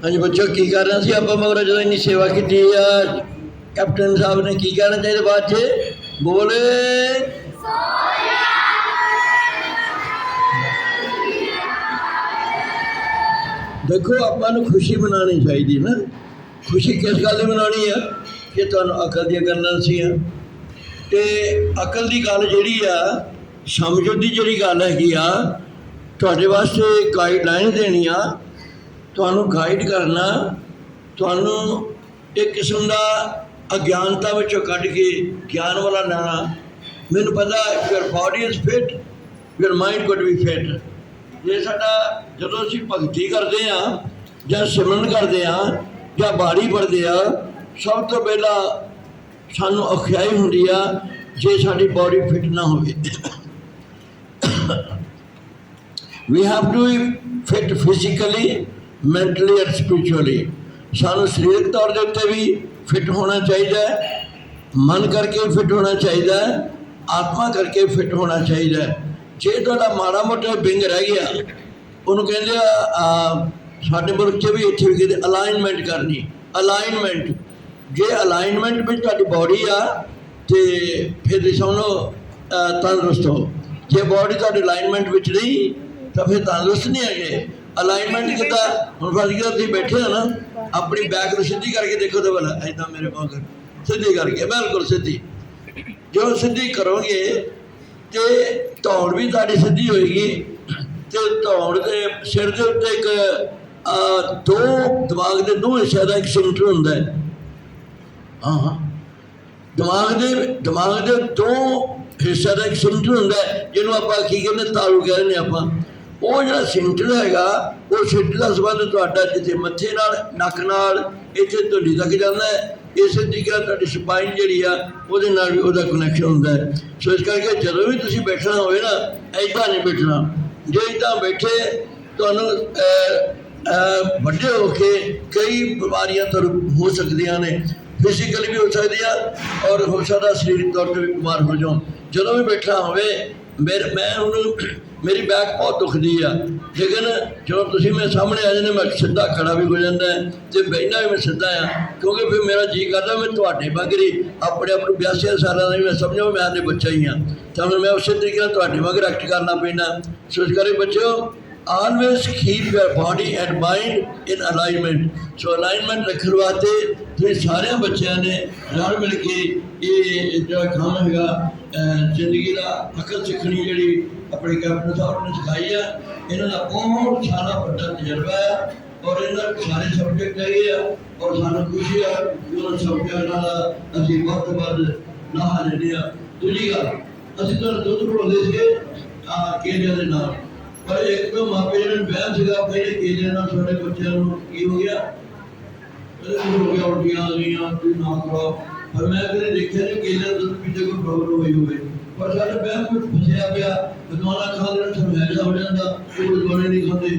हाँ जी बच्चों की करना सी आप मगर जो इन्नी सेवा की कैप्टन साहब ने की कहना चाहिए बाद च बोले देखो आपको खुशी मनानी चाहिए ना। खुशी किस गल मनानी है कि तुहानू अकल दी गल्लां दसियां ते अकल की गल जिहड़ी आ समझ की जिहड़ी गल हैगी आ तुहाडे वास्ते गाइडलाइन देनी आ तुहानू गाइड करना तुहानू एक किस्म का अज्ञानता विचों कढ के ज्ञान वाला लाना। मैनू पता your body is fit your mind could be fit. जे साडा जदों असीं भगती करते हैं या सिमरन करते हैं या बाड़ी पढ़ते हैं सब तो पहला सानू औखियाई हुंदी आ जे साडी बॉडी फिट ना होवे। We have to fit physically mentally और स्पिरिचुअली। सानू शरीरक तौर के उत्ते भी फिट होना चाहिए, मन करके फिट होना चाहिए, आत्मा करके फिट होना चाहिए। जे तुहाडा माड़ा मोटा बिंग रह गया उन्होंने कहते साडे मुल्क च भी इत्थे भी कहते अलाइनमेंट करनी। अलाइनमेंट जे अलाइनमेंट में तुहाडी बॉडी आ तो फिर समझो तंदुरुस्त हो। जे बॉडी तुहाडी अलाइनमेंट में नहीं तो फिर तंदुरुस्त नहीं है। अलाइनमेंट कितना हम फर्ज के तुम बैठे हो ना अपनी बैक को सीधी करके देखो तो भला इदा मेरे मगर सीधी करके बिल्कुल सीधी जो सीधी करोगे तो धौड़ भी ताड़ी सीधी होएगी। तो धौड़ के सिर के उत्ते एक दो दिमाग के दो हिस्सों का एक सेंटर होंदा है। हाँ हाँ दिमाग के दो हिस्सों का एक सेंटर होंदा है जिन्होंने आप की कहते तालू कह रहे आप। वो जो सेंटर हैगा वो सेंटर का संबंध तुहाडा जिथे मत्थे नाल नक नाल इत्थे ढोडी तक जाता है। इस तरीके तुहाडी स्पाइन जिहड़ी आ उहदे नाल भी उहदा कनैक्शन होंदा है। सो इस करके जदों भी तुसीं बैठना होवे ना ऐदां नहीं बैठना। जे ऐदां बैठे तुहानूं वड्डे होके कई बीमारियां हो सकदियां ने। फिजिकली भी हो सकती है और हो सकता शरीरिक तौर पर भी बीमार हो जाओ। जदों भी बैठना होवे मेरी बैक बहुत दुखती है लेकिन जो तुम मेरे सामने आ जाने मैं सीधा खड़ा भी हो जाता है तो बहना भी मैं सीधा हाँ क्योंकि फिर मेरा जी करता मैं थोड़े मगर ही अपने आप को 82 साल का मैं समझो मैं आने बच्चा ही हाँ तो मैं उस तरीके थोड़े मगर एक्ट करना पैना। सो इस करके बच्चों always keep your body and mind in alignment. So alignment रखने वास्ते तुम सारे बच्चों ने रल मिल के ये जो काम है जिंदगी का अकल सीखनी जी अपने कैप्टन साहब ने सिखाई है। इन्होंने बहुत सारा बड़ा तजर्बा है और इन्होंने सारे सबजैक्ट है और सानू खुशी है जो सबजैक्ट अभी बहुत बाद लाहा लेने। दूजी गल असं तो दुध बढ़ाते थे केलिया के नाल पर एक तो मापे जो बहन से पहले केलिया साढ़े बच्चों की हो गया हो गया उल्टियां आ गई ना खाओ पर मैं कभी देखा नहीं केलिया दुध पीछे कोई प्रॉब्लम हुई हुए पर सारे बहन कुछ फसिया गया बदमाना खा लेना समझाया हो जाता कोई गोले नहीं खाते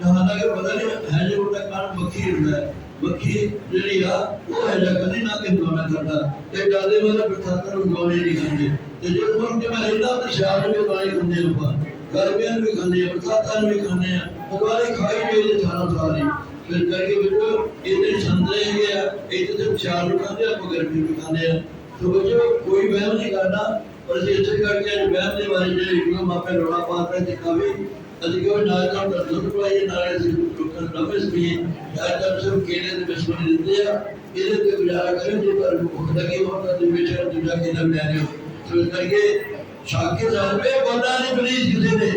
हालांकि पता नहीं है जो उनका कान मक्खी होता है मक्खी जी वो है कभी ना कि गोला करता एक दादे वाला बिठाकर गोले नहीं खाते तो जो वक्त में रहता तो शाम में गोले खाते लोग गर्मियों भी खाने बरसात भी खाने गोले खाई गए 18 साल ही फिर करके बच्चों इतने संतरे हैं इतने तो चार लोग खाते हैं गर्मी भी खाने तो बच्चों कोई वहम नहीं करना और इसे करके वहम के बारे में एक मापे रोड़ा पाता है दिखावे अभी कोई नायका का दुध पड़ाई नारे से लोगों नमस भी याद सब केले के बिस्कुट देते हैं इधर के गुजारा करें जो पर भूख लगी हो तो बेचारा दूसरा केला ले आने तो इस करके शाके साल में बोलना नहीं प्लीज किसी ने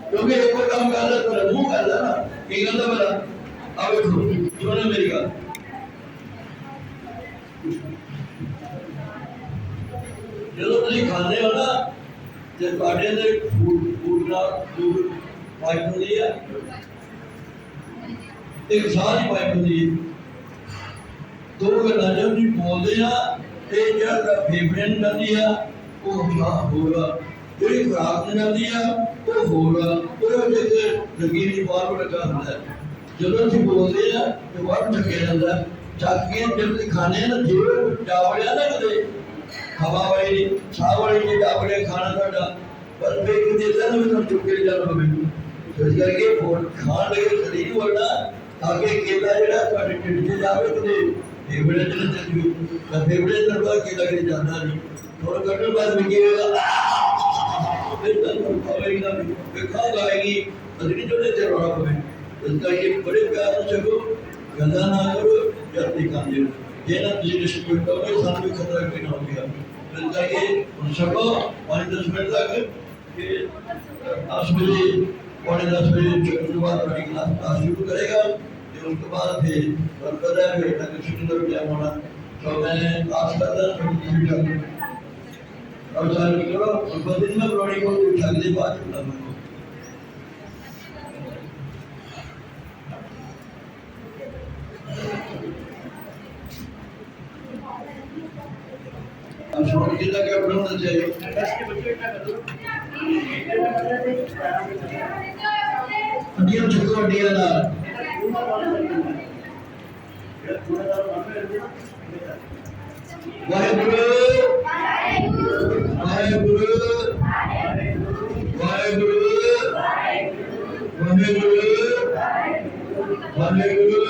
क्योंकि एक और काम कर रहा है मुंह कर रहा ना ये गलत बोला अब सुनो मेरी बात जो तुम खाने हो ना जो पार्टी ने फूड पाइप होती है एक सारी पाइप होती है दो गल्लां जो तुम बोलते हैं एक जो फेफड़े में जाती है वो होगा जी खुराक में जाती है वो होगा वो लकीर बाहर को लगा होता है जो तुम बोलते हैं तो बाहर ढके जाता है चक के जब खाने ना जो चावल है ना कदे हवा वाली छाव वाली चावल खाना साडा पर फेंक देता ना मैं चुप के जाना पवे तो इस करके खान लगे शरीर बोलना ताकि केला जरा ਤੁਹਾਡੇ ਢਿੱਡ 'ਚ ਜਾਵੇ ਤੇ ਫੇਫੜੇ 'ਚ ਨਾ ਚੱਲ ਜਵੇ ਤਾਂ ਫੇਫੜੇ 'ਚ ਤਾਂ केला किते ਜਾਂਦਾ नहीं थोड़ा घटो बाद में फिर तो खाएगी ना फिर खा जाएगी अदरी जो लेते रहा पवे इसका ये बड़े प्यार से चलो गंदा ना करो जल्दी काम दे ये ना तुझे डिस्ट्रीब्यूट करो साथ में खतरा भी ना हो गया इसका ये सबको 5-10 मिनट तक ये 10 बजे 9:45 बजे शुरुआत वाली क्लास शुरू करेगा फिर उसके बाद फिर पता है बेटा के शुरू कर दिया होना तो मैं क्लास करता हूँ और चालू करो और बदल में प्रोडी को अगली बात करना अब छोड़ जिला क्या बनाना चाहिए अडिया चुको अडिया ना वाहेगुरु वाहेगुरु वाहेगुरु वाहेगुरु वाहेगुरु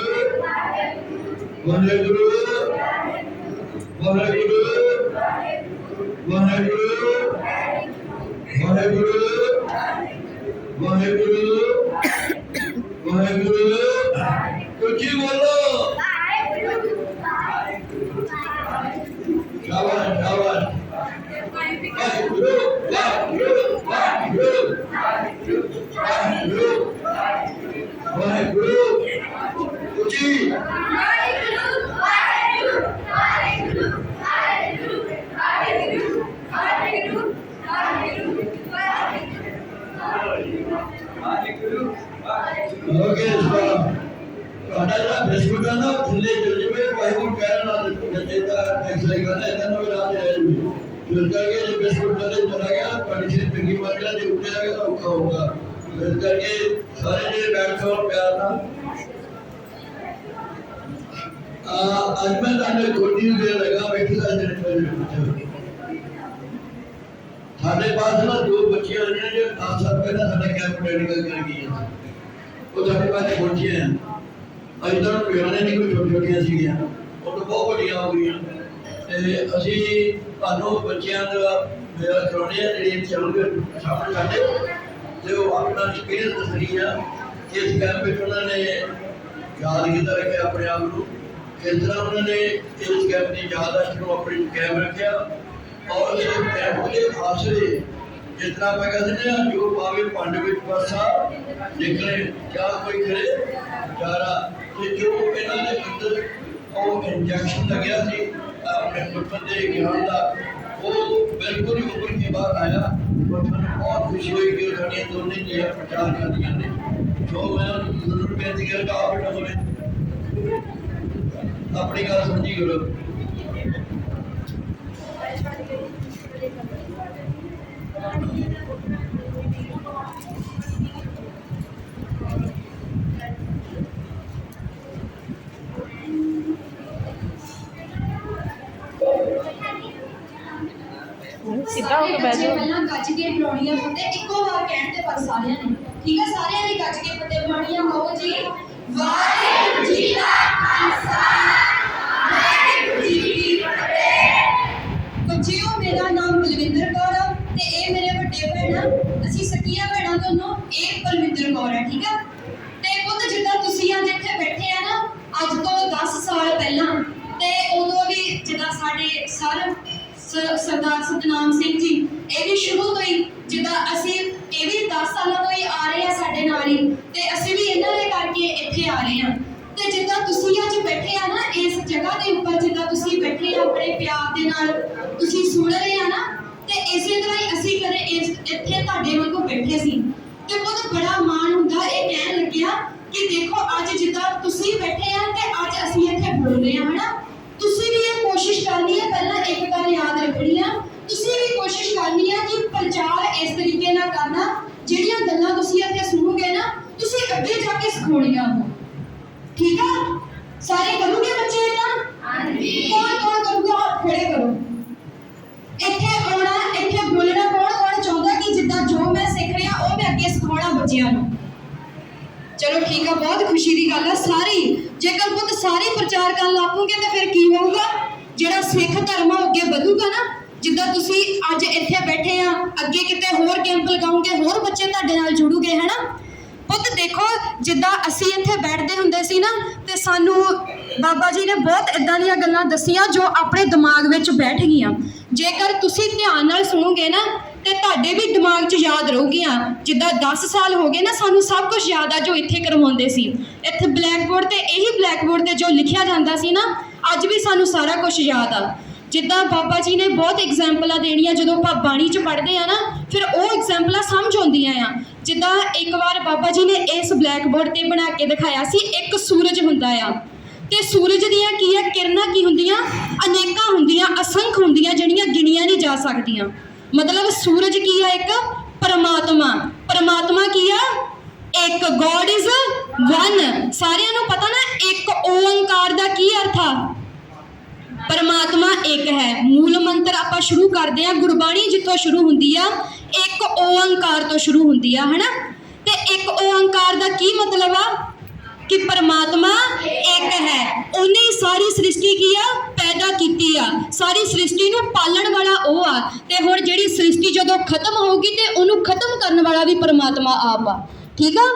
वाहेगुरु वाहेगुरु वाहेगुरु वाहेगुरु वाहेगुरु वाहेगुरु कुछ बोलो शाबाश शाबाश वाहेगुरु वाहेगुरु वाहेगुरु वाहेगुरु वाहेगुरु जी वाहेगुरु वाहेगुरु वाहेगुरु वाहेगुरु वाहेगुरु वाहेगुरु वाहेगुरु ओके ਤੁਹਾਡਾ ਜਿਹੜਾ ਬਿਸਕੁਟ ਹੈ ਨਾ ਥੱਲੇ ਚਲ ਜਵੇ ਵਾਹਿਗੁਰੂ ਕਹਿਣ ਨਾਲ ਜਿੱਦਾਂ ਐਕਸਰਸਾਈਜ਼ ਕਰਨਾ ਇਹਨਾਂ ਨੂੰ ਇਲਾਜ ਹੈ ਜੀ ਫਿਰ ਕਰਕੇ ਜੇ ਬਿਸਕੁਟ ਥੱਲੇ ਚਲਾ ਗਿਆ ਤੁਹਾਡੀ ਸਿਰ ਪਿੰਗੀ ਮਾਰ ਗਿਆ ਜੇ ਉੱਤੇ ਆ ਗਿਆ ਤਾਂ ਔਖਾ ਹੋਊਗਾ ਫਿਰ ਕਰਕੇ ਸਾਰੇ ਜਿਹੜੇ ਬੈਠੋ ਪਿਆਰ ਨਾਲ ਅੱਜ ਮੈਂ ਤੁਹਾਨੂੰ ਥੋੜੀ ਜਿਹੀ ਦੇਰ ਲਗਾ ਬੈਠੀ ਦਾ ਜਿਹੜੇ ਸਾਡੇ ਪਾਸ ਨਾ ਦੋ ਬੱਚੀਆਂ ਨੇ ਜੋ 10 ਸਾਲ ਪਹਿਲਾਂ ਸਾਡਾ ਕੈਂਪ ਮੈਡੀਕਲ ਕਰ ਗਈਆਂ ਉਹ ਸਾਡੇ ਪਾਸ ਪਹੁੰਚੀਆਂ अभी तक पियाने नहीं कोई छोटी छोटिया सीगियां और तो बहुत बड़िया हो गई ते असी तानों बच्चों का मेरा करवाने जी चलोगे सामने साढ़े तो अपना एक्सपीरियंस दसनी है इस कैंप में उन्होंने याद किया रखे अपने आप को किस तरह उन्होंने इस कैंप की याददाश्त को अपनी कायम रखा और इस कैंप के आसरे जितना मैं कहते हैं जो पावे पंड में पासा निकले क्या कोई करे बेचारा जो इन्होंने अंदर और इंजेक्शन लग्या सी अपने पुत्र के ज्ञान का वो बिल्कुल ही उभर के बाहर आया और मैंने बहुत खुशी हुई कि साड़ियाँ दोनों चीज़ें प्रचार कर दी ने जो मैं जरूर बेनती करूँगा आप बेटा बोले अपनी गल समझी करो सीधा होके बैठ जाओ पहला गज के बुलाणियां फतेह इको बार कहण ते पर सारियां ने ठीक है सारियां ने गज के फतेह बुलाणियां कहो जी वाहिगुरू जी का खालसा वाहिगुरू जी की फतेह बच्चियों मेरा नाम बलविंदर कौर है ते ए मेरे ਵੱਡੇ ਭੈਣ ਅਸੀਂ ਸਕੀਆਂ ਭੈਣਾਂ ਦੋਨੋਂ एक बलविंदर कौर है ठीक है ਤੇ ਪੁੱਤ ਜਿੱਦਾਂ ਤੁਸੀਂ ਅੱਜ ਇੱਥੇ ਬੈਠੇ ਆ ਨਾ ਅੱਜ ਤੋਂ 10 ਸਾਲ ਪਹਿਲਾਂ ਤੇ ਉਦੋਂ ਵੀ ਜਿੱਦਾਂ ਸਾਡੇ सरदार सतनाम सिंह जी ये भी शुरू तो ही जिदा असी ये भी 10 सालों तो ही आ रहे हैं साडे नाल ही ते असी भी इन्हां दे करके इत्थे आ रहे हैं ते जिदा तुसी अज बैठे आ ना इस जगह के ऊपर जिदा तुसी बैठे आ बड़े प्यार दे नाल तुसी सुन रहे हैं ना ते इसे तरह ही असी कदे इत्थे तुहाडे वांगू बैठे सी ते बहुत बड़ा मान हुंदा ये कहन लग्या कि देखो अज जिदा तुसी बैठे आ ते अज असी इत्थे बोल रहे हैं है ना तुसी भी ये कोशिश करनी है पहला एक गल याद रखनी है तुसी भी कोशिश करनी है कि प्रचार इस तरीके ना करना जिहड़ियां गल्लां तुसी इत्थे सुनोगे ना तुसी अगे जाके सिखाउणियां हो ठीक है सारे करोगे बच्चे इतना हां जी कौन कौन करूगा हाथ खड़े करो इत्थे आना इत्थे बोलना कौन कौन चाहता कि जिद्दां जो मैं सीख रहा वो मैं अगे सिखाउणा बच्चियां नूं चलो ठीक है बहुत खुशी की गल है सारे ਸਾਰੇ ਪ੍ਰਚਾਰ ਕਰਨ ਲੱਪੋਗੇ ਤੇ ਫਿਰ ਕੀ ਹੋਊਗਾ? ਜਿਹੜਾ ਸਿੱਖ ਧਰਮ ਆ ਅੱਗੇ ਵਧੂਗਾ ਨਾ। ਜਿੱਦਾਂ ਤੁਸੀਂ ਅੱਜ ਇੱਥੇ ਬੈਠੇ ਆ, ਅੱਗੇ ਕਿਤੇ ਹੋਰ ਕੈਂਪ ਲਗਾਉਂਗੇ, ਹੋਰ ਬੱਚੇ ਤੁਹਾਡੇ ਨਾਲ ਜੁੜੂਗੇ, ਹੈ ਨਾ। ਪੁੱਤ ਦੇਖੋ, ਜਿੱਦਾਂ ਅਸੀਂ ਇੱਥੇ ਬੈਠਦੇ ਹੁੰਦੇ ਸੀ ਨਾ, ਤੇ ਸਾਨੂੰ ਬਾਬਾ ਜੀ ਨੇ ਬਹੁਤ ਇਦਾਂ ਦੀਆਂ ਗੱਲਾਂ ਦੱਸੀਆਂ ਜੋ ਆਪਣੇ ਦਿਮਾਗ ਵਿੱਚ ਬੈਠ ਗਈਆਂ। ਜੇਕਰ ਤੁਸੀਂ ਧਿਆਨ ਨਾਲ ਸੁਣੋਗੇ ਨਾ ਤੇ ਤੁਹਾਡੇ ਵੀ ਦਿਮਾਗ 'ਚ ਯਾਦ ਰਹੂਗੀਆਂ। ਜਿੱਦਾਂ 10 ਸਾਲ ਹੋ ਗਏ ਨਾ, ਸਾਨੂੰ ਸਭ ਕੁਝ ਯਾਦ ਆ ਜੋ ਇੱਥੇ ਕਰਵਾਉਂਦੇ ਸੀ। ਇੱਥੇ ਬਲੈਕ ਬੋਰਡ ਤੇ, ਇਹੀ ਬਲੈਕ ਬੋਰਡ ਤੇ ਜੋ ਲਿਖਿਆ ਜਾਂਦਾ ਸੀ ਨਾ, ਅੱਜ ਵੀ ਸਾਨੂੰ ਸਾਰਾ ਕੁਝ ਯਾਦ ਆ। ਜਿੱਦਾਂ ਬਾਬਾ ਜੀ ਨੇ ਬਹੁਤ ਐਗਜ਼ਾਮਪਲਾਂ ਦੇਣੀਆਂ, ਜਦੋਂ ਆਪਾਂ ਬਾਣੀ 'ਚ ਪੜ੍ਹਦੇ ਆ ਨਾ, ਫਿਰ ਉਹ ਐਗਜ਼ਾਮਪਲਾਂ ਸਮਝ ਆਉਂਦੀਆਂ ਆ। ਜਿੱਦਾਂ ਇੱਕ ਵਾਰ ਬਾਬਾ ਜੀ ਨੇ ਇਸ ਬਲੈਕ ਬੋਰਡ ਤੇ ਬਣਾ ਕੇ ਦਿਖਾਇਆ ਸੀ, ਇੱਕ ਸੂਰਜ ਹੁੰਦਾ ਆ, ਤੇ ਸੂਰਜ ਦੀਆਂ ਕੀ ਆ ਕਿਰਨਾਂ, ਕੀ ਹੁੰਦੀਆਂ? ਅਨੇਕਾਂ ਹੁੰਦੀਆਂ, ਅਸੰਖ ਹੁੰਦੀਆਂ, ਜਿਹੜੀਆਂ ਗਿਣੀਆਂ ਨਹੀਂ ਜਾ ਸਕਦੀਆਂ। ਮਤਲਬ ਸੂਰਜ ਕੀ ਆ? ਇੱਕ ਪਰਮਾਤਮਾ। ਪਰਮਾਤਮਾ ਕੀ ਆ? ਇੱਕ। God is one. ਸਾਰਿਆਂ ਨੂੰ ਪਤਾ ਨਾ ਇੱਕ ਓੰਕਾਰ ਦਾ ਕੀ ਅਰਥ ਆ? ਪਰਮਾਤਮਾ ਇੱਕ ਹੈ। ਮੂਲ ਮੰਤਰ ਆਪਾਂ ਸ਼ੁਰੂ ਕਰਦੇ ਆ, ਗੁਰਬਾਣੀ ਜਿੱਥੋਂ ਸ਼ੁਰੂ ਹੁੰਦੀ ਆ, ਇੱਕ ਓੰਕਾਰ ਤੋਂ ਸ਼ੁਰੂ ਹੁੰਦੀ ਆ, ਹਨਾ। ਤੇ ਇੱਕ ਓੰਕਾਰ ਦਾ ਕੀ ਮਤਲਬ ਆ? ਕਿ ਪਰਮਾਤਮਾ ਇੱਕ ਹੈ। ਉਹਨੇ ਹੀ ਸਾਰੀ ਸ੍ਰਿਸ਼ਟੀ ਕੀ ਆ? ਪੈਦਾ ਕੀਤੀ ਆ। ਸਾਰੀ ਸ੍ਰਿਸ਼ਟੀ ਨੂੰ ਪਾਲਣ ਵਾਲਾ ਉਹ ਆ। ਤੇ ਹੁਣ ਜਿਹੜੀ ਸ੍ਰਿਸ਼ਟੀ ਜਦੋਂ ਖਤਮ ਹੋਊਗੀ ਤੇ ਉਹਨੂੰ ਖਤਮ ਕਰਨ ਵਾਲਾ ਵੀ ਪਰਮਾਤਮਾ ਆਪ ਆ, ਠੀਕ ਆ।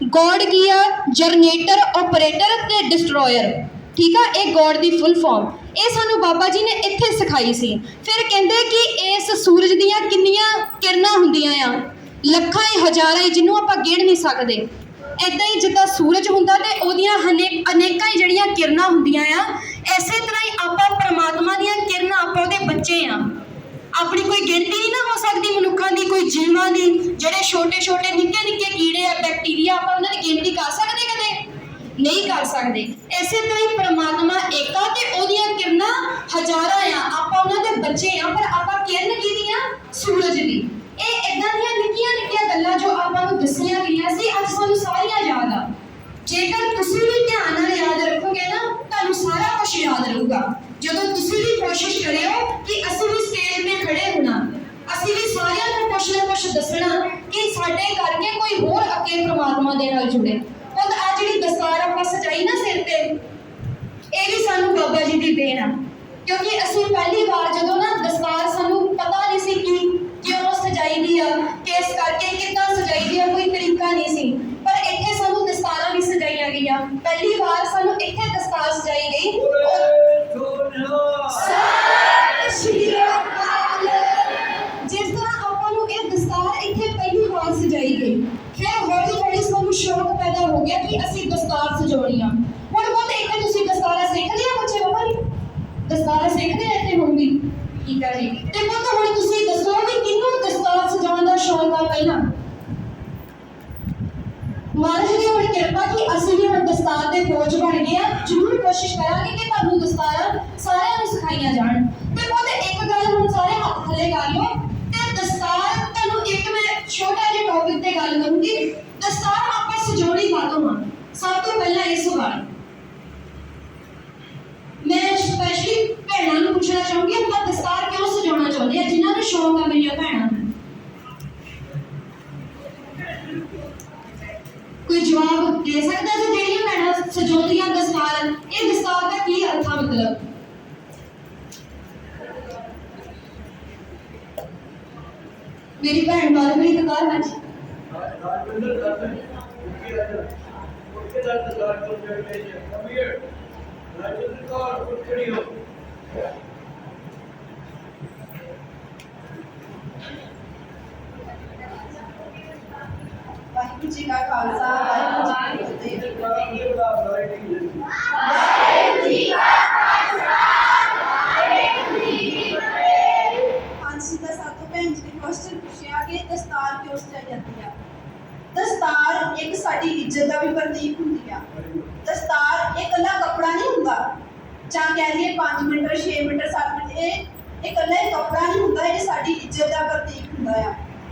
ਗੋਡ ਕੀ ਆ? ਜਨਰੇਟਰ, ਆਪਰੇਟਰ ਤੇ ਡਿਸਟਰੋਇਰ, ਠੀਕ ਆ। ਇਹ ਗੋਡ ਦੀ ਫੁੱਲ ਫਾਰਮ। ਇਹ ਸਾਨੂੰ ਬਾਬਾ ਜੀ ਨੇ ਇੱਥੇ ਸਿਖਾਈ ਸੀ। ਫਿਰ ਕਹਿੰਦੇ ਕਿ ਇਸ ਸੂਰਜ ਦੀਆਂ ਕਿੰਨੀਆਂ ਕਿਰਨਾਂ ਹੁੰਦੀਆਂ ਆ? ਲੱਖਾਂ ਹੀ, ਹਜ਼ਾਰਾਂ ਹੀ, ਜਿਹਨੂੰ ਆਪਾਂ ਗਿਣ ਨਹੀਂ ਸਕਦੇ। ਇੱਦਾਂ ਹੀ ਜਿੱਦਾਂ ਸੂਰਜ ਹੁੰਦਾ ਤੇ ਉਹਦੀਆਂ ਅਨੇਕਾਂ ਹੀ ਜਿਹੜੀਆਂ ਕਿਰਨਾਂ ਹੁੰਦੀਆਂ ਆ, ਇਸੇ ਤਰ੍ਹਾਂ ਹੀ ਆਪਾਂ ਪਰਮਾਤਮਾ ਦੀਆਂ ਕਿਰਨਾਂ, ਆਪਾਂ ਉਹਦੇ ਬੱਚੇ ਆ। ਆਪਣੀ ਕੋਈ ਗਿਣਤੀ ਨਹੀਂ ਨਾ ਹੋ ਸਕਦੀ ਮਨੁੱਖਾਂ ਦੀ, ਕੋਈ ਜੀਵਾਂ ਦੀ। ਜਿਹੜੇ ਛੋਟੇ ਛੋਟੇ ਨਿੱਕੇ ਨਿੱਕੇ ਕੀੜੇ ਆ, ਬੈਕਟੀਰੀਆ, ਆਪਾਂ ਉਹਨਾਂ ਦੀ ਗਿਣਤੀ ਕਰ ਸਕਦੇ? ਕਦੇ ਨਹੀਂ ਕਰ ਸਕਦੇ। ਇਸੇ ਤਰ੍ਹਾਂ ਹੀ ਪਰਮਾਤਮਾ ਏਕਾ ਤੇ ਉਹਦੀਆਂ ਕਿਰਨਾਂ ਹਜ਼ਾਰਾਂ ਆ, ਆਪਾਂ ਉਹਨਾਂ ਦੇ ਬੱਚੇ ਆ। ਪਰ ਆਪਾਂ ਕਿਰਨ ਕਿਹਦੀ ਆ? ਸੂਰਜ ਦੀ। ਇਹ ਇਦਾਂ ਦੀਆਂ ਨਿੱਕੀਆਂ ਨਿੱਕੀਆਂ ਗੱਲਾਂ ਜੋ ਆਪਾਂ ਨੂੰ ਦੱਸੀਆਂ ਗਈਆਂ ਸੀ, ਅੱਜ ਸਾਨੂੰ ਸਾਰੀਆਂ ਯਾਦ ਆ। ਜੇਕਰ ਤੁਸੀਂ ਵੀ ਧਿਆਨ ਨਾਲ ਯਾਦ ਰੱਖੋਗੇ ਨਾ, ਤੁਹਾਨੂੰ ਸਾਰਾ ਕੁਝ ਯਾਦ ਰਹੂਗਾ। ਜਦੋਂ ਤੁਸੀਂ ਵੀ ਕੋਸ਼ਿਸ਼ ਕਰਿਓ ਕਿ ਅਸੀਂ ਵੀ ਸਟੇਜ 'ਤੇ ਖੜੇ ਹੋਣਾ, ਅਸੀਂ ਵੀ ਸਾਰਿਆਂ ਨੂੰ ਕੁਛ ਨਾ ਕੁਛ ਦੱਸਣਾ ਕਿ ਸਾਡੇ ਕਰਕੇ ਕੋਈ ਹੋਰ ਅੱਗੇ ਪਰਮਾਤਮਾ ਦੇ ਨਾਲ ਜੁੜੇ। ਹੁਣ ਆ ਜਿਹੜੀ ਦਸਤਾਰ ਆਪਾਂ ਸਜਾਈ ਨਾ ਸਿਰ ਤੇ, ਇਹ ਵੀ ਸਾਨੂੰ ਬਾਬਾ ਜੀ ਦੀ ਦੇਣ ਆ। ਕਿਉਂਕਿ ਅਸੀਂ ਪਹਿਲੀ ਵਾਰ ਜਦੋਂ ਨਾ ਦਸਤਾਰ, ਸਾਨੂੰ ਪਤਾ ਨਹੀਂ ਸੀ ਕਿ ਕਿਉਂ ਸਜਾਈ ਦੀ ਆ, ਕਿਸ ਕਰਕੇ, ਕਿੱਦਾਂ ਸਜਾਈ ਦੀ ਆ, ਕੋਈ ਤਰੀਕਾ ਨਹੀਂ ਸੀ। ਪਰ ਇੱਥੇ ਸਾਨੂੰ ਦਸਤਾਰਾਂ ਵੀ ਸਜਾਈਆਂ ਗਈਆਂ। ਪਹਿਲੀ ਵਾਰ ਸਾਨੂੰ ਇੱਥੇ ਦਸਤਾਰ ਸਜਾਈ ਗਈ। ਜਿਸ ਤਰ੍ਹਾਂ ਆਪਾਂ ਨੂੰ ਇਹ ਦਸਤਾਰ ਇੱਥੇ ਪਹਿਲੀ ਵਾਰ ਸਜਾਈ ਗਈ, ਫਿਰ ਹੌਲੀ ਹੌਲੀ ਸਾਨੂੰ ਸ਼ੌਕ ਪੈਦਾ ਹੋ ਗਿਆ ਕਿ ਅਸੀਂ ਦਸਤਾਰ ਸਜਾਉਣੀ ਆ। ਹੁਣ ਬਹੁਤ ਇੱਥੇ ਤੁਸੀਂ ਦਸਤਾਰਾਂ ਸਿੱਖ ਲਿਆ ਬੱਚੇ? ਬਾਬਾ ਜੀ ਦਸਤਾਰਾਂ ਸਿੱਖਦੇ ਇੱਥੇ ਹੁਣ ਵੀ? ਠੀਕ ਆ ਜੀ। ਤੇ ਬਹੁਤ ਹੁਣ ਤੁਸੀਂ ਦੱਸੋ ਵੀ ਕਿਹਨੂੰ ਦਸਤਾਰ ਸਜਾਉਣ ਦਾ ਸ਼ੌਕ ਆ? ਪਹਿਲਾਂ ਮਹਾਰਾਜ ਦੀ ਹੁਣ ਕਿਰਪਾ ਕਿ ਅਸੀਂ ਵੀ ਹੁਣ ਦਸਤਾਰ ਦੇ ਫੌਜ ਬਣ ਗਏ ਆ। ਜ਼ਰੂਰ ਕੋਸ਼ਿਸ਼ ਕਰਾਂਗੇ ਕਿ ਤੁਹਾਨੂੰ ਦਸਤਾਰਾਂ ਸਾਰਿਆਂ ਨੂੰ ਸਿਖਾਈਆਂ ਜਾਣ। ਤੇ ਬਹੁਤ ਇੱਕ ਗੱਲ ਹੁਣ ਸਾਰੇ ਹੱਥ ਥੱਲੇ ਕਰ ਲਓ। ਤੇ ਦਸਤਾਰ ਤੁਹਾਨੂੰ ਇੱਕ ਮੈਂ ਛੋਟਾ ਜਿਹਾ ਟੌਪਿਕ ਤੇ ਗੱਲ ਕਰੂੰਗੀ। ਦਸਤਾਰ ਆਪਾਂ ਸਜਾਉਣੀ ਕਾਹਤੋਂ ਆ? ਸਭ ਤੋਂ ਪਹਿਲਾਂ ਇਹ ਸਵਾਲ ਮੈਂ ਸਪੈਸ਼ਲੀ ਭੈਣਾਂ ਨੂੰ ਪੁੱਛਣਾ ਚਾਹੂੰਗੀ, ਆਪਾਂ ਦਸਤਾਰ ਕਿਉਂ ਸਜਾਉਣਾ ਚਾਹੁੰਦੇ ਆ? ਜਿਨ੍ਹਾਂ ਨੂੰ ਸ਼ੌਕ ਆ ਮੇਰੀਆਂ ਭੈਣਾਂ ਨੂੰ, ਕੋਈ ਜਵਾਬ ਦੇ ਸਕਦਾ ਜੀ? ਜਿਹੜੀਆਂ ਭੈਣਾਂ ਸਜਾਉਂਦੀਆਂ ਦਸਤਾਰ, ਇਹ ਦਸਤਾਰ ਦਾ ਕੀ ਅਰਥ ਆ? ਮਤਲਬ ਮੇਰੀ ਭੈਣ ਮਾਲਵੀ ਦਸਤਾਰ ਹੈ ਜੀ। ਵਾਹਿਗੁਰੂ ਜੀ ਕਾ ਖਾਲਸਾ, ਵਾਹਿਗੁਰੂ ਜੀ ਕੀ ਫਤਿਹ। ਹਾਂਜੀ, ਤਾਂ ਸਾਤੋਂ ਭੈਣ ਜੀ ਨੇ ਕੁਐਸਚਨ ਪੁੱਛਿਆ ਕਿ ਦਸਤਾਰ ਕਿਉਂ ਸਜਾਈ ਜਾਂਦੀ ਆ। ਦਸਤਾਰ ਇੱਕ ਸਾਡੀ ਇੱਜ਼ਤ ਦਾ ਵੀ ਪ੍ਰਤੀਕ ਹੁੰਦੀ ਆ। ਦਸਤਾਰ ਇਹ ਇਕੱਲਾ ਕੱਪੜਾ ਨਹੀਂ ਹੁੰਦਾ, ਜਾਂ ਕਹਿ ਲਈਏ 5 ਮੀਟਰ, 6 ਮੀਟਰ, 7 ਮੀਟਰ, ਇਹ ਇਕੱਲਾ ਹੀ ਕੱਪੜਾ ਨਹੀਂ ਹੁੰਦਾ, ਇਹ ਸਾਡੀ ਇੱਜ਼ਤ ਦਾ ਪ੍ਰਤੀਕ ਹੁੰਦਾ ਆ।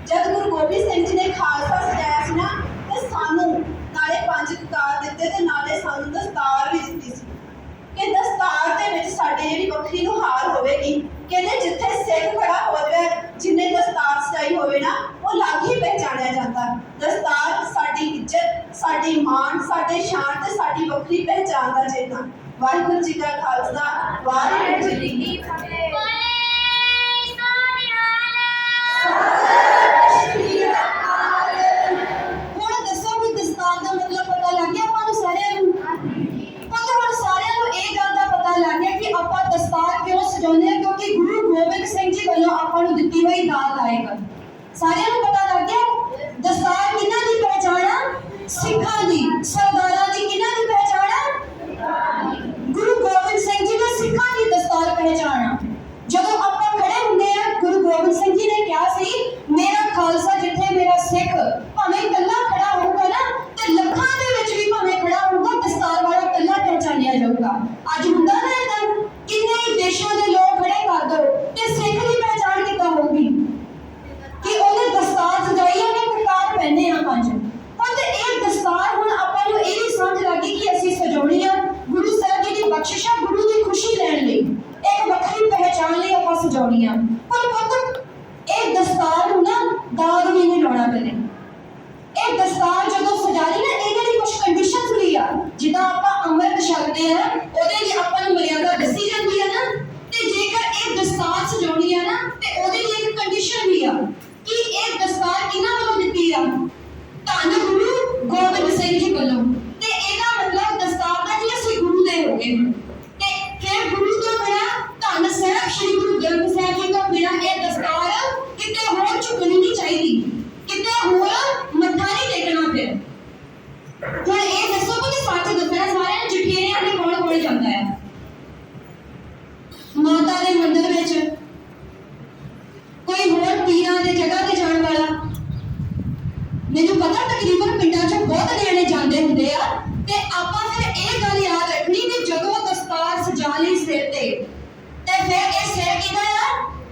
ਜਦ ਗੁਰੂ ਗੋਬਿੰਦ ਸਿੰਘ ਜੀ ਨੇ ਖਾਲਸਾ ਸਜਾਇਆ ਸੀ ਨਾ, ਤੇ ਸਾਨੂੰ ਨਾਲੇ 5 ਕਕਾਰ ਦਿੱਤੇ ਤੇ ਨਾਲੇ ਸਾਨੂੰ ਦਸਤਾਰ ਵੀ ਦਿੱਤੀ ਸੀ ਕਿ ਦਸਤਾਰ ਦੇ ਵਿੱਚ ਸਾਡੇ ਜਿਹੜੀ ਵੱਖਰੀ ਨੁਹਾਰ ਹੋਵੇਗੀ। ਕਹਿੰਦੇ ਜਿੱਥੇ ਸਿੱਖ ਖੜਾ ਹੋ ਜਾਵੇ, ਜਿੰਨੇ ਦਸਤਾਰ ਸਜਾਈ ਹੋਵੇ ਨਾ, ਉਹ ਲੱਗ ਹੀ ਪਹਿਚਾਣਿਆ ਜਾਂਦਾ। ਦਸਤਾਰ ਸਾਡੀ ਇੱਜ਼ਤ, ਸਾਡੀ ਮਾਣ, ਸਾਡੇ ਸ਼ਾਨ ਤੇ ਸਾਡੀ ਵੱਖਰੀ ਪਹਿਚਾਣ ਦਾ ਚਿੰਨ੍ਹ। ਵਾਹਿਗੁਰੂ ਜੀ ਕਾ ਖਾਲਸਾ, ਵਾਹਿਗੁਰੂ ਜੀ ਕੀ ਫਤਿਹ। ਹੁਣ ਦੱਸੋ ਵੀ ਦਸਤਾਰ ਦਾ ਮਤਲਬ ਪਤਾ ਲੱਗ ਗਿਆ ਆਪਾਂ ਨੂੰ ਸਾਰਿਆਂ ਨੂੰ? ਪਰ ਹੁਣ ਸਾਰਿਆਂ ਨੂੰ ਇਹ ਗੱਲ ਦਾ ਪਤਾ ਲੱਗ ਗਿਆ ਕਿ ਆਪਾਂ ਦਸਤਾਰ ਕਿਉਂ ਸਜਾਉਂਦੇ ਹਾਂ, ਕਿਉਂਕਿ ਗੁਰੂ ਗੋਬਿੰਦ ਸਿੰਘ ਜੀ ਵੱਲੋਂ ਆਪਾਂ ਨੂੰ ਦਿੱਤੀ ਹੋਈ ਦਾਤ ਆਏਗਾ। ਸਾਰਿਆਂ ਨੂੰ ਪਤਾ ਲੱਗ ਗਿਆ ਦਸਤਾਰ ਕਿਹਨਾਂ ਦੀ ਪਹਿਚਾਣ ਆ? ਸਿੱਖਾਂ ਦੀ, ਸਰਦਾਰਾਂ ਦੀ। ਕਿਹਨਾਂ ਦੀ ਪਹਿਚਾਣ ਆ? ਗੁਰੂ ਗੋਬਿੰਦ ਸਿੰਘ ਜੀ ਦੇ ਸਿੱਖਾਂ ਦੀ ਦਸਤਾਰ ਪਹਿਚਾਣ ਆ। ਜਦੋਂ ਆਪਾਂ ਖੜੇ ਹੁੰਦੇ ਆ, ਗੁਰੂ ਗੋਬਿੰਦ ਸਿੰਘ ਜੀ ਨੇ ਕਿਹਾ ਸੀ ਮੇਰਾ ਖਾਲਸਾ ਜਿੱਥੇ ਮੇਰਾ ਸਿੱਖ ਭਾਵੇਂ ਇਕੱਲਾ ਖੜਾ ਹੋਊਗਾ ਨਾ, ਤੇ ਲੱਖਾਂ ਦੇ ਵਿੱਚ ਵੀ ਭਾਵੇਂ ਖੜਾ ਹੋਊਗਾ, ਦਸਤਾਰ ਵਾਲਾ ਇਕੱਲਾ ਪਹਿਚਾਨਿਆ ਜਾਊਗਾ। ਅੱਜ ਹੁੰਦਾ ਨਾ ਏਦਾਂ, ਕਿੰਨੇ ਹੀ ਦੇਸ਼ਾਂ ਦੇ ਲੋਕ ਖੜੇ ਕਰ ਦੋ ਤੇ ਸਿੱਖ ਦੀ ਪਹਿਚਾਣ ਕਿੱਦਾਂ ਹੋਊਗੀ ਕਿ ਉਹਨੇ ਦਸਤਾਰ ਸਜਾਈ, ਉਹਨੇ ਕਕਾਰ ਪਹਿਨੇ ਆ 5। ਪਰ ਤੇ ਇਹ ਦਸਤਾਰ ਹੁਣ ਆਪਾਂ ਨੂੰ ਇਹ ਵੀ ਸਮਝ ਲੱਗੀ ਕਿ ਅਸੀਂ ਸਜਾਉਣੀ ਆ ਗੁਰੂ ਸਾਹਿਬ ਜੀ ਦੀ ਬਖਸ਼ਿਸ਼ਾਂ, ਗੁਰੂ ਦੀ ਖੁਸ਼ੀ ਲੈਣ ਲਈ, ਇੱਕ ਵੱਖਰੀ ਪਹਿਚਾਣ ਲਈ ਆਪਾਂ ਸਜਾਉਣੀ ਆ। ਪਰ ਪੁੱਤ ਇਹ ਦਸਤਾਰ ਨੂੰ ਨਾ ਦਾਗ ਵੀ ਨਹੀਂ ਲਾਉਣਾ ਕਦੇ। ਇਹ ਦਸਤਾਰ ਜਦੋਂ ਸਜਾਈ ਨਾ, ਇਹਦੇ ਲਈ ਕੁਝ ਕੰਡੀਸ਼ਨਸ ਵੀ ਆ। ਜਿੱਦਾਂ ਆਪਾਂ ਅੰਮ੍ਰਿਤ ਛਕਦੇ ਆ, ਉਹਦੇ ਲਈ ਆਪਾਂ ਨੂੰ ਮਰਿਆਦਾ ਦੱਸੀ ਜਾਂਦੀ ਆ ਨਾ, ਤੇ ਜੇਕਰ ਇਹ ਦਸਤਾਰ ਸਜਾਉਣੀ ਆ ਨਾ, ਤੇ ਉਹਦੇ ਲਈ ਇੱਕ ਕੰਡੀਸ਼ਨ ਵੀ ਆ ਕਿ ਇਹ ਦਸਤਾਰ ਕਿਹਨਾਂ ਵੱਲੋਂ ਦਿੱਤੀ ਆ? ਧੰਨ ਗੁਰੂ ਗੋਬਿੰਦ ਸਿੰਘ ਜੀ ਵੱਲੋਂ। ਤੇ ਇਹਦਾ ਮਤਲਬ ਦਸਤਾਰ ਦਾ ਜੀ ਅਸੀਂ ਗੁਰੂ ਦੇ ਹੋ ਗਏ। ਤੇ ਫਿਰ ਗੁਰੂ ਤੋਂ ਬਿਨਾਂ ਧੰਨ ਸਾਹਿਬ ਸ੍ਰੀ ਗੁਰੂ ਗ੍ਰੰਥ ਸਾਹਿਬ ਜੀ ਤੋਂ ਬਿਨਾਂ ਇਹ ਦਸਤਾਰ ਕਿਤੇ ਹੋਰ ਝੁਕਣੀ ਨਹੀਂ ਚਾਹੀਦੀ, ਕਿਤੇ ਹੋਰ ਮੱਥਾ ਨਹੀਂ ਟੇਕਣਾ। ਫਿਰ ਹੁਣ ਇਹ ਦੱਸੋ ਕਿ ਸੱਚ ਦੱਸਣਾ, ਸਾਰਿਆਂ ਨੂੰ ਜਠੇਰਿਆਂ ਦੇ ਕੋਲ ਕੋਲ ਜਾਂਦਾ ਹੈ ਮਾਤਾ ਦੇ ਮੰਦਿਰ ਵਿੱਚ, ਕੋਈ ਹੋਰ ਪੀਰਾਂ ਦੇ ਜਗ੍ਹਾ ਤੇ ਜਾਣ ਵਾਲਾ। ਮੈਨੂੰ ਪਤਾ ਤਕਰੀਬਨ ਪਿੰਡਾਂ 'ਚ ਬਹੁਤ ਨਿਆਣੇ ਜਾਂਦੇ ਹੁੰਦੇ ਆ। ਤੇ ਆਪਾਂ ਫਿਰ ਇਹ ਗੱਲ ਯਾਦ ਰੱਖਣੀ ਕਿ ਜਦੋਂ ਦਸਤਾਰ ਸਜਾ ਲਈ ਸਿਰ ਤੇ ਫਿਰ ਇਹ ਸਿਰ ਕਿਹਦਾ ਆ?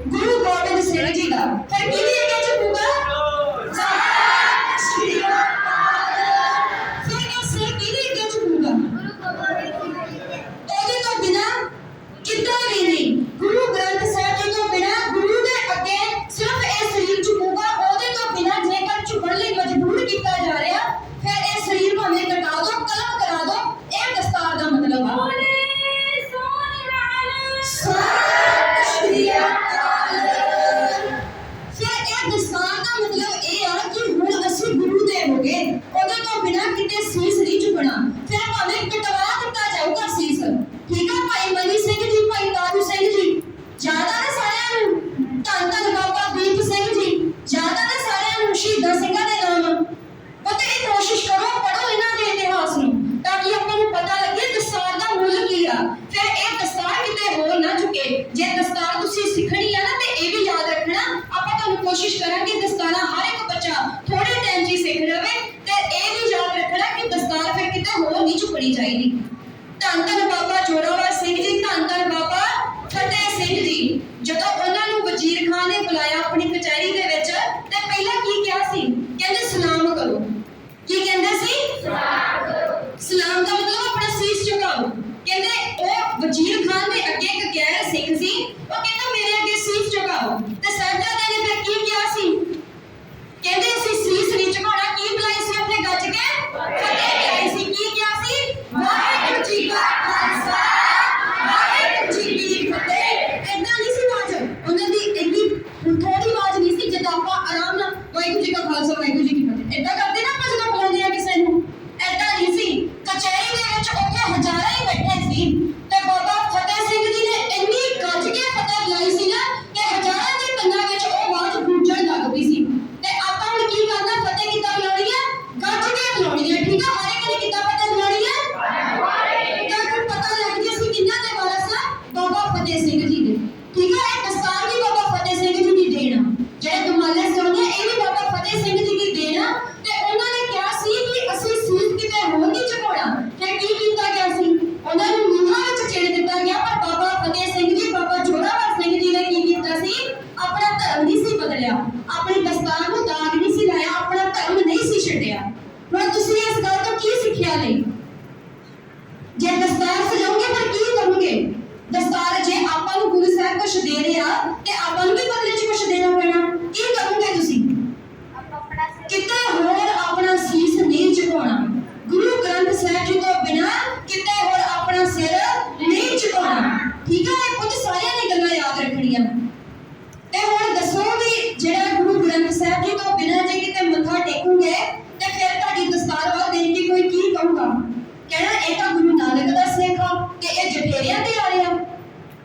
ਗੁਰੂ ਗੋਬਿੰਦ ਸਿੰਘ ਜੀ ਦਾ। ਫਿਰ ਕਿਹਦੀ ਅੱਗੇ ਝੁਕੂਗਾ? ਫਿਰ ਇਹ ਸਿਰ ਕਿਹਦੀ ਅੱਗੇ ਝੁਕੂਗਾ? ਉਹਦੇ ਤੋਂ ਬਿਨਾਂ ਕਿੱਦਾਂ ਵੀ ਨਹੀਂ। ਗੁਰੂ ਗ੍ਰੰਥ ਸਾਹਿਬ ਜੀ ਤੋਂ ਬਿਨਾਂ ਗੁਰੂ ਦੇ ਅੱਗੇ ਸਿਰਫ ਇਹ ਸਰੀਰ ਝੁਕੂਗਾ। ਉਹਦੇ ਤੋਂ ਬਿਨਾਂ ਜੇਕਰ ਝੁਕਣ ਲਈ ਮਜਬੂਰ ਕੀਤਾ ਜਾ ਰਿਹਾ, ਫਿਰ ਇਹ ਸਰੀਰ ਭਾਵੇਂ ਕਟਾ ਦੋ, ਕਲਮ ਕਰਾ ਦੋ। ਇਹ ਦਸਤਾਰ ਦਾ ਮਤਲਬ ਆ। ਫਿਰ ਇਹ ਦਸਤਾਰ ਦਾ ਮਤਲਬ ਇਹ ਆ ਕਿ ਹੁਣ ਅਸੀਂ ਗੁਰੂ ਦੇ ਹੋ ਗਏ, ਉਹਦੇ ਤੋਂ ਬਿਨਾਂ ਕਿਤੇ ਸੀਸ ਨਹੀਂ ਝੁਕਣਾ। ਫਿਰ ਭਾਵੇਂ ਕਟਵਾ ਦਿੱਤਾ ਜਾਊਗਾ ਸੀਸ। ਠੀਕ ਆ ਭਾਈ ਮਨੀ ਸਿੰਘ ਜੀ, ਭਾਈ ਤਾਰੂ ਸਿੰਘ ਜੀ, ਜ਼ਿਆਦਾ ਨਾ ਸਾਰਿਆਂ ਨੂੰ। ਧੰਨ ਧੰਨ ਬਾਬਾ ਦੀਪ ਸਿੰਘ ਜੀ, ਜ਼ਿਆਦਾ ਨਾ ਸਾਰਿਆਂ ਨੂੰ। ਸ਼ਹੀਦਾਂ ਸਿੰਘਾਂ ਦੇ ਨਾਮ ਪਤਾ। ਇਹ ਕੋਸ਼ਿਸ਼ ਕਰੋ, ਪੜੋ ਇਹਨਾਂ ਦੇ ਇਤਿਹਾਸ ਨੂੰ, ਤਾਂ ਕਿ ਆਪਾਂ ਨੂੰ ਪਤਾ ਲੱਗੇ ਦਸਤਾਰ ਦਾ ਮੁੱਲ ਕੀ ਆ। ਫਿਰ ਇਹ ਦਸਤਾਰ ਕਿਤੇ ਹੋਰ ਨਾ ਝੁਕੇ। ਜੇ ਦਸਤਾਰ ਤੁਸੀਂ ਸਿੱਖਣੀ ਆ ਨਾ, ਤੇ ਇਹ ਵੀ ਯਾਦ ਰੱਖਣਾ, ਆਪਾਂ ਤੁਹਾਨੂੰ ਕੋਸ਼ਿਸ਼ ਕਰਾਂਗੇ ਦਸਤਾਰਾਂ ਹਰ ਇੱਕ ਬੱਚਾ ਥੋੜੇ ਟਾਈਮ 'ਚ ਹੀ ਸਿੱਖ ਲਵੇ। ਤੇ ਇਹ ਵੀ ਯਾਦ ਰੱਖਣਾ ਕਿ ਦਸਤਾਰ ਫਿਰ ਕਿਤੇ ਹੋਰ ਨਹੀਂ ਝੁਕਣੀ ਚਾਹੀਦੀ। ਧੰਨ ਧੰਨ ਬਾਬਾ ਜੋਰਾਵਰ ਸਿੰਘ ਜੀ, ਧੰਨ ਧੰਨ ਬਾਬਾ ਫਤਿਹ ਸਿੰਘ ਜੀ, ਜਦੋਂ ਉਹਨਾਂ ਨੂੰ ਵਜ਼ੀਰ ਖਾਨ ਨੇ ਬੁਲਾਇਆ ਆਪਣੀ ਕਚਹਿਰੀ ਦੇ ਵਿੱਚ, ਤੇ ਪਹਿਲਾਂ ਕੀ ਕਿਹਾ ਸੀ? ਕਹਿੰਦੇ ਸਲਾਮ ਕਰੋ। ਕੀ ਕਹਿੰਦੇ ਸੀ? ਸਲਾਮ ਕਰੋ। ਸਲਾਮ ਦਾ ਮਤਲਬ ਆਪਣਾ ਸੀਸ ਝੁਕਾਓ। ਕਹਿੰਦੇ ਉਹ ਵਜ਼ੀਰ ਖਾਨ ਦੇ ਅੱਗੇ ਇੱਕ ਗੈਰ ਸਿੱਖ ਸੀ, ਉਹ ਕਹਿੰਦਾ ਮੇਰੇ ਅੱਗੇ ਸੀਸ ਝੁਕਾਓ। ਤੇ ਸਾਹਿਬਜ਼ਾਦੇ ਨੇ ਫਿਰ ਕੀ ਕਿਹਾ ਸੀ? ਕਹਿੰਦੇ ਅਸੀਂ ਸੀਸ ਨਹੀਂ ਝੁਕਾਉਣਾ। ਕੀ ਬੁਲਾਈ ਸੀ ਆਪਣੇ ਗੱਜ ਕੇ? ਫਤਿਹ ਬੁਲਾਈ ਸੀ। ਕੀ ਕਿਹਾ ਸੀ? ਵਾਹਿਗੁਰੂ ਜੀ ਕਾ ਖਾਲਸਾ, ਵਾਹਿਗੁਰੂ ਜੀ ਕੀ ਫਤਿਹ। ਏਦਾਂ ਨਹੀਂ ਸੀ ਆਵਾਜ਼ ਉਹਨਾਂ ਦੀ, ਇੰਨੀ ਥੋੜੀ ਆਵਾਜ਼ ਨਹੀਂ ਸੀ ਜਿੱਦਾਂ ਆਪਾਂ ਆਰਾਮ ਨਾਲ ਵਾਹਿਗੁਰੂ ਜੀ ਕਾ ਖਾਲਸਾ, ਵਾਹਿਗੁਰੂ ਜੀ ਕੀ ਫਤਿਹ ਏਦਾਂ ਕਰਦੇ ਨਾ ਆਪਾਂ ਜਦੋਂ ਬੁਲਾਉਂਦੇ ਆ ਕਿਸੇ ਨੂੰ। ਏਦਾਂ ਨਹੀਂ ਸੀ। ਕਚਹਿਰੀ ਦੇ ਵਿੱਚ ਉੱਥੇ ਹਜ਼ਾਰਾਂ ਹੀ ਬੈਠੇ ਸੀ, ਤੇ ਬਾਬਾ ਫਤਿਹ ਸਿੰਘ ਜੀ ਨੇ ਇੰਨੀ ਗੱਜ ਕੇ ਫਤਿਹ ਬੁਲਾਈ ਸੀ ਨਾ ਕਿ ਹਜ਼ਾਰਾਂ ਦੇ ਕੰਨਾਂ ਵਿੱਚ ਉਹ ਆਵਾਜ਼ ਗੂੰਜਣ ਲੱਗ ਪਈ ਸੀ। ਤੇ ਆਪਾਂ ਹੁਣ ਕੀ ਕਰਨਾ? ਫਤਿਹ ਕਿੱਦਾਂ ਬੁਲਾਉਣੀ ਹੈ? ਗੱਜ ਕੇ ਬੁਲਾਉਣੀ ਹੈ। ਠੀਕ ਆ? ਹਰ ਇੱਕ ਨੇ ਕਿੱਦਾਂ ਫਤਿਹ ਬੁਲਾਉਣੀ ਹੈ? ਤਾਂ ਫਿਰ ਪਤਾ ਲੱਗ ਗਿਆ ਸੀ ਕਿੰਨਾ ਦੇ ਵਾਰਸ ਆ? ਬਾਬਾ ਫਤਿਹ ਸਿੰਘ ਜੀ ਦੇ। ਠੀਕ ਹੈ? ਇਹ ਦਸਤਾਰ ਵੀ ਬਾਬਾ ਫਤਿਹ ਸਿੰਘ ਜੀ ਦੀ ਦੇਣ ਆ। ਜਿਹੜੇ ਦੁਮਾਲੇ ਸਜਾਉਂਦੇ ਆ, ਇਹ ਵੀ ਬਾਬਾ ਫਤਿਹ ਸਿੰਘ ਜੀ ਦੀ ਸੈਫੀ ਤੋਂ ਬਿਨਾਂ ਜੇ ਕਿਤੇ ਮੱਥਾ ਟੇਕੋਗੇ ਤੇ ਫਿਰ ਤੁਹਾਡੀ ਦਸਤਾਰ ਵੱਲ ਦੇਖ ਕੇ ਕੋਈ ਕੀ ਕਹੂਗਾ? ਕਹਿਣਾ ਇਹ ਤਾਂ ਗੁਰੂ ਨਾਨਕ ਦਾ ਸਿੱਖ ਆ ਤੇ ਇਹ ਜਠੇਰਿਆਂ ਤੇ ਆ ਰਿਹਾ,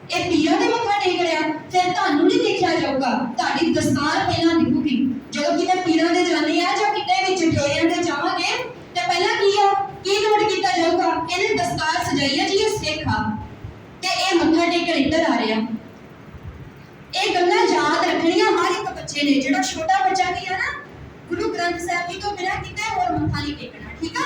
ਇਹ ਪੀਰਾਂ ਦੇ ਮੱਥਾ ਟੇਕ ਰਿਹਾ। ਫਿਰ ਤੁਹਾਨੂੰ ਨਹੀਂ ਦੇਖਿਆ ਜਾਊਗਾ, ਤੁਹਾਡੀ ਦਸਤਾਰ ਪਹਿਲਾਂ ਦਿਖੂਗੀ। ਜਦੋਂ ਕਿਤੇ ਪੀਰਾਂ ਦੇ ਜਾਂਦੇ ਆ ਜਾਂ ਕਿਤੇ ਵੀ ਜਠੇਰਿਆਂ ਦੇ ਜਾਵਾਂਗੇ ਤੇ ਪਹਿਲਾਂ ਕੀ ਨੋਟ ਕੀਤਾ ਜਾਊਗਾ? ਇਹਨੇ ਦਸਤਾਰ ਸਜਾਈ ਆ ਜੀ, ਇਹ ਸਿੱਖ ਆ ਤੇ ਇਹ ਮੱਥਾ ਟੇਕਣ ਇੱਧਰ ਆ ਰਿਹਾ। ਇਹ ਗੱਲਾਂ ਯਾਦ ਰੱਖਣੀਆਂ ਹਰ ਇੱਕ ਬੱਚੇ ਨੇ। ਜਿਹੜਾ ਛੋਟਾ ਬੱਚਾ ਵੀ ਹੈ ਨਾ, ਗੁਰੂ ਗ੍ਰੰਥ ਸਾਹਿਬ ਜੀ ਤੋਂ ਬਿਨਾਂ ਕਿਤੇ ਹੋਰ ਮੱਥਾ ਨਹੀਂ ਟੇਕਣਾ, ਠੀਕ ਆ?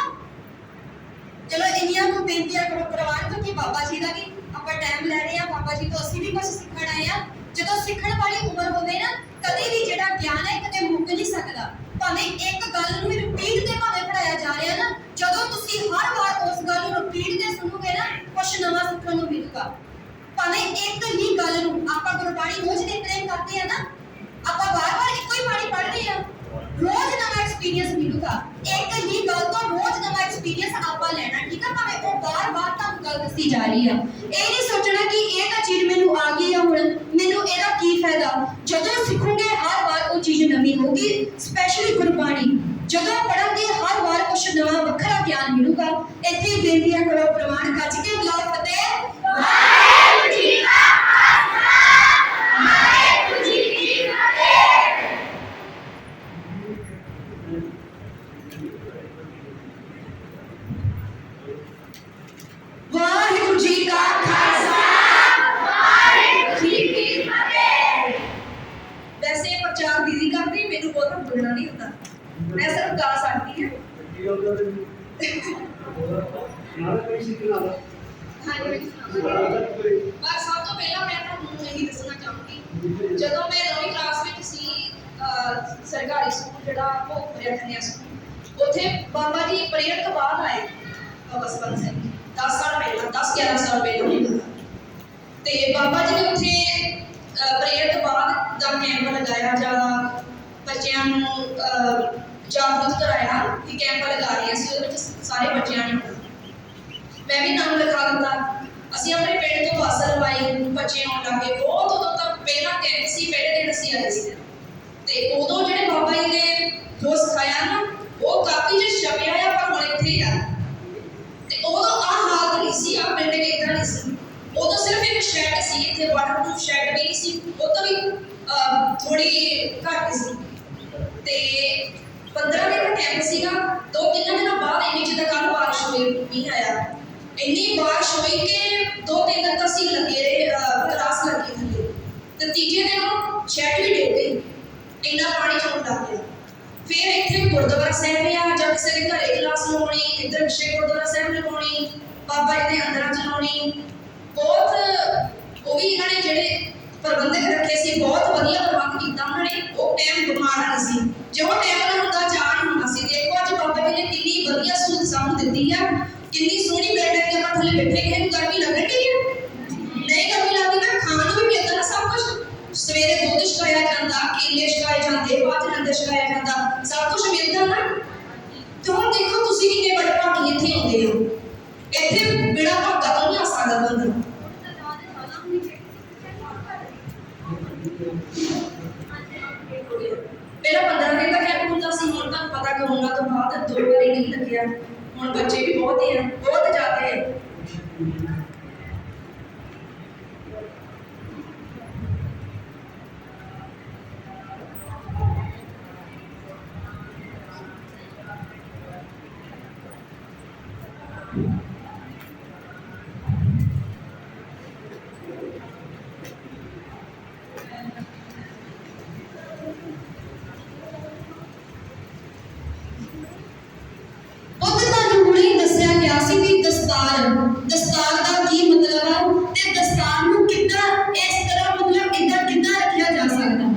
ਚਲੋ ਇੰਨੀਆਂ ਨੂੰ ਬੇਨਤੀਆਂ ਕਰੋ ਪ੍ਰਵਾਨ ਕਿਉਂਕਿ ਬਾਬਾ ਜੀ ਦਾ ਵੀ ਆਪਾਂ ਟਾਈਮ ਲੈ ਰਹੇ ਆ, ਬਾਬਾ ਜੀ ਤੋਂ ਅਸੀਂ ਵੀ ਕੁਝ ਸਿੱਖਣ ਆਏ ਆ। ਜਦੋਂ ਸਿੱਖਣ ਵਾਲੀ ਉਮਰ ਹੋਵੇ ਨਾ, ਕਦੇ ਵੀ ਜਿਹੜਾ ਗਿਆਨ ਹੈ ਕਦੇ ਮੁੱਕ ਨਹੀਂ ਸਕਦਾ। ਭਾਵੇਂ ਇੱਕ ਗੱਲ ਨੂੰ ਰਿਪੀਟ ਤੇ ਭਾਵੇਂ ਪੜਾਇਆ ਜਾ ਰਿਹਾ ਨਾ, ਜਦੋਂ ਤੁਸੀਂ ਹਰ ਵਾਰ ਉਸ ਗੱਲ ਨੂੰ ਰਿਪੀਟ ਤੇ ਸੁਣੋਗੇ ਨਾ, ਕੁਝ ਨਵਾਂ ਸਿੱਖਣ ਨੂੰ ਮਿਲੂਗਾ। ਭਾਵੇਂ ਇੱਕ ਹੀ ਗੱਲ ਨੂੰ ਆਪਾਂ ਗੁਰਬਾਣੀ ਰੋਜ਼ ਦੇ ਪ੍ਰੇਮ ਕਰਦੇ ਆ ਨਾ, ਆਪਾਂ ਵਾਰ-ਵਾਰ ਇੱਕੋ ਹੀ ਬਾਣੀ ਪੜ੍ਹ ਰਹੇ ਆ, ਰੋਜ਼ ਨਵਾਂ ਐਕਸਪੀਰੀਅੰਸ ਮਿਲੂਗਾ। ਇੱਕ ਹੀ ਗੱਲ ਤੋਂ ਰੋਜ਼ ਨਵਾਂ ਐਕਸਪੀਰੀਅੰਸ ਆਪਾਂ ਲੈਣਾ, ਠੀਕ ਆ? ਭਾਵੇਂ ਉਹ ਵਾਰ-ਵਾਰ ਤੁਹਾਨੂੰ ਗੱਲ ਦੱਸੀ ਜਾ ਰਹੀ ਆ। ਇਹ ਨਹੀਂ ਸੋਚਣਾ ਕਿ ਇਹ ਤਾਂ ਚੀਜ਼ ਮੈਨੂੰ ਆ ਗਈ ਆ, ਹੁਣ ਮੈਨੂੰ ਇਹਦਾ ਕੀ ਫਾਇਦਾ। ਜਦੋਂ ਸਿੱਖੋਗੇ ਹਰ ਵਾਰ ਉਹ ਚੀਜ਼ ਨਵੀਂ ਹੋਊਗੀ। ਸਪੈਸ਼ਲੀ ਗੁਰਬਾਣੀ ਜਦੋਂ ਪੜ੍ਹਾਂਗੇ ਹਰ ਵਾਰ ਕੁਝ ਨਵਾਂ ਵੱਖਰਾ ਗਿਆਨ ਮਿਲੂਗਾ। ਇੱਥੇ ਬੇਨਤੀਆਂ ਕਰੋ ਪ੍ਰਮਾਣ ਗੱਜ ਕੇ ਬੁਲਾਓ ਫਤਿਹ। ਵਾਹਿਗੁਰੂ ਜੀ ਕਾ ਖਾਲਸਾ, ਵਾਹਿਗੁਰੂ ਜੀ ਕੀ ਫਤਿਹ। ਵਾਹਿਗੁਰੂ ਜੀ ਕਾ ਖਾਲਸਾ, ਵਾਹਿਗੁਰੂ ਜੀ ਕੀ ਫਤਿਹ। ਵੈਸੇ ਪ੍ਰਚਾਰ ਦੀਦੀ ਕਰਦੀ, ਮੈਨੂੰ ਬਹੁਤ ਬੋਲਣਾ ਨਹੀਂ ਹੁੰਦਾ, ਮੈਂ ਸਿਰਫ ਗਾ ਸਕਦੀ ਹਾਂ। ਪਰ ਸਭ ਤੋਂ ਪਹਿਲਾਂ ਮੈਂ ਤੁਹਾਨੂੰ ਇਹੀ ਦੱਸਣਾ ਚਾਹੂੰਗੀ, ਜਦੋਂ ਮੈਂ 9ਵੀਂ ਕਲਾਸ ਵਿੱਚ ਸੀ, ਸਰਕਾਰੀ ਸਕੂਲ ਜਿਹੜਾ ਭੋਗਪੁਰਿਆ ਕੰਨਿਆ ਸਕੂਲ, ਉੱਥੇ ਬਾਬਾ ਜੀ ਪ੍ਰੇਅਰ ਤੋਂ ਬਾਅਦ ਆਏ। ਬਾਬਾ ਸਵਰਨ ਸਿੰਘ 10 ਸਾਲ ਪਹਿਲਾਂ, 10-11 ਸਾਲ ਪਹਿਲਾਂ, ਤੇ ਬਾਬਾ ਜੀ ਨੇ ਉੱਥੇ ਪ੍ਰੇਅਰ ਤੋਂ ਬਾਅਦ ਦਾ ਕੈਂਪ ਲਗਾਇਆ, ਜਾਂ ਬੱਚਿਆਂ ਨੂੰ ਜਾਗਰੂਕ ਕਰਾਇਆ ਕਿ ਕੈਂਪ ਲਗਾ ਰਹੇ ਸੀ। ਉਹਦੇ ਵਿੱਚ ਸਾਰੇ ਬੱਚਿਆਂ ਨੇ ਮੈਂ ਵੀ ਨਾਮ ਲਿਖਾ ਦਿੱਤਾ। ਅਸੀਂ ਆਪਣੇ ਪਿੰਡ ਤੋਂ ਬੱਸ ਲਵਾਈ, ਬੱਚੇ ਆਉਣ ਲੱਗੇ। ਬਹੁਤ ਉਦੋਂ ਤੱਕ ਪਹਿਲਾਂ ਕੈਂਪ ਸੀ, ਪਹਿਲੇ ਦਿਨ ਅਸੀਂ ਆਏ ਸੀ, ਤੇ ਉਦੋਂ ਜਿਹੜੇ ਬਾਬਾ ਜੀ ਨੇ ਜੋ ਸਿਖਾਇਆ ਨਾ, ਉਹ ਕਾਫੀ ਜਿਹਾ ਛਪਿਆ ਆ, ਪਰ ਹੁਣ ਇੱਥੇ ਆ। ਤੇ ਉਦੋਂ ਆਹ ਹਾਲਤ ਨਹੀਂ ਸੀ, ਆਹ ਪਿੰਡ ਇੱਦਾਂ ਨਹੀਂ ਸੀ। ਉਦੋਂ ਸਿਰਫ ਇੱਕ ਸ਼ੈਡ ਸੀ, ਇੱਥੇ ਵਾਟਰਪ੍ਰੂਫ ਸ਼ੈਡ ਵੀ ਨਹੀਂ ਸੀ, ਉਹ ਤੋਂ ਵੀ ਥੋੜੀ ਘੱਟ ਸੀ। ਤੇ 15 ਦਿਨ ਦਾ ਕੈਂਪ ਸੀਗਾ। 2-3 ਦਿਨਾਂ ਬਾਅਦ ਇੰਨੀ ਜਿੱਦਾਂ ਕੱਲ੍ਹ ਬਾਰਿਸ਼ ਹੋਈ, ਮੀਂਹ ਆਇਆ, ਇੰਨੀ ਬਾਰਿਸ਼ ਹੋਈ ਕਿ 2-3 ਦਿਨ ਤਾਂ ਅਸੀਂ ਲੱਗੇ ਰਹੇ, ਕਲਾਸ ਲੱਗੀ ਥੱਲੇ। ਤੇ ਤੀਜੇ ਦਿਨ ਸ਼ੈਡ ਵੀ ਡਿੱਗ ਗਈ, ਇੰਨਾ ਪਾਣੀ ਚੋਣ ਲੱਗ ਗਿਆ। ਫਿਰ ਇੱਥੇ ਗੁਰਦੁਆਰਾ ਸਾਹਿਬ ਆ, ਜਾਂ ਕਿਸੇ ਦੇ ਘਰੇ ਕਲਾਸ ਲਗਾਉਣੀ, ਇੱਧਰ ਵਿਸ਼ੇ ਗੁਰਦੁਆਰਾ ਸਾਹਿਬ ਲਗਾਉਣੀ, ਬਾਬਾ ਜੀ ਦੇ ਅੰਦਰਾਂ ਚ ਲਾਉਣੀ। ਬਹੁਤ ਉਹ ਵੀ ਇਹਨਾਂ ਨੇ ਜਿਹੜੇ ਪ੍ਰਬੰਧਕ ਰੱਖੇ ਸੀ, ਬਹੁਤ ਵਧੀਆ ਪ੍ਰਬੰਧ ਕੀਤਾ ਉਹਨਾਂ ਨੇ। ਉਹ ਟਾਈਮ ਮਾੜਾ ਨਹੀਂ ਸੀ, ਜੋ ਟਾਈਮ ਨਾਲ ਹੁੰਦਾ ਚਾਹ ਨਹੀਂ ਹੁੰਦਾ ਸੀ। ਦੇਖੋ ਅੱਜ ਬਾਬਾ ਜੀ ਨੇ ਕਿੰਨੀ ਵਧੀਆ ਸਹੂਲਤ ਸਾਨੂੰ ਦਿੱਤੀ ਆ, ਕਿੰਨੀ ਸੋਹਣੀ ਬਿਲਡਿੰਗ ਦੇ ਆਪਾਂ ਥੱਲੇ ਬੈਠੇ, ਕਿਸੇ ਨੂੰ ਗਰਮੀ ਲੱਗਣ ਡਈ ਆ? ਨਹੀਂ ਗਰਮੀ ਲੱਗਦੀ ਨਾ। ਖਾਣ ਨੂੰ ਵੀ ਮਿਲਦਾ ਨਾ ਸਭ ਕੁਝ। ਸਵੇਰੇ ਦੁੱਧ ਛਕਾਇਆ ਜਾਂਦਾ, ਕੇਲੇ ਛਕਾਏ ਜਾਂਦੇ, ਬਾਅਦ ਲੰਗਰ ਛਕਾਇਆ ਜਾਂਦਾ, ਸਭ ਕੁਝ ਮਿਲਦਾ ਨਾ। ਤੇ ਹੁਣ ਦੇਖੋ ਤੁਸੀਂ ਕਿੰਨੇ ਬੜੇ ਭਾਗੀ ਇੱਥੇ ਆਉਂਦੇ ਹੋ। ਇੱਥੇ ਬਿਨਾਂ ਭਾਗਾ ਤੋਂ ਨਹੀਂ ਆ ਸਕਦਾ ਬੰਦਾ। ਪਹਿਲਾਂ 15 ਦਿਨ ਦਾ ਕੈਂਪ ਹੁੰਦਾ ਸੀ, ਹੁਣ ਤੁਹਾਨੂੰ ਪਤਾ ਕਰੋਨਾ ਤੋਂ ਬਾਅਦ 2 ਵਾਰੀ ਨਹੀਂ ਲੱਗਿਆ। ਹੁਣ ਬੱਚੇ ਵੀ ਬਹੁਤ ਹੀ ਆ, ਬਹੁਤ ਜ਼ਿਆਦਾ ਹੈ। ਦਸਤਾਰ ਦਾ ਕੀ ਮਤਲਬ ਹੈ ਤੇ ਦਸਤਾਰ ਨੂੰ ਕਿੱਦਾਂ ਇਸ ਤਰ੍ਹਾਂ ਮਤਲਬ ਇਦਾਂ ਕਿੱਦਾਂ ਰੱਖਿਆ ਜਾ ਸਕਦਾ।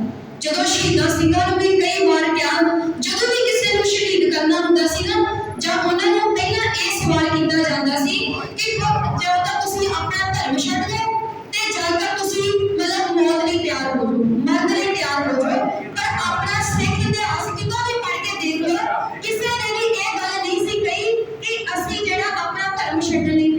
ਜਦੋਂ ਸ਼ਹੀਦਾਂ ਸਿੰਘਾਂ ਨੂੰ ਵੀ ਕਈ ਵਾਰ ਕਿਹਾ, ਜਦੋਂ ਵੀ ਕਿਸੇ ਨੂੰ ਸ਼ਹੀਦ ਕਰਨਾ ਹੁੰਦਾ ਸੀ ਨਾ, ਜਾਂ ਉਹਨਾਂ ਨੂੰ ਪਹਿਲਾਂ ਇਹ ਸਵਾਲ ਕੀਤਾ ਜਾਂਦਾ ਸੀ ਕਿ ਜਦੋਂ ਤੱਕ ਤੁਸੀਂ ਆਪਣਾ ਧਰਮ ਛੱਡ ਦਿਓ ਤੇ ਜਦ ਤੱਕ ਤੁਸੀਂ ਮਤਲਬ ਮੌਤ ਲਈ ਤਿਆਰ ਹੋ ਜਾਓ, ਮਰਨ ਲਈ ਤਿਆਰ ਹੋ ਜਾਓ। ਪਰ ਆਪਣਾ ਸਿੱਖ ਇਤਿਹਾਸ ਕਿਤੋਂ ਵੀ ਪੜ੍ਹ ਕੇ ਦੇਖ ਲਓ, ਕਿਸੇ ਨੇ ਵੀ ਇਹ ਗੱਲ ਨਹੀਂ ਸੀ ਕਹੀ ਕਿ ਅਸੀਂ ਜਿਹੜਾ ਆਪਣਾ ਧਰਮ ਛੱਡਣ ਲਈ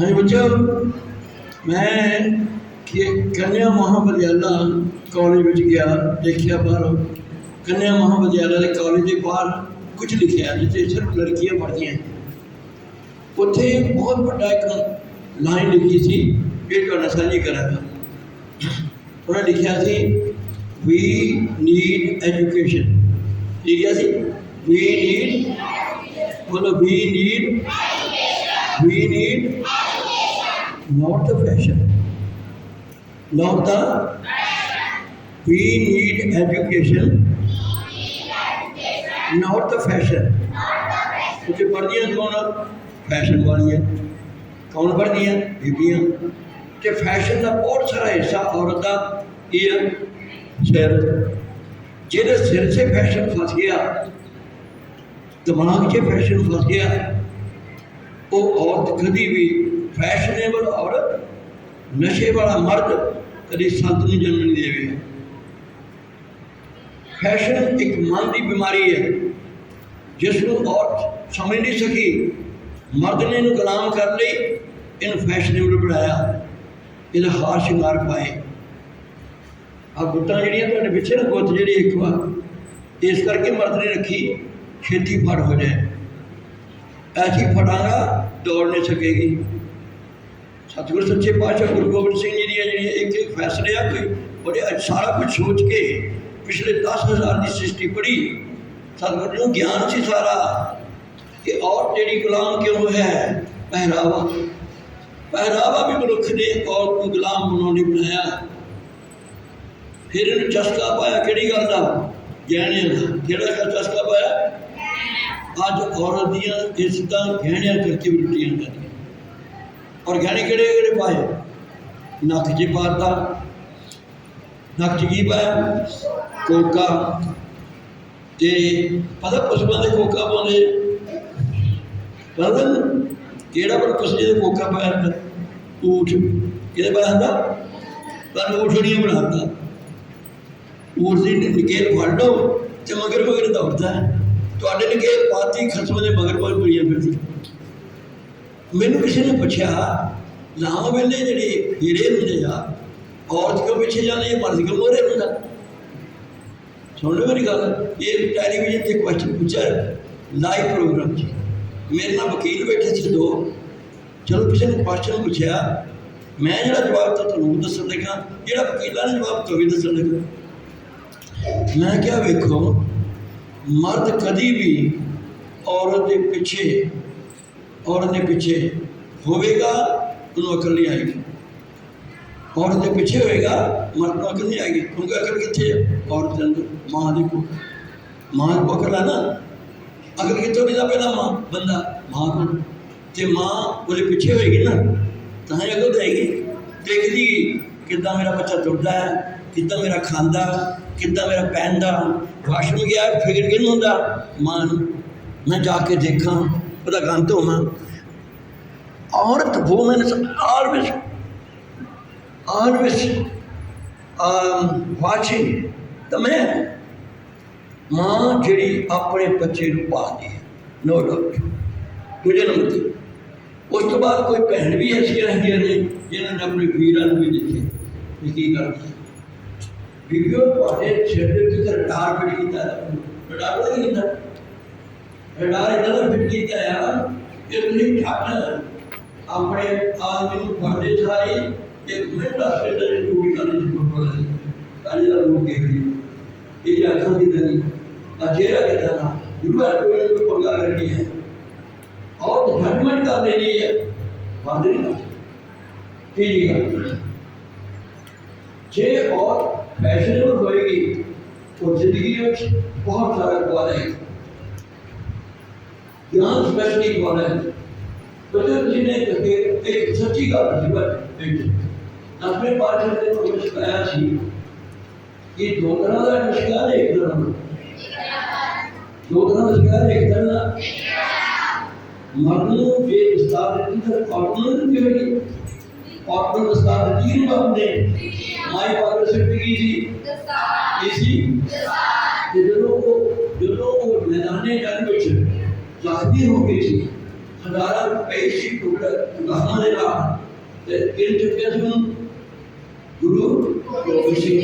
हाँ बच्चों, मैं कन्या महाविद्याला कॉलेज में गया, देखिया बाहर कन्या महाविद्याला के कॉलेज के बाहर कुछ लिखा जिसे सिर्फ लड़कियां पढ़ती हैं। उत्थे बहुत बड़ा एक लाइन लिखी सी, ये तो साझी करांगा। उन्हें लिखा सी वी नीड एजुकेशन। लिखा सी वी नीड, बोलो we need not the fashion, not the we need education, not the fashion। कुछ पढ़ती हैं कौन? फैशन वाली है। कौन पढ़ती हैं? बीबियाँ। तो फैशन का बहुत सारा हिस्सा औरत का ये सिर, जिहदे सिर से फैशन फस गया, दिमाग से फैशन फस गया, वो औरत कभी भी फैशनेबल औरत, नशे वाला मर्द कभी संत नहीं जन्म नहीं देगा। फैशन एक मन की बीमारी है जिसनों औरत समझ नहीं सकी, मर्द ने इन्हू गुलाम कर ली, इन फैशनेबल बनाया, इहदा हार शिंगार पाए। आ गुत्तां जिहड़ियां तुहाडे पिछे ना गुत्त जिहड़ी एक बार इस करके मर्द ने रखी छेती फड़ हो जाए, ऐसी फटांगा दौड़ नहीं सकेगी। सतगुरु सच्चे पातशाह गुरु गोबिंद सिंह जी दी जी एक एक फैसले आ कोई बड़े सारा कुछ सोच के पिछले 10,000 की सृष्टि पढ़ी। सतगुरु को ज्ञान से सारा कि औरत जी गुलाम क्यों है, पहरावा पहरावा भी मनुख ने औरत को गुलाम बनाने बनाया। फिर इन्हें चस्का पाया कि गल का, गहने का चस्का पाया। अज औरत दियाँ इज्जत गहणिया करके भी लुटियां जाती और गहने किहड़े किहड़े पाए, नक च पाता, नक च की पाया, कोका। ते पता पशुओं के कोका पाते, पता केड़ा पर पशु जो कोका पाया, ऊठ कि पाया पर ऊठड़ियाँ बनाता। ऊठ की नकेल फड़ लो तो मगर मगर दौड़ता है, तो नकेल पाती खसम के मगर मगर बुरियां फिरती। मैनू किसी ने पूछा लाम वेले जी हीरे होंगे आ औरत क्यों पिछे जाने, मर्द क्यों मोहरे होंगे। सुन लो मेरी गल, ये टैलीविजन से क्वेश्चन पूछा लाइव प्रोग्राम से, मेरे नाल वकील बैठे थे दो। चलो किसी ने क्वेश्चन पूछा, मैं जो जवाब तो तुम दसन लगा, जो वकीलों ने जवाब तो भी दसन लगा। मैं क्या वेखो मर्द कभी भी औरत के पिछे होगा उन्होंने अकल नहीं आएगी, औरत के पिछे होएगा मर्द को अकल नहीं आएगी। क्योंकि अकल कितने औरत के अंदर, माँ की को, माँ को अकल है ना। अकल कितों नहीं पहला माँ बंदा माँ को, तो माँ वो पिछे होएगी ना तो अकल देगी। देखती कितना मेरा बच्चा तुरता है, कितना मेरा खांदा, कितना मेरा पहनता, वाशरूम गया फिक्र कि होंगे माँ मैं जाके देखा पता गंद होवा। औरत women always watching the man. माँ जी अपने बच्चे को पालती है, नो डाउट। दूजे नंबर पर उस तो बाद कोई भैन भी ऐसिया है जिन्होंने अपने वीर भी दिखे की करता बीबियों सिर के उत्ते रडार फिट किया, रडार पता की किया, रडार इन्हों का फिट किया कि तुम ठट अपने आदमी को फटते सारी एक मिनट वास्ते टूटी करनी लोग ये अखों की दरी चेहरा कितना था गुरु पंगा करनी है और जजमेंट कर देनी है बंद नहीं ठीक जे और फैशनेबल होएगी तो जिंदगी में बहुत सारा गवा देगी, ज्ञान स्पेशली गवा देगी। तो किसी ने एक सच्ची गल अपने पार्टी से तो सिखाया कि दो तरह का नशा है, एक तरह दो तरह का नशा है। एक तरह मर्द को जे दस्तार दी तो औरतों ने होगी, औरतों दस्तार दी नहीं आपने माई पाकर सिर्फ जो मैदाने जंग जख्मी हो गई थी, हजारों पैसे गहां गिन चुके थे गुरु गोबिंद सिंह।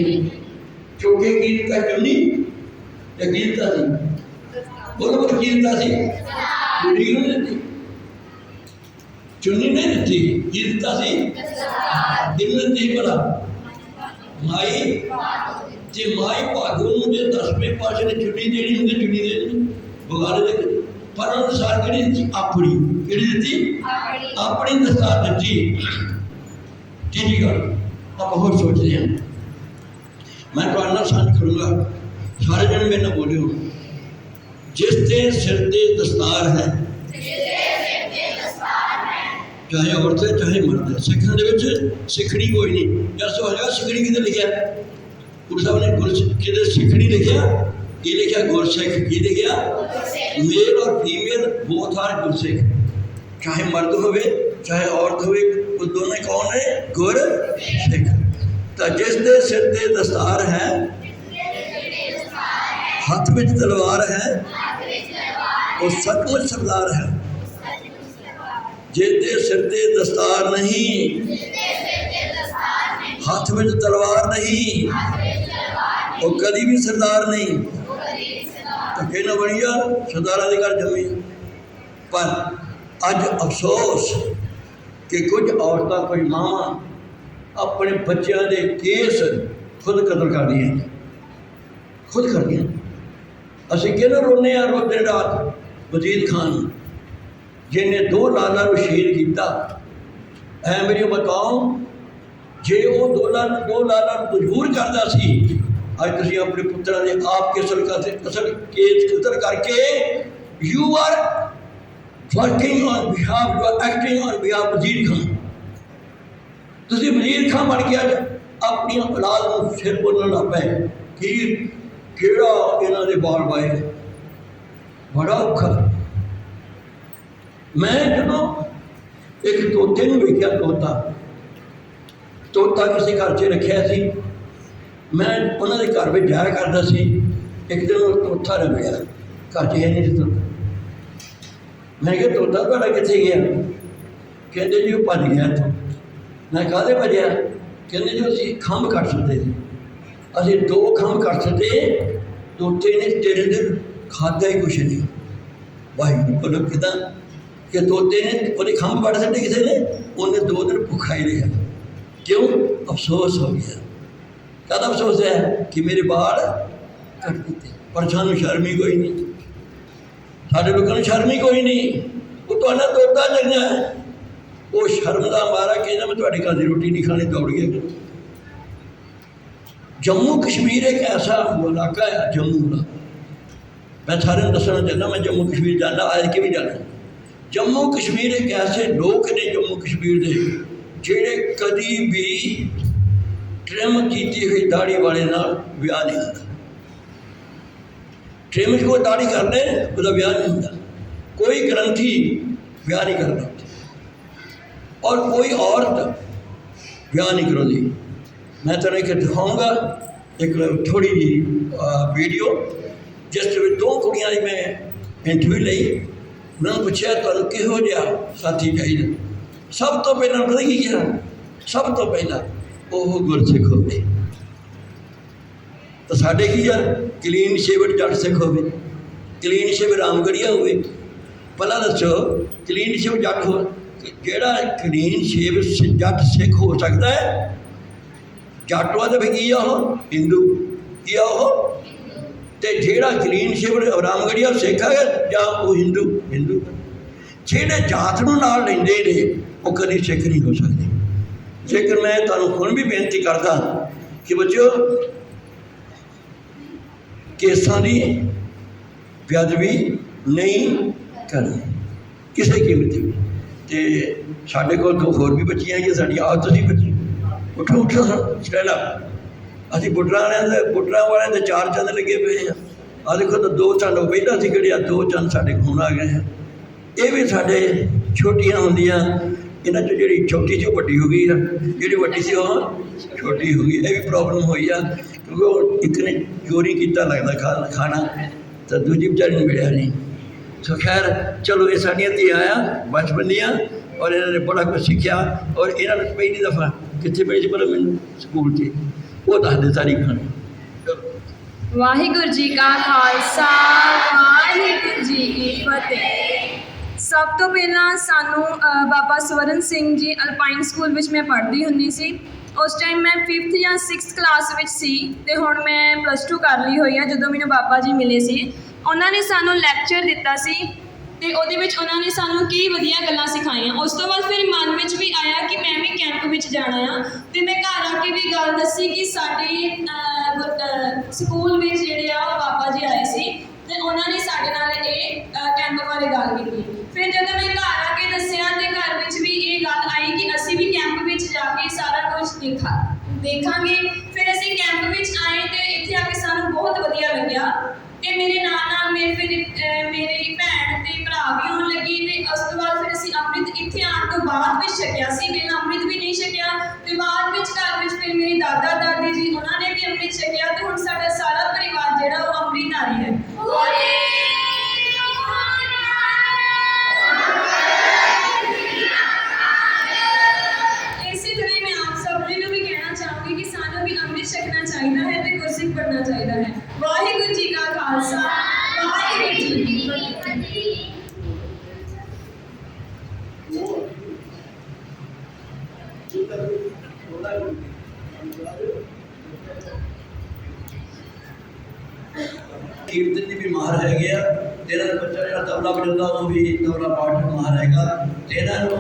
चौके कीर्ता चुनी या कीर्ता थी, बोलो बोलो कीर्ता थी, चुनी नहीं दी, चुनी नहीं दी, कीर्ता थी दिन दी भला माई जे माई भागो जो 10वें पातशाह ने चुनी देनी होंगी चुनी दे बगारे दे पर दस्तार कि अपनी कि अपनी दस्तार दी। तीजी गल आप होर सोच रहे हैं, मैं तो साझ करूँगा सारे जन मेरे बोलियो जिसके सिर ते दस्तार है चाहे औरत है चाहे मर्द है। सिखों के सिखड़ी कोई नहीं, जैसे होगा सिखड़ी कितने लिखा गुरु साहब ने गुर कि सिखड़ी लिखा ये लिखा गुरसिख की लिखा मेल और फीमेल बोथ आर गुरसिख, चाहे मर्द होवे चाहे औरत होवे वो दोनों कौन है गुरसिख। तो जिस दे सिर ते दस्तार है हाथ में तलवार है वो सचमुच सरदार है। जिसके सिर ते दस्तार नहीं हाथ में तलवार नहीं वो कभी भी सरदार नहीं। तो कहना बढ़िया सरदार के घर जमी पर अज अफसोस कि कुछ औरतां कोई मावां अपने बच्चों के केस खुद कतल कर दियां, खुद कर दियां। असीं किहनूं रोने आ रोज दिन रात? वजीद खान जिन्हें 2 लालां नूं शहीद किया। ऐ मेरी बताओ, जे वो 2 लालां नूं मजबूर करदा सी, अज तुसीं अपने पुत्तरां दे आप केस कतल करके you are working on behalf, you are acting on behalf Wazir Khan. तुसीं वजीर खान बन के अपनी औलाद को सिर बोलण लग पे कि किहड़ा इन्हां दे बाल वाए। बड़ा औखा। मैं जदों एक तोते नूं वेखिया, तोता किसी घर च रखिया सी, मैं उन्होंने घर में जाया करता सी। एक दिन वो तोता न मिलिया, घर च है नहीं सी तोता। मैं क्या तोता तुहाडा कित्थे गया? कहते जी वो भज गया इत्थों। मैं काहदे भजया? कहते जी असीं खंभ कट छड्डे सी, असीं 2 खंभ कट छड्डे, तोते ने तेरे दिन खादा ही कुछ नहीं। वाहिगुरू मतलब किदां कि तोते ने वो खंभ कट छड्डे किसी ने, उन्हें 2 दिन भुखा ही रहा। क्यों? अफसोस हो गया। क्या अफसोस है कि मेरे बाल कट दिते, पर सानू शर्म ही कोई नहीं, साढ़े लोगों को शर्म ही कोई नहीं। वो तो तोता चंगा है, वो शर्म का मारा कहना मैं तुहाडे घर की रोटी नहीं खानी, दौड़ गया। जम्मू कश्मीर एक ऐसा इलाका है, जम्मू का, मैं सारे दसना चाहता, मैं जम्मू कश्मीर जाना, आज के भी जाना। जम्मू कश्मीर एक ऐसे लोग ने जम्मू कश्मीर के जेड़े कदी भी ट्रिम की हुई दाढ़ी वाले नाल विआह नहीं होता। ट्रिम को दाढ़ी कर ले उसका विआह नहीं होता, कोई ग्रंथी विआह नहीं करता और कोई औरत विआह नहीं कराती। मैं तेरे एक दिखाऊँगा एक थोड़ी जी वीडियो जिस 2 कुड़ियां की मैं इंटरव्यू ली। उन्होंने पूछा तुहानूं किहो जिहा साथी चाहिए? सब तो पहला पता की कहा? सब तो पहला वो गुरसिख होवे। तो साढ़े की यार क्लीन शेवर जट सिख होवे, क्लीन शेवर रामगढ़िया होवे। भला दसो क्लीन शेव जट हो, जेड़ा क्लीन शेव जट सिख हो सकता है? जट वा तो की आ हिंदू, की आ तो जेड़ा क्लीन शेव रामगढ़िया सिख है या वो हिंदू? हिंदू। जेड़े जात नूं नाल लैंदे ने वो कभी सिख नहीं हो सकते। लेकिन मैं तुहानूं हुण भी बेनती करदा कि बच्चों केसां की बेअदबी नहीं करनी किसी कीमत भी। तो साढ़े को 2 होर भी बच्चियां हैं, साड़ी आओ तुसीं बच्ची उठो उठो स्टैंड अप। असीं बुटरां वाले तो 4 चंद लगे पे हैं। आ देखो तो 2 चंद पहला सी गड़िया, 2 चंद साढ़े खून आ गए हैं। ये भी साढ़े छोटियां होंदियां इन्हां चों जिहड़ी छोटी सी वड्डी हो गई है, जिहड़ी वड्डी सी वो छोटी हो गई। ये भी प्रॉब्लम हुई है क्योंकि एक ने चोरी किया लगता खाना तो दूजी बेचारी ने मिलिया नहीं। सो खैर चलो ये साड़ियाँ धियां आ बचपन दियां और इन्होंने बड़ा कुछ सीखा। और इन्होंने पहली दफ़ा कितने पढ़ी सी पर मैंने स्कूल से वो दस दे सारी कहानी। वाहिगुरू जी का खालसा वाहिगुरू जी की फतेह। सब तो पहला सानू बाबा स्वਰਨ ਸਿੰਘ जी अल्पाइन स्कूल में मैं पढ़ती हुंदी सी। उस टाइम मैं 5th या 6th क्लास में सी ते हुण मैं +2 कर ली हुई है। जदों मैनूं बाबा जी मिले सी उन्होंने सानू लैक्चर दिता सी ते उहदे विच उन्होंने सानू कई वधिया गल्लां सिखाईयां। उस तो बाद फिर मन में भी आया कि मैं भी कैंप में जाना आ ते मैं घर आके भी गल दसी कि साडे स्कूल में जिहड़े आ बाबा जी आए सी ते उन्होंने साडे नाल कैंप बारे गल कीती। फिर जब मैं घर आके दसिया तो घर में भी ये गल आई कि असी भी कैंप में जाके सारा कुछ देखांगे। फिर असी कैंप में आए तो इत्थे आके सानू बहुत वधिया लग्या। ते मेरे नाल मेरी भैन ते भरा भी आउण लगी ते उस तो बाद फिर असी अमृत इत्थे आने तो बाद भी छकिया सी। पहला अमृत भी नहीं छकिया ते बाद विच घर विच फिर मेरी दादा दादी जी उन्होंने भी अमृत छकिया ते हुण साडा सारा परिवार जिहड़ा वो अमृतधारी है। इसी तरह मैं आप सबने भी कहना चाहूँगी कि सानू भी अमृत छकना चाहिए है तो गुरसिख पढ़ना चाहिए है। वाहिगुरू जी का खालसा वाहिगुरू जी की फतेह। ਕੀਰਤਨ ਦੀ ਵੀ ਮਾਹਰ ਹੈਗੇ ਆ ਤੇ ਇਹਨਾਂ ਦਾ ਬੱਚਾ ਜਿਹੜਾ ਤਬਲਾ ਵਜਾਉਂਦਾ ਉਹ ਵੀ ਤਬਲਾ ਪਾਠ ਮਾਹਰ ਹੈਗਾ ਤੇ ਇਹਨਾਂ ਨੂੰ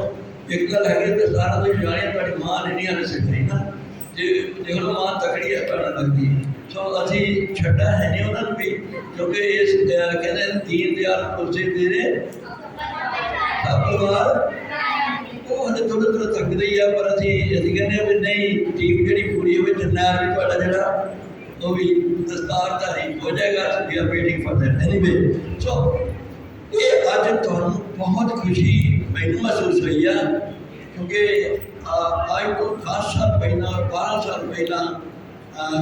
ਇੱਕ ਗੱਲ ਹੈਗੀ ਕਿ ਸਾਰਾ ਦਿਨ ਜਾਣਿਆ ਤੁਹਾਡੀ ਮਾਂ ਨੇ ਨਹੀਂ ਆਣੇ ਸਿੱਖਣੀ ਨਾ ਜੇ ਦੇਖ ਲਓ ਮਾਂ ਤਕੜੀ ਹੈ ਤੁਹਾਡਾ ਲੱਗਦੀ ਸੋ ਅਸੀਂ ਛੱਡਾ ਹੈ ਨਹੀਂ ਉਹਨਾਂ ਨੂੰ ਵੀ ਕਿਉਂਕਿ ਇਸ ਕਹਿੰਦੇ ਦੀਨ ਦਿਆਲ ਪੁਰਸੇ ਤੇਰੇ ਪਰਿਵਾਰ ਉਹ ਹਜੇ ਥੋੜਾ ਥੋੜਾ ਥੱਕਦੇ ਹੀ ਆ ਪਰ ਅਸੀਂ ਕਹਿੰਦੇ ਵੀ ਨਹੀਂ ਟੀਮ ਜਿਹੜੀ ਪੂਰੀ ਹੋਵੇ ਜਰਨੈਲ ਵੀ ਤੁਹਾਡਾ ਜਿਹੜਾ ਉਹ ਵੀ ਦਸਤਾਰਧਾਰੀ ਹੋ ਜਾਏਗਾ we are waiting for that anyway so ਇਹ ਅੱਜ ਤੁਹਾਨੂੰ ਬਹੁਤ ਖੁਸ਼ੀ ਮੈਨੂੰ ਮਹਿਸੂਸ ਹੋਈ ਆ ਕਿਉਂਕਿ ਅੱਜ ਤੋਂ 10 ਸਾਲ ਪਹਿਲਾਂ 12 ਸਾਲ ਪਹਿਲਾਂ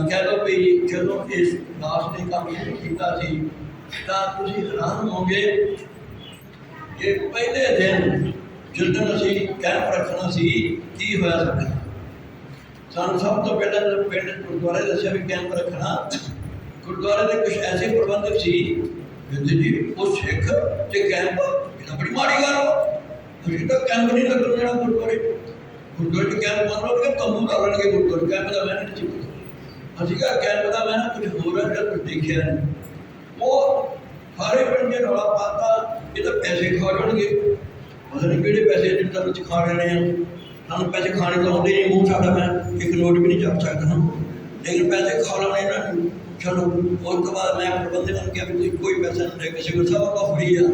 ਕਹਿ ਲਓ ਵੀ ਜਦੋਂ ਇਸ ਦਾਸ ਨੇ ਕੰਮ ਸ਼ੁਰੂ ਕੀਤਾ ਸੀ ਤਾਂ ਤੁਸੀਂ ਹੈਰਾਨ ਹੋਵੋਗੇ ਕਿ ਪਹਿਲੇ ਦਿਨ ਜਦੋਂ ਅਸੀਂ ਕੈਂਪ ਰੱਖਣਾ ਸੀ ਕੀ ਹੋਇਆ ਸਾਡਾ ਸਾਨੂੰ ਸਭ ਤੋਂ ਪਹਿਲਾਂ ਜਦੋਂ ਪਿੰਡ ਗੁਰਦੁਆਰੇ ਦੱਸਿਆ ਵੀ ਕੈਂਪ ਰੱਖਣਾ ਗੁਰਦੁਆਰੇ ਦੇ ਕੁਝ ਐਸੇ ਪ੍ਰਬੰਧਕ ਸੀ ਕਹਿੰਦੇ ਜੀ ਉਹ ਸਿੱਖ ਤੇ ਕੈਂਪ ਇਹ ਤਾਂ ਬੜੀ ਮਾੜੀ ਗੱਲ ਹੋ ਅਸੀਂ ਤਾਂ ਕੈਂਪ ਨਹੀਂ ਲੱਗਣ ਦੇਣਾ ਗੁਰਦੁਆਰੇ ਚ ਕੈਂਪ ਬੰਦ ਹੋ ਕੇ ਤੰਬੂ ਲਾ ਲੈਣਗੇ ਗੁਰਦੁਆਰੇ ਕੈਂਪ ਦਾ ਮੈਂ ਨਹੀਂ ਚੁੱਕਦਾ ਅਸੀਂ ਕਿਹਾ ਕੈਂਪ ਦਾ ਮੈਂ ਕੁਝ ਹੋਰ ਹੈ ਜਿਹੜਾ ਕੁਝ ਦੇਖਿਆ ਨਹੀਂ ਉਹ ਸਾਰੇ ਪਿੰਡ ਦੇ ਰੌਲਾ ਪਾਤਾ ਇਹ ਤਾਂ ਪੈਸੇ ਖਾ ਜਾਣਗੇ ਪਤਾ ਨਹੀਂ ਕਿਹੜੇ ਪੈਸੇ ਜਿੰਨਾਂ ਵਿੱਚ ਖਾ ਲੈਣੇ ਆ ਸਾਨੂੰ ਪੈਸੇ ਖਾਣੇ ਤਾਂ ਆਉਂਦੇ ਨਹੀਂ ਮੂੰਹ ਸਾਡਾ ਮੈਂ ਇੱਕ ਨੋਟ ਵੀ ਨਹੀਂ ਚੱਕ ਸਕਦਾ ਹਾਂ ਲੇਕਿਨ ਪੈਸੇ ਖਾ ਲੈਣੇ ਇਹਨਾਂ ਨੂੰ ਚਲੋ ਉਸ ਤੋਂ ਬਾਅਦ ਮੈਂ ਪ੍ਰਬੰਧਕ ਨੂੰ ਕਿਹਾ ਵੀ ਤੁਸੀਂ ਕੋਈ ਪੈਸਾ ਨਹੀਂ ਦੇ ਕਿਸੇ ਕੋਲ ਸਭ ਕੁਝ ਫਰੀ ਆ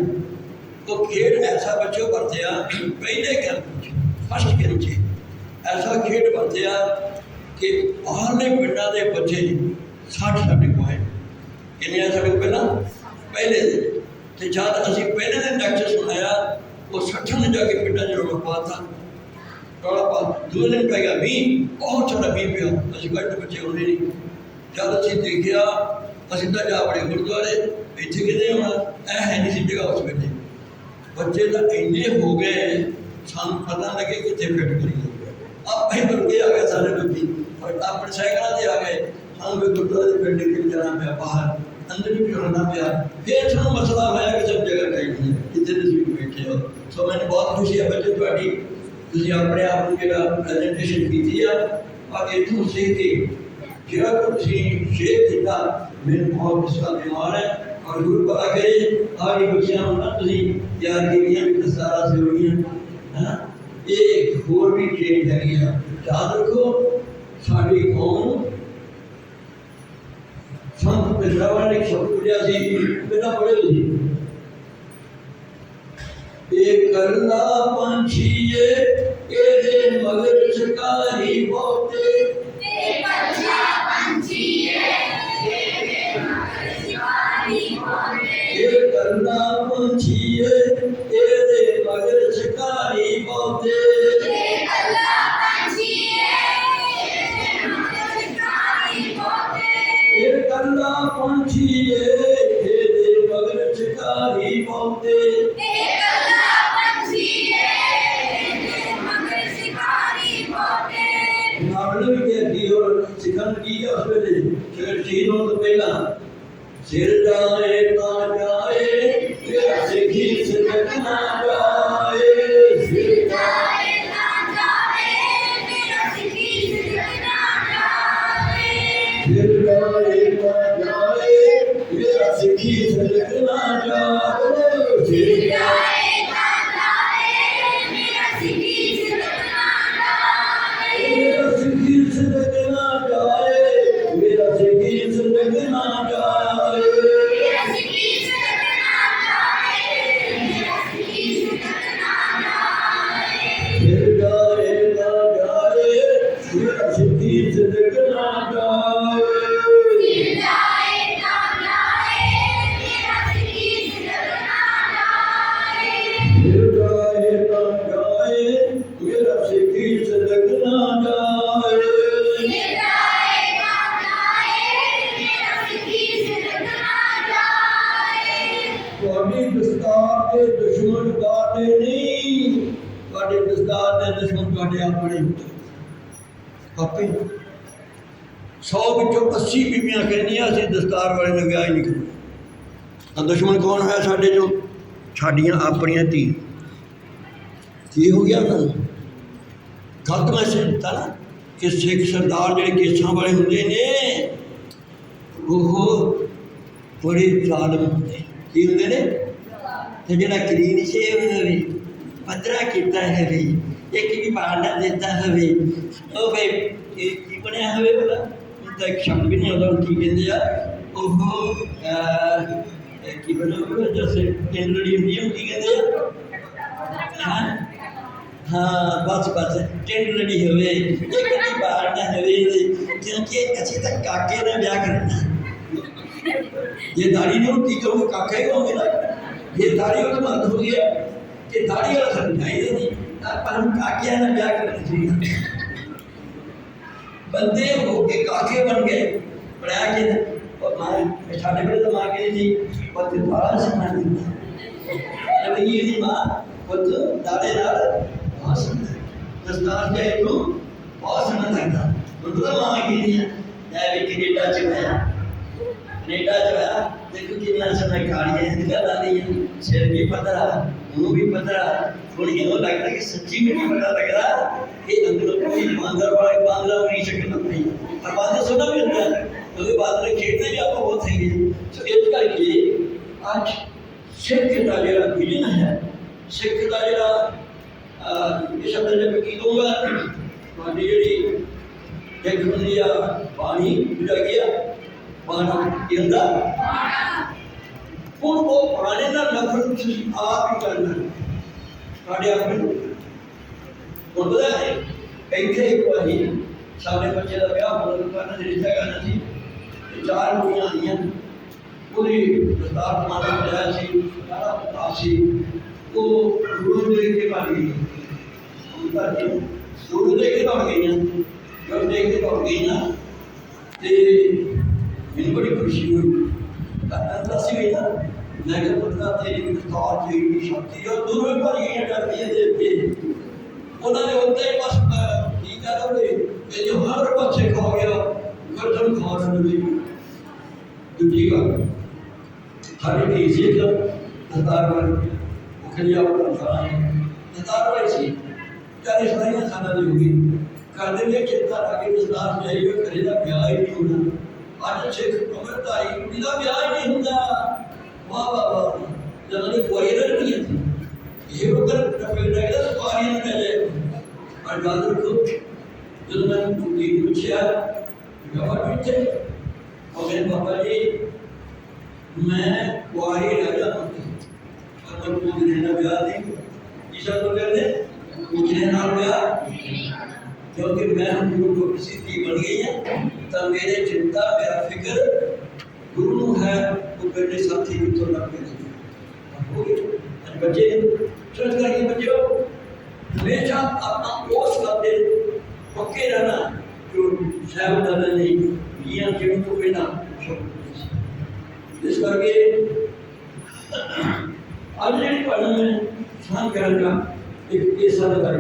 ਉਹ ਖੇਡ ਐਸਾ ਬੱਚੇ ਵਰਤਿਆ ਪਹਿਲੇ ਕੈਂਪ ਫਸਟ ਕੈਂਪ 'ਚ ਐਸਾ ਖੇਡ ਵਰਤਿਆ ਕਿ ਬਾਹਰਲੇ ਪਿੰਡਾਂ ਦੇ ਬੱਚੇ 60 ਸਾਡੇ ਕੋਲ ਆਏ ਕਿੰਨੇ ਸਾਡੇ ਕੋਲ ਪਹਿਲਾਂ ਪਹਿਲੇ ਦਿਨ ਤੇ ਜਦ ਅਸੀਂ ਪਹਿਲੇ ਦਿਨ ਲੈਕਚਰ ਸੁਣਾਇਆ ਉਹ 60 ਨੇ ਜਾ ਕੇ ਪਿੰਡਾਂ 'ਚ ਰੌਲਾ ਪਾਤਾ ਰੌਲਾ ਪਾ ਦੂਜੇ ਦਿਨ ਪੈ ਗਿਆ ਮੀਂਹ ਬਹੁਤ ਸਾਰਾ ਮੀਂਹ ਪਿਆ ਅਸੀਂ ਘੱਟ ਬੱਚੇ ਹੁੰਦੇ ਨਹੀਂ ਜਦ ਅਸੀਂ ਦੇਖਿਆ ਅਸੀਂ ਤਾਂ ਜਾ ਵੜੇ ਗੁਰਦੁਆਰੇ ਇੱਥੇ ਕਿਤੇ ਹੋਣਾ ਇਹ ਹੈ ਨਹੀਂ ਸੀ ਜਗ੍ਹਾ ਉਸ ਵੇਲੇ ਬੱਚੇ ਤਾਂ ਇੰਨੇ ਹੋ ਗਏ ਸਾਨੂੰ ਪਤਾ ਲੱਗੇ ਕਿੱਥੇ ਫਿੱਟ ਕਰੀਏ ਆਪੇ ਹੀ ਤੁਰ ਕੇ ਆ ਗਏ ਸਾਰੇ ਲੋਕੀ ਆਪਣੇ ਸਾਈਕਲਾਂ 'ਤੇ ਆ ਗਏ ਸਾਨੂੰ ਵੀ ਗੁਰਦੁਆਰੇ ਦੇ ਪਿੰਡ ਕੇ ਜਾਣਾ ਪਿਆ ਬਾਹਰ ਅੰਦਰ ਵੀ ਫਿਰਨਾ ਪਿਆ ਫਿਰ ਸਾਨੂੰ ਮਸਲਾ ਹੋਇਆ ਕਿ ਸਭ ਜਗ੍ਹਾ ਚਾਹੀਦੀ ਹੈ ਜਿੱਥੇ ਤੁਸੀਂ ਬੈਠੇ ਹੋ ਸੋ ਮੈਨੂੰ ਬਹੁਤ ਖੁਸ਼ੀ ਹੈ ਬੱਚੇ ਤੁਹਾਡੀ ਤੁਸੀਂ ਆਪਣੇ ਆਪ ਨੂੰ ਜਿਹੜਾ ਪ੍ਰੈਜੈਂਟੇਸ਼ਨ ਕੀਤੀ ਆ ਔਰ ਇੱਥੋਂ ਸਿੱਖ ਕੇ ਜਿਹੜਾ ਤੁਸੀਂ ਸ਼ੇਅਰ ਕੀਤਾ ਮੈਨੂੰ ਬਹੁਤ ਇਸ ਦਾ ਬਿਮਾਰ ਹੈ ਔਰ ਗੁਰੂ ਪਤਾ ਕਰੇ ਆਗੇ ਬੱਚਿਆਂ ਨੂੰ ਨਾ ਤੁਸੀਂ ਯਾਦ ਕੀਤੀਆਂ ਵੀ ਦਸਤਾਰਾਂ ਸਿਉਣੀਆਂ ਹੈ ਨਾ ਇਹ ਹੋਰ ਵੀ ਚੇਂਜ ਹੈਗੀ ਆ ਯਾਦ ਰੱਖੋ ਸਾਡੀ ਕੌਮ ਸੰਤ ਪਿੰਡਰਾਵਾਂ ਨੇ ਸ਼ਬਦ ਬੋਲਿਆ ਸੀ ਪਹਿਲਾਂ ਪੜ੍ਹੇ ਤੁਸੀਂ ਇਹ ਕਰਨਾ ਪੰਛੀਏ ਇਹਦੇ ਮਗਰ ਸ਼ਿਕਾਰੀ ਬਹੁਤੇ ਇਹ ਪੰਛੀਏ ਇਹਦੇ ਮਗਰ ਸ਼ਿਕਾਰੀ ਬਹੁਤੇ ਇਹ ਕਰਨਾ ਪੰਛੀਏ ਇਹਦੇ ਮਗਰ ਸ਼ਿਕਾਰੀ ਬਹੁਤੇ ਇਹ ਪੰਛੀਏ ਇਹਦੇ ਮਗਰ ਸ਼ਿਕਾਰੀ ਬਹੁਤੇ ਇਹ ਕਰਨਾ ਪੰਛੀਏ ਇਹਦੇ ਮਗਰ ਸ਼ਿਕਾਰੀ ਬਹੁਤੇ ਨਾਵਲ ਵੀ ਕੀ ਹੋਰ ਸਿੱਖਣ ਕੀ ਉਸ ਵੇਲੇ ਸ਼ੇਰ ਸ਼ਹੀਦ ਹੋਣ ਤੋਂ ਪਹਿਲਾਂ ਸਿਰ ਜਾਏ ਤਾਂ ਜਾਏ ਤੇਰਾ ਸਿੱਖੀ ਸਿੱਖ ਨਾ ਜਾਏ ਸਿਰ ਜਾਏ ਨਾ ਜਾਏ ਮੇਰਾ ਸਿੱਖੀ ਸਿੱਖ ਨਾ ਜਾਏ ਸਿਰ ਜਾਏ ਤਾਂ ਜਾਏ ਤੇਰਾ ਸਿੱਖੀ ਸਿੱਖ ਨਾ ਜਾਏ ਸਿਰ ਜਾਏ ਨਾ ਜਾਏ ਮੇਰਾ ਸਿੱਖੀ ਸਿੱਖ ਨਾ ਜਾਏ ਮੇਰਾ ਸਿੱਖੀ ਸਿੱਖ ਨਾ ਜਾਏ ਮੇਰਾ ਸਿੱਖੀ ਸਿੱਖ ਨਾ ਜਾਏ ਮੇਰਾ ਸਿੱਖੀ ਸਿੱਖ ਨਾ ਜਾਏ ਮੇਰਾ ਸਿੱਖੀ ਸਿੱਖ ਨਾ ਜਾਏ ਫਿਰ ਜਾਏ ਨਾ ਜਾਏ ਮੇਰਾ ਸਿੱਖੀ ਸਿੱਖ ਨਾ ਜਾਏ ਫਿਰ ਜਾਏ ਨਾ ਜਾਏ ਮੇਰਾ ਸਿੱਖੀ ਸਿੱਖ ਨਾ ਜਾਏ ਫਿਰ ਜਾਏ ਨਾ ਜਾਏ ਮੇਰਾ ਸਿੱਖੀ ਸਿੱਖ ਨਾ ਜਾਏ ਫਿਰ ਜਾਏ ਨਾ ਜਾਏ ਮੇਰਾ ਸਿੱਖੀ ਸਿੱਖ ਨਾ ਜਾਏ ਤੁਹਾਡੀ ਦਸਤਾਰ ਦੇ ਦੁਸ਼ਮਣ ਤੁਹਾਡੇ ਨਹੀਂ ਤੁਹਾਡੇ ਦਸਤਾਰ ਦੇ ਦੁਸ਼ਮਣ ਤੁਹਾਡੇ ਆਪਣੇ ਆਪੇ 100 ਵਿੱਚੋਂ 80 ਬੀਬੀਆਂ ਕਹਿੰਦੀਆਂ ਅਸੀਂ ਦਸਤਾਰ ਵਾਲੇ ਨੂੰ ਵਿਆਹ ਹੀ ਨਹੀਂ ਕਰਨਾ ਤਾਂ ਦੁਸ਼ਮਣ ਕੌਣ ਹੋਇਆ ਸਾਡੇ ਚੋਂ ਸਾਡੀਆਂ ਆਪਣੀਆਂ ਧੀ ਕੀ ਹੋ ਗਿਆ ਤੁਹਾਨੂੰ ਗਲਤ ਮੈਸੇਜ ਦਿੱਤਾ ਨਾ कि सिख सरदार ਜਿਹੜੇ ਕੇਸਾਂ ਵਾਲੇ ਹੁੰਦੇ ਨੇ ਉਹ ਬੜੇ ਜ਼ਾਲਮ ਹੁੰਦੇ ਕੀ ਹੁੰਦੇ ਨੇ ਤੇ ਜਿਹੜਾ ਕਲੀਨ ਸ਼ੇਵ ਹੋਵੇ ਪੱਧਰਾ ਕੀਤਾ ਹੋਵੇ ਇੱਕ ਵੀ ਬਾਲ ਨਾ ਦਿੱਤਾ ਹੋਵੇ ਉਹ ਫਿਰ ਇਹ ਕੀ ਬਣਿਆ ਹੋਵੇ ਭਲਾ ਤਾਂ ਇੱਕ ਸ਼ਬਦ ਵੀ ਨਹੀਂ ਆਉਂਦਾ ਕੀ ਕਹਿੰਦੇ ਆ ਉਹ ਕੀ ਬਣਿਆ ਹੋਵੇ ਜੈਸੇ ਟੈਂਡੜੀ ਹੁੰਦੀ ਹੈ ਕੀ ਕਹਿੰਦੇ ਆ ਹਾਂ ਬਸ ਟੈਂਡੜੀ ਹੋਵੇ ਇੱਕ ਵੀ ਬਾਲ ਨਾ ਹੋਵੇ ਕਿਉਂਕਿ ਅਸੀਂ ਤਾਂ ਕਾਕੇ ਦਾ ਵਿਆਹ ਕਰਨਾ ये दाढ़ी ने की करूँगा काका ही कहोगे ना ये दाढ़ी वाला मर्द हो गया कि दाढ़ी वाला समझाई नहीं पर हम काकिया ने ब्याह करना चाहिए बंदे हो के काके बन गए पढ़ाया कि और माँ साढ़े बड़े तो माँ के जी पत बाल सुना देता ये जी माँ पत दाढ़े नाल बहुत सुना दस्तार जाए तो बहुत सुना लगता मतलब माँ की नहीं है भी कनेडा चुनाया कनेडा जो है देखो कितना समय कालियाँ निकल आ रही है सिर भी पतरा मुँह भी पतरा थोड़ी यूँ लगता है कि सच्ची में भी पता लग रहा कि अंदरों कोई बांदर वाले बांदरा नहीं शक्ल नहीं और बांदर सुना भी होता है क्योंकि बांदर खेलते भी आपको बहुत सही है तो इस करके आज सिख का जो विजन है सिख का जो ये शब्द जब की दूंगा थोड़ी जी एक होंगी पानी बुझा गया पाना कहता हूँ वो पाने का नफरत तुम आप ही करना साढ़े अपने हूँ पता है इतने एक बारी साढ़े बच्चे का ब्याह करना रिश्ता करना सी 4 कुड़ियाँ आईया पूरी दस्तार माना बनाया सी सारा प्रताप सी वो गुरु देख के पा गई गुरु देख के दौड़ गई जब देख के दौड़ गई ना मैंने बड़ी खुशी हुई दस गई ना मैं पता तेरी दस्तार तेरी शक्ति और दोनों पर ये डरती है देख के उन्होंने होता ही बस ठीक है ना ये जो हर बच्चे खा गया गर्दन खा रहे दूसरी बात सारी की सी दस्तार वाली उखलिया दस्तार वाली सी 40 साल की होगी करते हुए चिंता आगे दस्तार से आई हुई करे का ब्याह ही नहीं होना आज सिख अमृताई बिना ब्याह नहीं होता वाह वाह वाह जब ने कोई नहीं है ये बकर टपक जाएगा तो पानी न जाए और याद रखो जब मैं उनकी पूछा बाबा पीछे और मेरे पापा जी मैं कुआरी राजा और मैं पूछने ना ब्याह नहीं ईशा तो कहते पूछने ना ब्याह क्योंकि मैं गुरु को प्रसिद्धि बन गई है तो मेरे चिंता मेरा फिक्र गुरु है वो मेरे साथी भी तो लग गए बच्चे सोच करके बच्चों हमेशा अपना कोष करते पक्के रहना जो शायद करना नहीं ये जीवन को बिना इस करके आज जी पढ़ने में स्नान करने का एक ऐसा लगा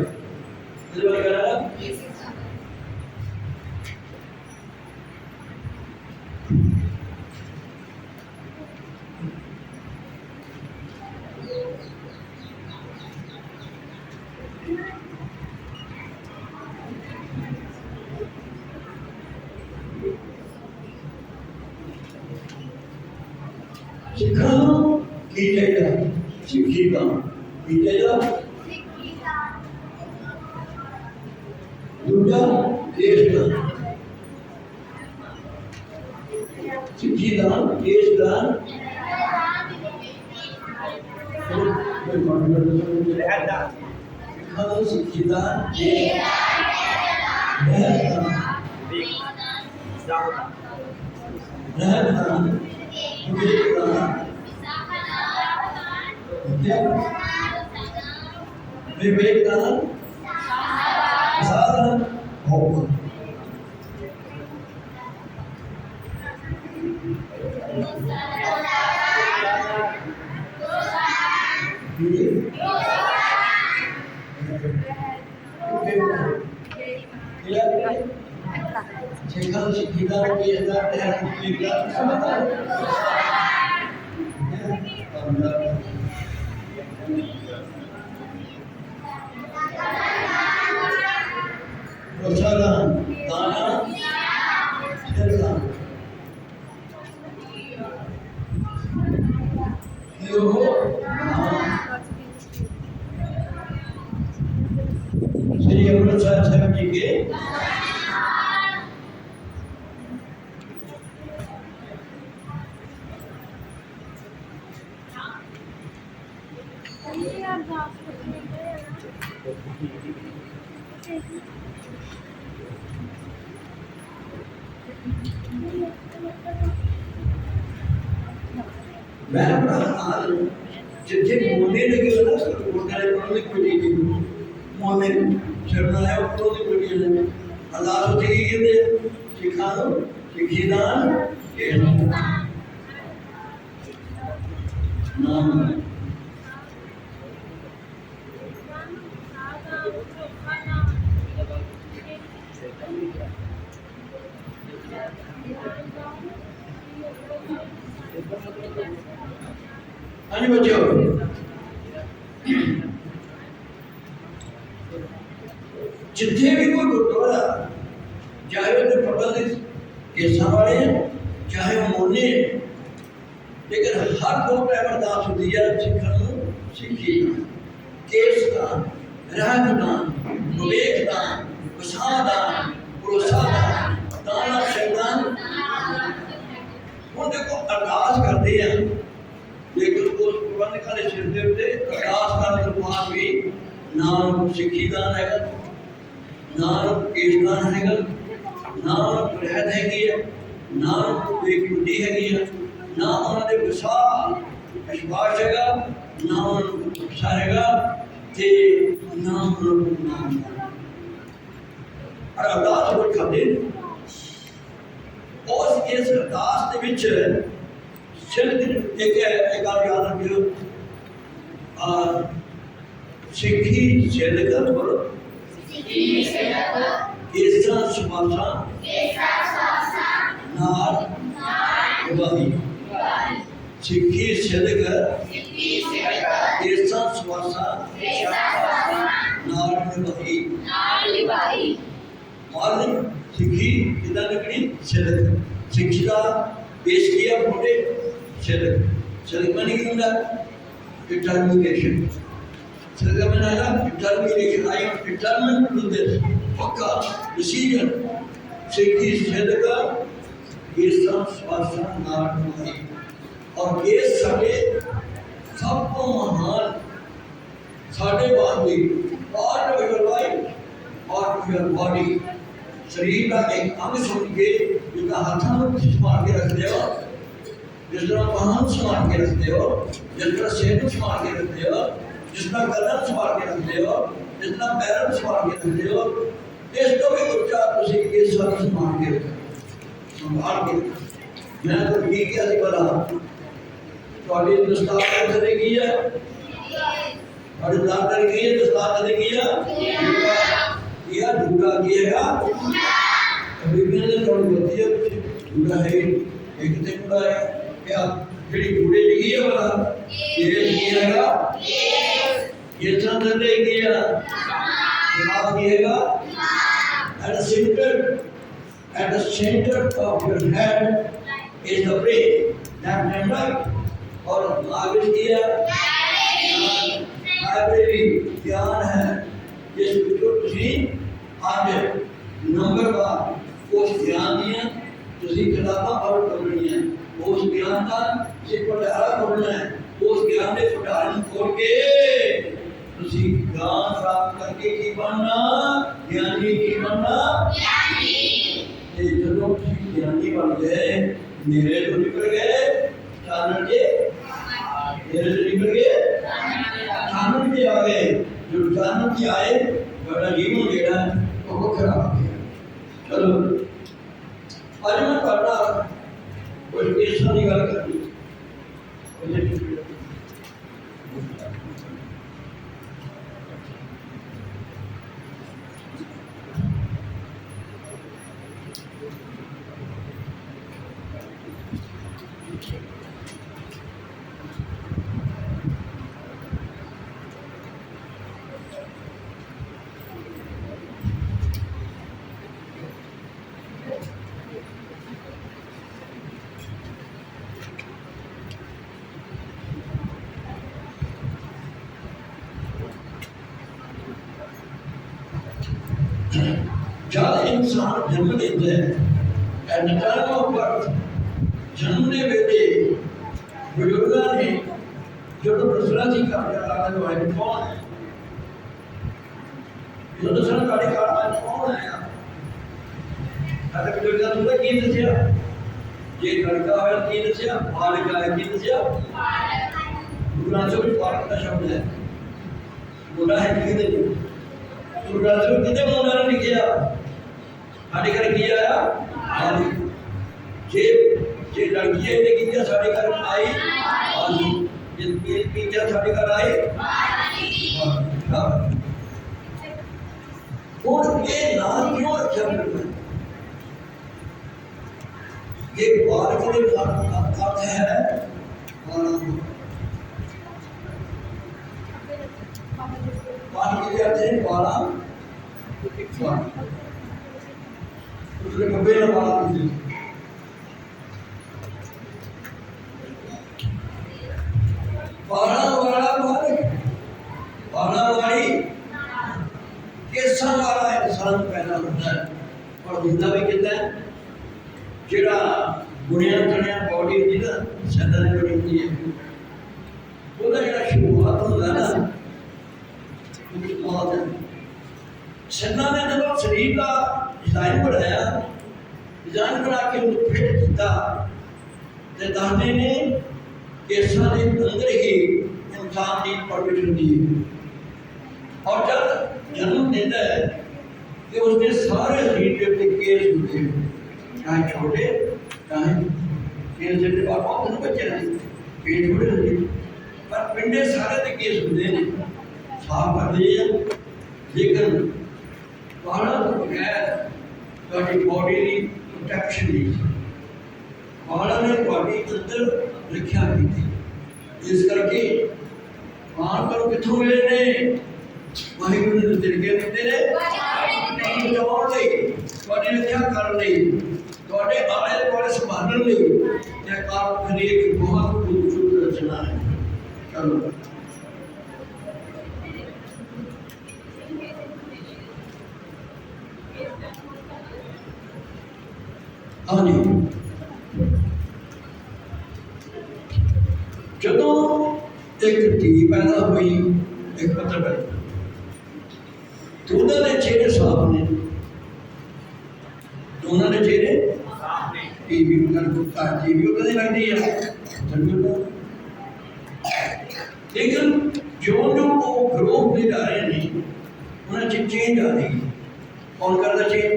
सिखा की चाहिए सिखी का की चाहिए दूजा देश दान सिखी दान देश दान सिखी दान विवेक दान साधन होगा Chegando de vida que é da terra que मैं बड़ा हाल जिथे मोने लगे हो ना गुरुद्वारे पढ़ने कोई चीज नहीं मोने शरण आया ऊपर की कोई चीज नहीं अल्लाह तो ठीक ही कहते सिखा दो सिखी दान के नाम हाँ जी बच्चों जिथे भी कोई गुरुद्वारा चाहे वो पगल केसा वाले हैं चाहे वो मोने हैं लेकिन हर दो टाइम अरदास होती है सिखन सिखी केस दान रहत दान विवेक दान वसा दान भरोसा दान दाना शैतान वो देखो अरदास करते हैं लेकिन उस प्रबंध करे सिर दे उत्ते अरदास करने के बाद भी नाम सिखी दान है नाम केस दान है नाम रहत हैगी है नाम एक बुद्धि हैगी है ना उन्होंने विशाल विश्वास हैगा ना उन्होंने गुस्सा हैगा ते ना उन्होंने नाम और अरदास वो खाते उस इस अरदास के विच सिर्फ एक गल याद रखियो सिखी सिद्ध बोलो ऐसा सुभाषा नार निभाई सिखी सिद्ध ऐसा सुभाषा नार निभाई और सिखी कितना निकली सिद्ध शिक्षा पेश किया मोटे सिद्ध सिद्ध बनी क्या डिटर्मिनेशन सिद्ध में आया determination I am determined to this पक्का डिसीजन सिखी सिद्ध का ये सब स्वास्थ्य नाट है और ये सारे सब महान साढ़े वादी part of your life part of your body शरीर का एक अंग सुन के जिसका हाथों में संभाल के रखते हो जिस तरह बाहों संभाल के रखते हो जिस तरह सिर संभाल के रखते हो जिस तरह गर्दन संभाल के रखते हो जिस तरह पैर संभाल के रखते हो इस तो भी उच्चा तुसी ये सब संभाल के मैं तो की क्या सी बोला थोड़ी दस्तार कदे की है और दस्तार की है दस्तार कदे की है यह ढूंढा किएगा अभी मैंने थोड़ी होती है ढूंढा है एक दिन ढूंढा है क्या फिर ढूंढे लिखी है बोला ये किएगा ये चंद्र ने किया दिमाग किएगा at the center of your head is the brain left and right और आगे किया लाइब्रेरी ज्ञान है जिस जो तुझी आज नंबर बार उस ज्ञान दिया तुझी किताबां पढ़ करनी है उस ज्ञान का से पढ़ाया करना है उस ज्ञान ने पढ़ाने खोल के तुझी ज्ञान प्राप्त करके की बनना ज्ञानी की बनना ये जो ज्ञानी बन गए मेरे तो निकल गए चानन के मेरे से निकल गए चानन के आ गए जो चानन के आए बड़ा जीवन लेना वो खराब हो गया चलो आज मैं पढ़ना कुछ ऐसा नहीं गल करनी जब इंसान जन्म लेते हैं at the time of birth जन्मने वेले बुजुर्गों ने जो दसना सी कर कौन है जो दसना कौन है ਸਾਡੇ ਬਜ਼ੁਰਗਾਂ ਨੂੰ ਕੀ ਦੱਸਿਆ? ਜੇ ਲੜਕਾ ਹੋਇਆ ਕੀ ਦੱਸਿਆ? ਬਾਲਕ ਹੈ ਕੀ ਦੱਸਿਆ? ਗੁਰੂ ਗ੍ਰੰਥ ਸਾਹਿਬ ਵਿੱਚ ਬਾਲਕ ਦਾ ਸ਼ਬਦ ਹੈ। ਮੁੰਡਾ ਹੈ ਕਿਹਦੇ ਲਈ? ਗੁਰੂ ਗ੍ਰੰਥ ਸਾਹਿਬ ਕਿਤੇ ਮੁੰਡਾ ਨਹੀਂ ਲਿਖਿਆ। ਸਾਡੇ ਘਰ ਕੀ ਆਇਆ? ਬਾਲਕ। ਜੇ ਲੜਕੀ ਹੈ ਤੇ ਕੀ ਸਾਡੇ ਘਰ ਆਈ? ਬਾਲਕ। ਜੇ ਕੀ ਸਾਡੇ ਘਰ ਆਏ? ਬਾਲਕ। और ये नाम क्यों रखा गया? ये बाल के अर्थ है बाल के अर्थ है बाला उसके कपड़े ना बाला बाला वाला बाला वाली केसां वाला इंसान पैदा होता है और होता भी कितना है? ਜਿਹੜਾ ਗੁਣਿਆ ਚਣਿਆ ਬੋਡੀ ਹੁੰਦੀ ਨਾ ਸੈਨਾਂ ਦੀ ਬਣੀ ਹੁੰਦੀ ਹੈ, ਉਹਦਾ ਜਿਹੜਾ ਸ਼ੁਰੂਆਤ ਹੁੰਦਾ ਨਾ ਸੈਨਾਂ ਨੇ ਜਦੋਂ ਸਰੀਰ ਦਾ ਡਿਜ਼ਾਈਨ ਬਣਾ ਕੇ ਉਹਨੂੰ ਫਿੱਟ ਕੀਤਾ ਤੇ ਦੱਸਦੇ ਨੇ ਕੇਸਾਂ ਦੇ ਅੰਦਰ ਹੀ ਇਨਸਾਨ ਦੀ ਪਰਵਰਿਸ਼ ਹੁੰਦੀ ਹੈ। और जब जन्म देता है तो उसके सारे शरीर के अपने केस होते हैं, चाहे छोटे चाहे केस जैसे बहुत बच्चे नहीं पेट छोटे होते पर पिंडे सारे के केस होते हैं साफ करते हैं। लेकिन बाला तो बगैर ਤੁਹਾਡੀ बॉडी की प्रोटेक्शन नहीं बाला ने ਤੁਹਾਡੀ अंदर रखा की। इस करके बाल करो कितों मिले ने? ਵਾਹਿਗੁਰੂ ਨੇ ਤਰੀਕੇ ਦਿੱਤੇ ਨੇ ਬਚਾਉਣ ਲਈ, ਤੁਹਾਡੀ ਰੱਖਿਆ ਕਰਨ ਲਈ, ਤੁਹਾਡੇ ਆਲੇ ਦੁਆਲੇ ਸੰਭਾਲਣ ਲਈ। ਇਹ ਕਾਲ ਹਰੇਕ ਬਹੁਤ ਖੂਬਸੂਰਤ ਰਚਨਾ ਹੈ। ਚਲੋ ਹਾਂਜੀ, ਜਦੋਂ ਇੱਕ ਧੀ ਪੈਦਾ ਹੋਈ, ਇੱਕ ਪੁੱਤਰ ਪੈਦਾ, ਦੋਨਾਂ ਦੇ ਚਿਹਰੇ ਸਾਫ਼ ਨੇ, ਦੋਨਾਂ ਦੇ ਚਿਹਰੇ ਟੀਵੀ ਨਾਲ ਟੀਵੀ ਉਹ ਕਦੇ ਲੱਗਦੀ ਹੈ ਲੇਕਿਨ ਜੋ ਉਹ ਗਰੋਹ ਦੇ ਰਹੇ ਨੇ ਉਹਨਾਂ 'ਚ ਚੇਂਜ ਆ ਰਹੀ। ਕੌਣ ਕਰਦਾ ਚੇਂਜ?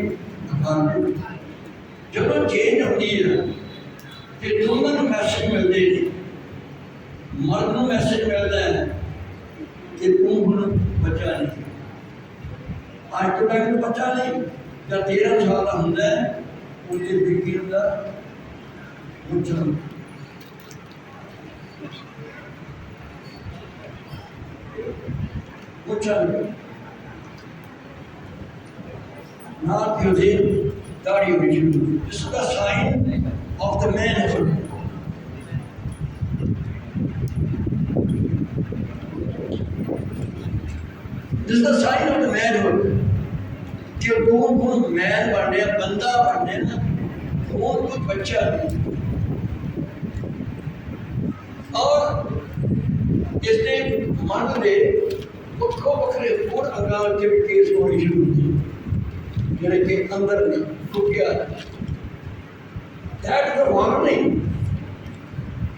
ਜਦੋਂ ਚੇਂਜ ਹੁੰਦੀ ਹੈ ਤੇ ਦੋਨਾਂ ਨੂੰ ਮੈਸੇਜ ਮਿਲਦੇ ਨੇ। ਮਰਦ ਨੂੰ ਮੈਸੇਜ ਮਿਲਦਾ ਹੈ ਕਿ ਤੂੰ ਹੁਣ ਬੱਚਾ ਨਹੀਂ, ਅੱਜ ਤੋਂ ਤੱਕ ਬੱਚਾ ਨਹੀਂ। ਜਦ 13 ਸਾਲ ਦਾ ਹੁੰਦਾ ਹੈ ਉਹਦੇ ਬੀਬੀ ਹੁੰਦਾ ਮੁੱਛਾਂ ਨਾਲ ਕਿ ਉਹਦੇ ਦਾੜੀ ਹੋਣੀ ਸ਼ੁਰੂ। This is the sign of the manhood. This is the sign of the manhood. कि वो मैन बन रहे, बंदा बन रहे ना, वो कोई बच्चा नहीं। और इसने मन के ਵੱਖੋ ਵੱਖਰੇ ਹੋਰ ਅੰਗਾਂ ਵਿੱਚ ਵੀ ਕੇਸ ਹੋਣੀ ਸ਼ੁਰੂ ਹੋਏ ਜਿਹੜੇ ਕਿ ਅੰਦਰ ਨਹੀਂ ਟੁੱਟਿਆ। That is the warning.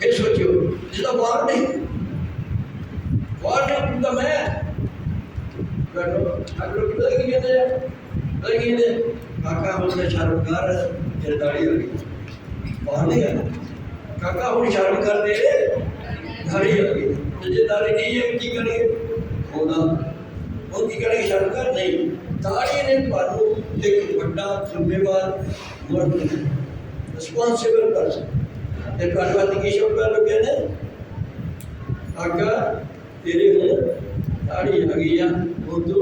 ਇਹ ਸੋਚੋ, this is the warning. Warning to the man. ਅਗਰ ਕਿਤੇ ਕੀ ਕਹਿੰਦੇ ਆ, ਕੀ ਕਹਿੰਦੇ ਕਾਕਾ ਉਹਨੇ ਸ਼ਰਮ ਕਰ, ਤੇਰੀ ਦਾੜੀ ਹੋ ਗਈ। warning ਹੈ ਕਾਕਾ ਹੁਣ ਸ਼ਰਮ ਕਰ ਦੇ, ਦਾੜੀ ਹੋ ਗਈ। ਤੇ ਜੇ ਦਾੜੀ ਨਹੀਂ ਹੈ ਕੀ ਕਰੀਏ? ਉਹਦਾ ਉਹ ਕੀ ਕਰੇ? ਸ਼ਰਮ ਕਰ ਨਹੀਂ। ਦਾੜੀ ਨੇ ਤੁਹਾਨੂੰ ਇੱਕ ਵੱਡਾ ਜ਼ਿੰਮੇਵਾਰ ਮਰਦ ਰਿਸਪੌਂਸਿਬਲ ਪਰਸਨ ਤੇ ਤੁਹਾਡੇ ਵਾਸਤੇ ਕੀ ਸ਼ਬਦ ਲੱਗੇ ਨੇ? ਕਾਕਾ ਤੇਰੇ ਹੁਣ ਦਾੜੀ ਆ ਗਈ ਆ, ਉਹ ਤੋਂ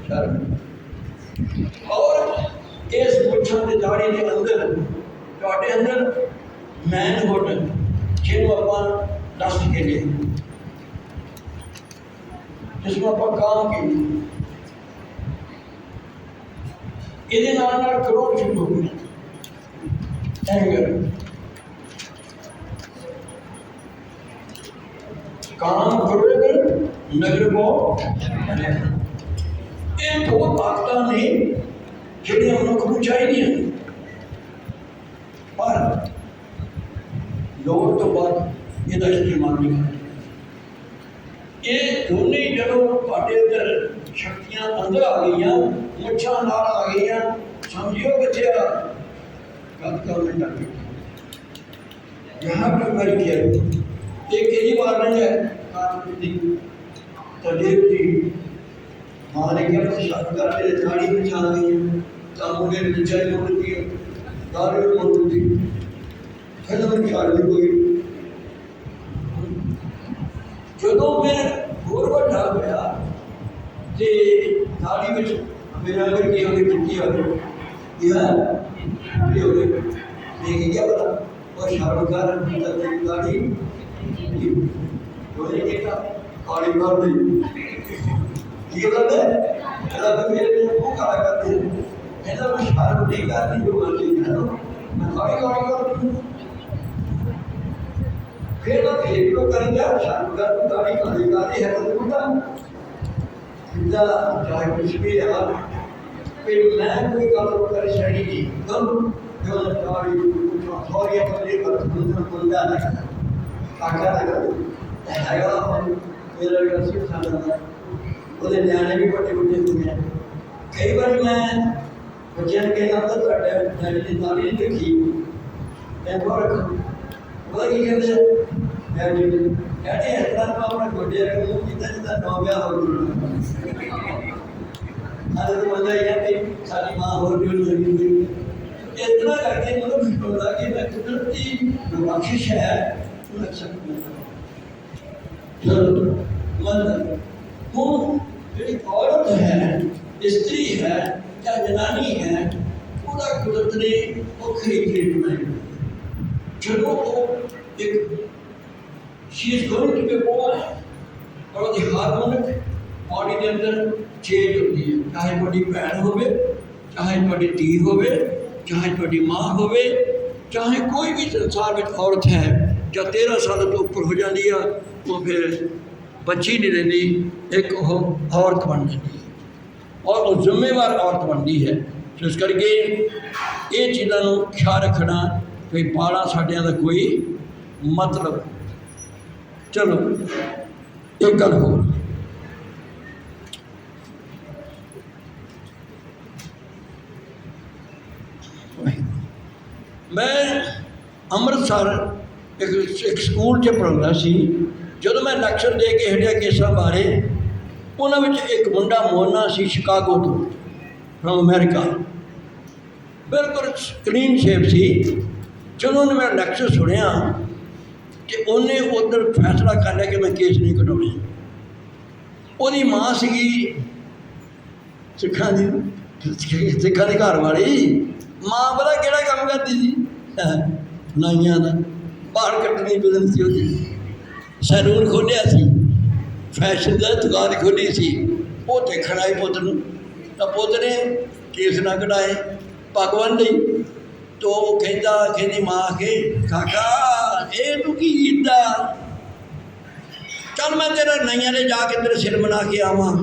ਸ਼ਰਮ। ਔਰ ਇਸ ਮੁੱਛਾਂ ਤੇ ਦਾੜੀ ਦੇ ਅੰਦਰ ਤੁਹਾਡੇ ਅੰਦਰ ਮੈਨਹੁੱਡ ਜਿਹਨੂੰ ਆਪਾਂ ਡਸਟ ਕੇ ਲਿਆ, जिसमें आप काम की ये क्रोध शुरू हो गया, एंगर। काम करोगे नगर को ये दो ताकत ने जिहड़ियां मनुख नूं चाहिए। ਲੋੜ ਤੋਂ ਬਾਅਦ ਇਹਦਾ ਇਸਤੇਮਾਲ ਨਹੀਂ ਕਰਨਾ। ਇਹ ਦੋਨੇ ਜਦੋਂ ਤੁਹਾਡੇ ਅੰਦਰ ਸ਼ਕਤੀਆਂ ਅੰਦਰ ਆ ਗਈਆਂ, ਮੁੱਛਾਂ ਨਾਲ ਆ ਗਈਆਂ, ਸਮਝਿਓ ਬੱਚਿਆ ਗੱਲ ਕਰਨ ਲੱਗ ਗਈ। यहाँ पर मैं किया एक ही बार नहीं है तदेव जी हमारे क्या शादी करते झाड़ी में जा गई मुझे मिर्चाई मोड़ दी दारू मोड़ दी फिर मैं शादी हुई जो मैं होर बड़ा होया ते दाढ़ी में मेरा अगर की होगी चुकी हो गई यह हो गई लेकिन क्या पता और शाहरुखार गाड़ी बोले बेटा गाड़ी मार दी ये बात है ऐसा तो मेरे लिए वो काला करते हैं ऐसा मैं शाहरुख नहीं करती जो मर्जी है ना मैं गाड़ी कर फिर तो फिर तो करेंगे शाहरुखार गाड़ी गाड़ी है तो बोलता इतना चाहे कुछ भी है फिर मैं कोई काम कर शैली नहीं कम जो गाड़ी सॉरी अपने पर बंदा नहीं काका लगा हैगा मेरा रसी खाना ਉਹਦੇ ਨਿਆਣੇ ਵੀ ਵੱਡੇ ਵੱਡੇ ਹੁੰਦੇ ਆ। ਕਈ ਵਾਰ ਮੈਂ ਬੱਚਿਆਂ ਨੂੰ ਕਹਿੰਦਾ ਤਾਂ ਤੁਹਾਡੇ ਡੈਡੀ ਦੀ ਦਾੜੀ ਨਹੀਂ ਦੇਖੀ ਮੈਂ ਫਰਕ ਉਹਦਾ ਕੀ ਕਹਿੰਦੇ ਡੈਡੀ ਕਹਿੰਦੇ ਇਸ ਤਰ੍ਹਾਂ ਤਾਂ ਆਪਣੇ ਗੋਡੇ ਰੱਖ ਮੂੰਹ ਕੀਤਾ ਜਿੱਦਾਂ ਨੌ ਵਿਆਹ ਹੋ ਗਿਆ। ਆਹ ਤਾਂ ਬੰਦਾ ਇਹ ਹੈ ਕਿ ਸਾਡੀ ਮਾਂ ਹੋਰ ਵੀ ਲੱਗੀ ਹੋਈ इतना करके मतलब बोला कि मैं कुदरती बख्शिश है चलो मतलब वो एक औरत है, स्त्री है या जनानी है, पूरा कुदरत ने वक्री ट्रीटमेंट चलो वो एक चीज गोइंग टू बी बोर्न और दी हार्मोनिक बॉडी के अंदर चेंज होती है, चाहे बड़ी भैन होवे, चाहे बड़ी धी होवे, चाहे थोड़ी माँ होवे, चाहे कोई भी संसार में औरत है जो 13 साल तो ऊपर हो जाती है वो फिर बच्ची नहीं रहती, एक औरत बन जाती है और वो जिम्मेवार औरत बनती है। तो इस करके ये चीज़ों को ख्याल रखना कि बाला साढ़िया का कोई मतलब। चलो एक गल हो मैं ਅੰਮ੍ਰਿਤਸਰ ਇੱਕ ਸਕੂਲ 'ਚ ਪੜ੍ਹਾਉਂਦਾ ਸੀ। ਜਦੋਂ ਮੈਂ ਲੈਕਚਰ ਦੇ ਕੇ ਹਟਿਆ ਕੇਸਾਂ ਬਾਰੇ, ਉਹਨਾਂ ਵਿੱਚ ਇੱਕ ਮੁੰਡਾ ਮੋਨਾ ਸੀ ਸ਼ਿਕਾਗੋ ਤੋਂ ਫਰੋਮ ਅਮਰੀਕਾ, ਬਿਲਕੁਲ ਕਲੀਨ ਸ਼ੇਪ ਸੀ। ਜਦੋਂ ਉਹਨੇ ਮੇਰਾ ਲੈਕਚਰ ਸੁਣਿਆ ਕਿ ਉਹਨੇ ਉੱਧਰ ਫੈਸਲਾ ਕਰ ਲਿਆ ਕਿ ਮੈਂ ਕੇਸ ਨਹੀਂ ਕਢਾਉਣੇ। ਉਹਦੀ ਮਾਂ ਸੀਗੀ ਸਿੱਖਾਂ ਦੀ ਘਰ ਵਾਲੀ ਮਾਂ ਪਤਾ ਕਿਹੜਾ ਕੰਮ ਕਰਦੀ ਸੀ ਨਾਈਆਂ ਦਾ ਬਾਹਰ ਕੱਟਣੀ ਬਦਲ ਸੀ। ਉਹਦੀ ਸੈਲੂਨ ਖੋਲ੍ਹਿਆ ਸੀ, ਫੈਸ਼ਨ ਦਾ ਦੁਕਾਨ ਖੋਲ੍ਹੀ ਸੀ। ਉਹ ਦੇਖਣ ਆਏ ਪੁੱਤ ਨੂੰ, ਤਾਂ ਪੁੱਤ ਨੇ ਕੇਸ ਨਾ ਕਢਾਏ, ਭਗਵਾਨ ਲਈ। ਤੋ ਉਹ ਕਹਿੰਦੀ ਮਾਂ ਕੇ ਕਾਕਾ ਇਹ ਤੂੰ ਕੀ ਕੀਤਾ? ਚੱਲ ਮੈਂ ਤੇਰਾ ਨਾਈਆਂ ਦੇ ਜਾ ਕੇ ਤੇਰੇ ਸਿਰ ਬਣਾ ਕੇ ਆਵਾਂ।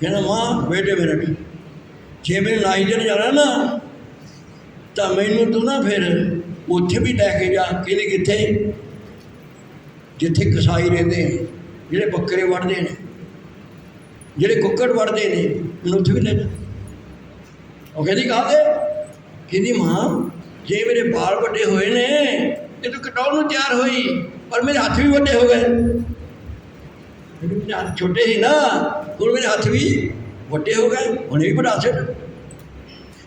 ਕਹਿੰਦਾ ਮਾਂ ਬੇਟੇ ਮੇਰਾ ਜੇ ਮੈਨੂੰ ਨਾਈ ਦੇ ਜਾਣਾ ਨਾ ਤਾਂ ਮੈਨੂੰ ਤੂੰ ਨਾ ਫਿਰ ਉੱਥੇ ਵੀ ਲੈ ਕੇ ਜਾ। ਕਹਿੰਦੇ ਕਿੱਥੇ? ਜਿੱਥੇ ਕਸਾਈ ਰਹਿੰਦੇ ਨੇ, ਜਿਹੜੇ ਬੱਕਰੇ ਵੱਢਦੇ ਨੇ, ਜਿਹੜੇ ਕੁੱਕੜ ਵੱਢਦੇ ਨੇ, ਮੈਨੂੰ ਉੱਥੇ ਵੀ ਲੈ ਜਾ। ਉਹ ਕਹਿੰਦੀ ਕਾਹਦੇ? ਕਹਿੰਦੀ ਮਾਂ ਜੇ ਮੇਰੇ ਬਾਲ ਵੱਡੇ ਹੋਏ ਨੇ ਤੇ ਤੂੰ ਕਟਾਉਣ ਨੂੰ ਤਿਆਰ ਹੋਈ, ਪਰ ਮੇਰੇ ਹੱਥ ਵੀ ਵੱਡੇ ਹੋ ਗਏ। ਮੇਰੇ ਹੱਥ ਛੋਟੇ ਸੀ ਨਾ, ਹੁਣ ਮੇਰੇ ਹੱਥ ਵੀ ਵੱਡੇ ਹੋ ਗਏ, ਹੁਣੇ ਵੀ ਵਧਾ ਛੱਡ।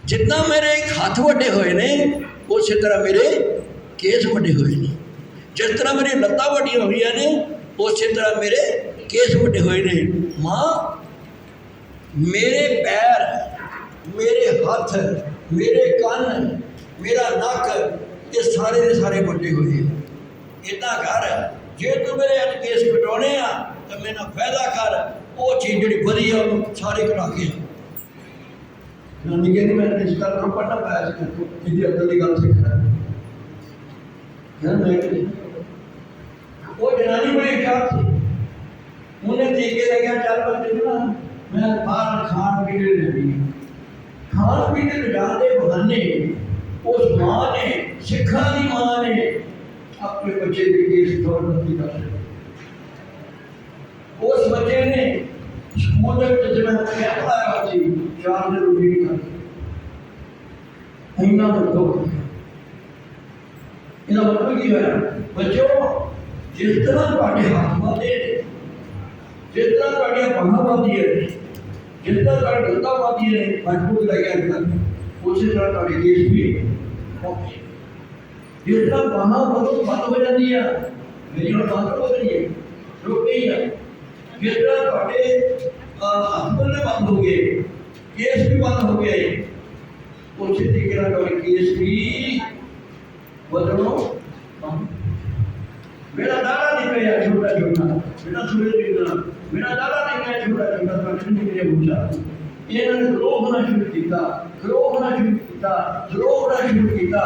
ਜਿੱਦਾਂ ਮੇਰੇ ਹੱਥ ਵੱਡੇ ਹੋਏ ਨੇ ਉਸੇ ਤਰ੍ਹਾਂ ਮੇਰੇ ਕੇਸ ਵੱਡੇ ਹੋਏ ਨੇ। ਜਿਸ ਤਰ੍ਹਾਂ ਮੇਰੀਆਂ ਲੱਤਾਂ ਵੱਡੀਆਂ ਹੋਈਆਂ ਨੇ ਉਸੇ ਤਰ੍ਹਾਂ ਮੇਰੇ ਕੇਸ ਵੱਡੇ ਹੋਏ ਨੇ। ਮਾਂ ਮੇਰੇ ਪੈਰ, ਮੇਰੇ ਹੱਥ, ਮੇਰੇ ਕੰਨ, ਮੇਰਾ ਨੱਕ, ਇਹ ਸਾਰੇ ਦੇ ਸਾਰੇ ਵੱਡੇ ਹੋਏ। ਇੱਦਾਂ ਕਰ, ਜੇ ਤੂੰ ਮੇਰੇ ਅੱਜ ਕੇਸ ਕਟਾਉਣੇ ਆ ਤਾਂ ਮੇਰੇ ਨਾਲ ਫਾਇਦਾ ਕਰ, ਉਹ ਚੀਜ਼ ਜਿਹੜੀ ਵਧੀਆ ਉਹਨੂੰ ਸਾਰੇ ਕਟਾ ਕੇ। ਨਾਨੀ ਕਹਿੰਦੀ ਮੈਂ ਇਸ ਗੱਲ ਨੂੰ ਪੜ੍ਹਨਾ ਪਾਇਆ ਸੀ, ਇਹਦੀ ਅਕਲ ਦੀ ਗੱਲ ਸਿੱਖਣਾ। ਉਹ ਜਨਾਨੀ ਬੜੀ ਹੁਸ਼ਿਆਰ ਸੀ, ਉਹਨੇ ਤੀਕੇ ਲੱਗਿਆ ਚੱਲ ਬੰਦੇ ਨਾ ਮੈਂ ਬਾਹਰ ਖਾਣ ਪੀਣ ਲੈਣੀ। ਖਾਣ ਪੀਣ ਲਿਜਾਣ ਦੇ ਬਹਾਨੇ ਉਸ ਮਾਂ ਨੇ, ਸਿੱਖਾਂ ਦੀ ਮਾਂ ਨੇ अपने बच्चे की केस दौड़ नहीं कर सकते। उस बच्चे ने स्कूल में जिसमें क्या पढ़ाया थी 4 दिन रोटी नहीं खाती, इन्ना तो इन्ना मतलब की है बच्चों, जिस तरह ਤੁਹਾਡੇ ਹੱਥ ਵਾਦੇ जिस तरह ਤੁਹਾਡੀਆਂ ਬਾਹਾਂ ਵਾਦੀਆਂ ਨੇ, जिस तरह ਤੁਹਾਡੇ ਲੱਤਾਂ ਵਾਦੀਆਂ ਨੇ ਮਜ਼ਬੂਤ ਲੱਗਿਆ ਜਾਂਦਾ, ਉਸੇ ਤਰ੍ਹਾਂ ਤੁਹਾਡੇ ਕੇਸ ਵੀ ਹੋਣਗੇ। जिस तरह बाਹਾਂ बंद हो जाती है, मेरी और बात हो रही है, रुक गई है। जिस तरह ਤੁਹਾਡੇ ਹੱਥ ਬੰਨੇ ਬੰਦ ਹੋ ਗਏ, ਕੇਸ ਵੀ ਬੰਦ ਹੋ ਗਏ, ਉਸੇ ਤਰੀਕੇ ਨਾਲ ਤੁਹਾਡੇ ਕੇਸ ਵੀ बदलो। मेरा दादा निकला छोटा छोटा, मेरा सूरज निकला, मेरा दादा निकला छोटा छोटा, तो निकले पूछा इन्होंने ग्रो होना शुरू किया, ग्रो होना शुरू किया, ग्रो होना शुरू किया।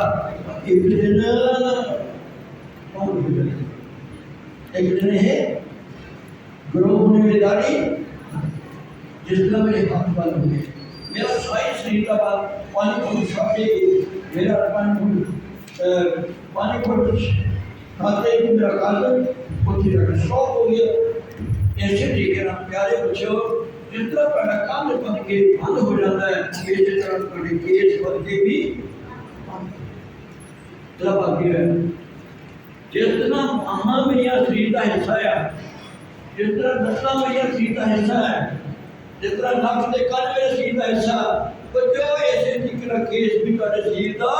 एक दिन है ग्रो होने में दाढ़ी, जिस तरह मेरे हाथ बंद हो गए, मेरा साइज शरीर का बाल पानी को छाटे, मेरा पानी को खाते ही मेरा कागज होती रहा शौक हो गया। ऐसे ठीक है ना प्यारे बच्चों, जिस तरह ਤੁਹਾਡਾ ਕੰਮ बन के बंद हो जाता है, इसी तरह ਤੁਹਾਡੇ केस बन के भी तब आगे है। जिस तरह बाਹਾਂ मेरिया शरीर का हिस्सा है, जिस तरह नसलां मेरिया शरीर का हिस्सा है, जिस तरह नक के कंन मेरे शरीर का हिस्सा, बच्चों ऐसे तरीके का केस भी ਤੁਹਾਡੇ शरीर का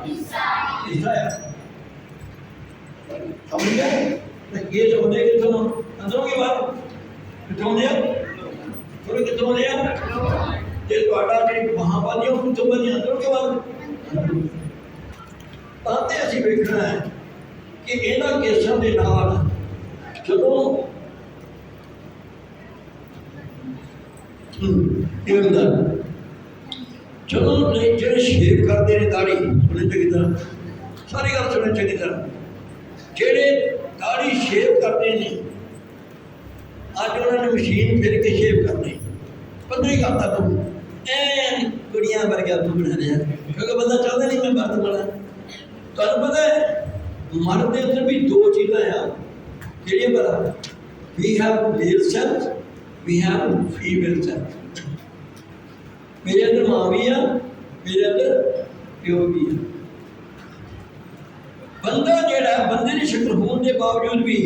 हिस्सा है। समझ गए? केस होने कितों अंदरों की बात कितों ने थोड़े कितों ने जे ਤੁਹਾਡਾ ਜਿਹੜੀ ਬਾਹਾਂ ਵਾਲੀ ਉਹ ਕਿਤੋਂ ਬਣੀ ਅੰਦਰੋਂ की बात। ਤਾਂ ਤੇ ਅਸੀਂ ਵੇਖਣਾ ਹੈ ਕਿ ਇਹਨਾਂ ਕੇਸਾਂ ਦੇ ਨਾਲ ਜਦੋਂ ਇਹ ਹੁੰਦਾ ਜਦੋਂ ਜਿਹੜੇ ਸ਼ੇਵ ਕਰਦੇ ਨੇ ਦਾੜੀ, ਸੁਣੇ ਚੰਗੀ ਤਰ੍ਹਾਂ, ਸਾਰੀ ਗੱਲ ਸੁਣੇ ਚੰਗੀ ਤਰ੍ਹਾਂ, ਜਿਹੜੇ ਦਾੜੀ ਸ਼ੇਵ ਕਰਦੇ ਨੇ ਅੱਜ ਉਹਨਾਂ ਨੇ ਮਸ਼ੀਨ ਫਿਰ ਕੇ ਸ਼ੇਵ ਕਰਨੀ, ਪਤਾ ਹੀ ਕਰਤਾ ਤੂੰ ਐ ਕੁੜੀਆਂ ਵਰਗਾ ਤੂੰ ਬਣਾ ਰਿਹਾ, ਕਿਉਂਕਿ ਬੰਦਾ ਚਾਹੁੰਦਾ ਨਹੀਂ ਮੈਂ ਮਰਦ ਬਣਾ। ਤੁਹਾਨੂੰ ਪਤਾ ਹੈ ਮਰਦ ਦੇ ਅੰਦਰ ਵੀ ਦੋ ਚੀਜ਼ਾਂ ਆ ਜਿਹੜੀਆਂ ਬੜਾ, we have male self, we have female self. मेरे अंदर माँ भी है, मेरे अंदर प्यो भी है। बंदा जेड़ा बंदे की शक्ल होने के बावजूद भी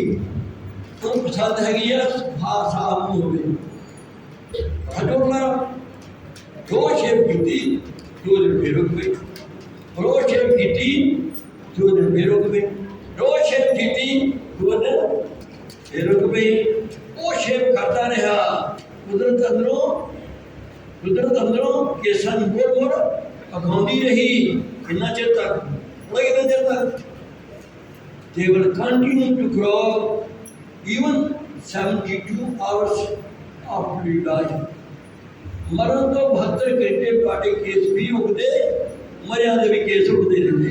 तो पसंद हैगी है हाँ साफ मुँह होवे। दो शेप की 2 दिन फिर रुक गई, रोज शेप की 2 दिन फिर रुक गई, रोज शेप की 2 दिन फिर रुक गई। वो शेप करता रहा, कुदरत अंदरों केसां मुड़ मुड़ पकाउंदी रही। कितना चिर तक? थोड़ा कितना चिर तक? They will continue to grow even 72 hours after you die. मरण तो 72 घंटे ਤੁਹਾਡੇ केस भी उगते, मरिया दे भी केस उगते रहते।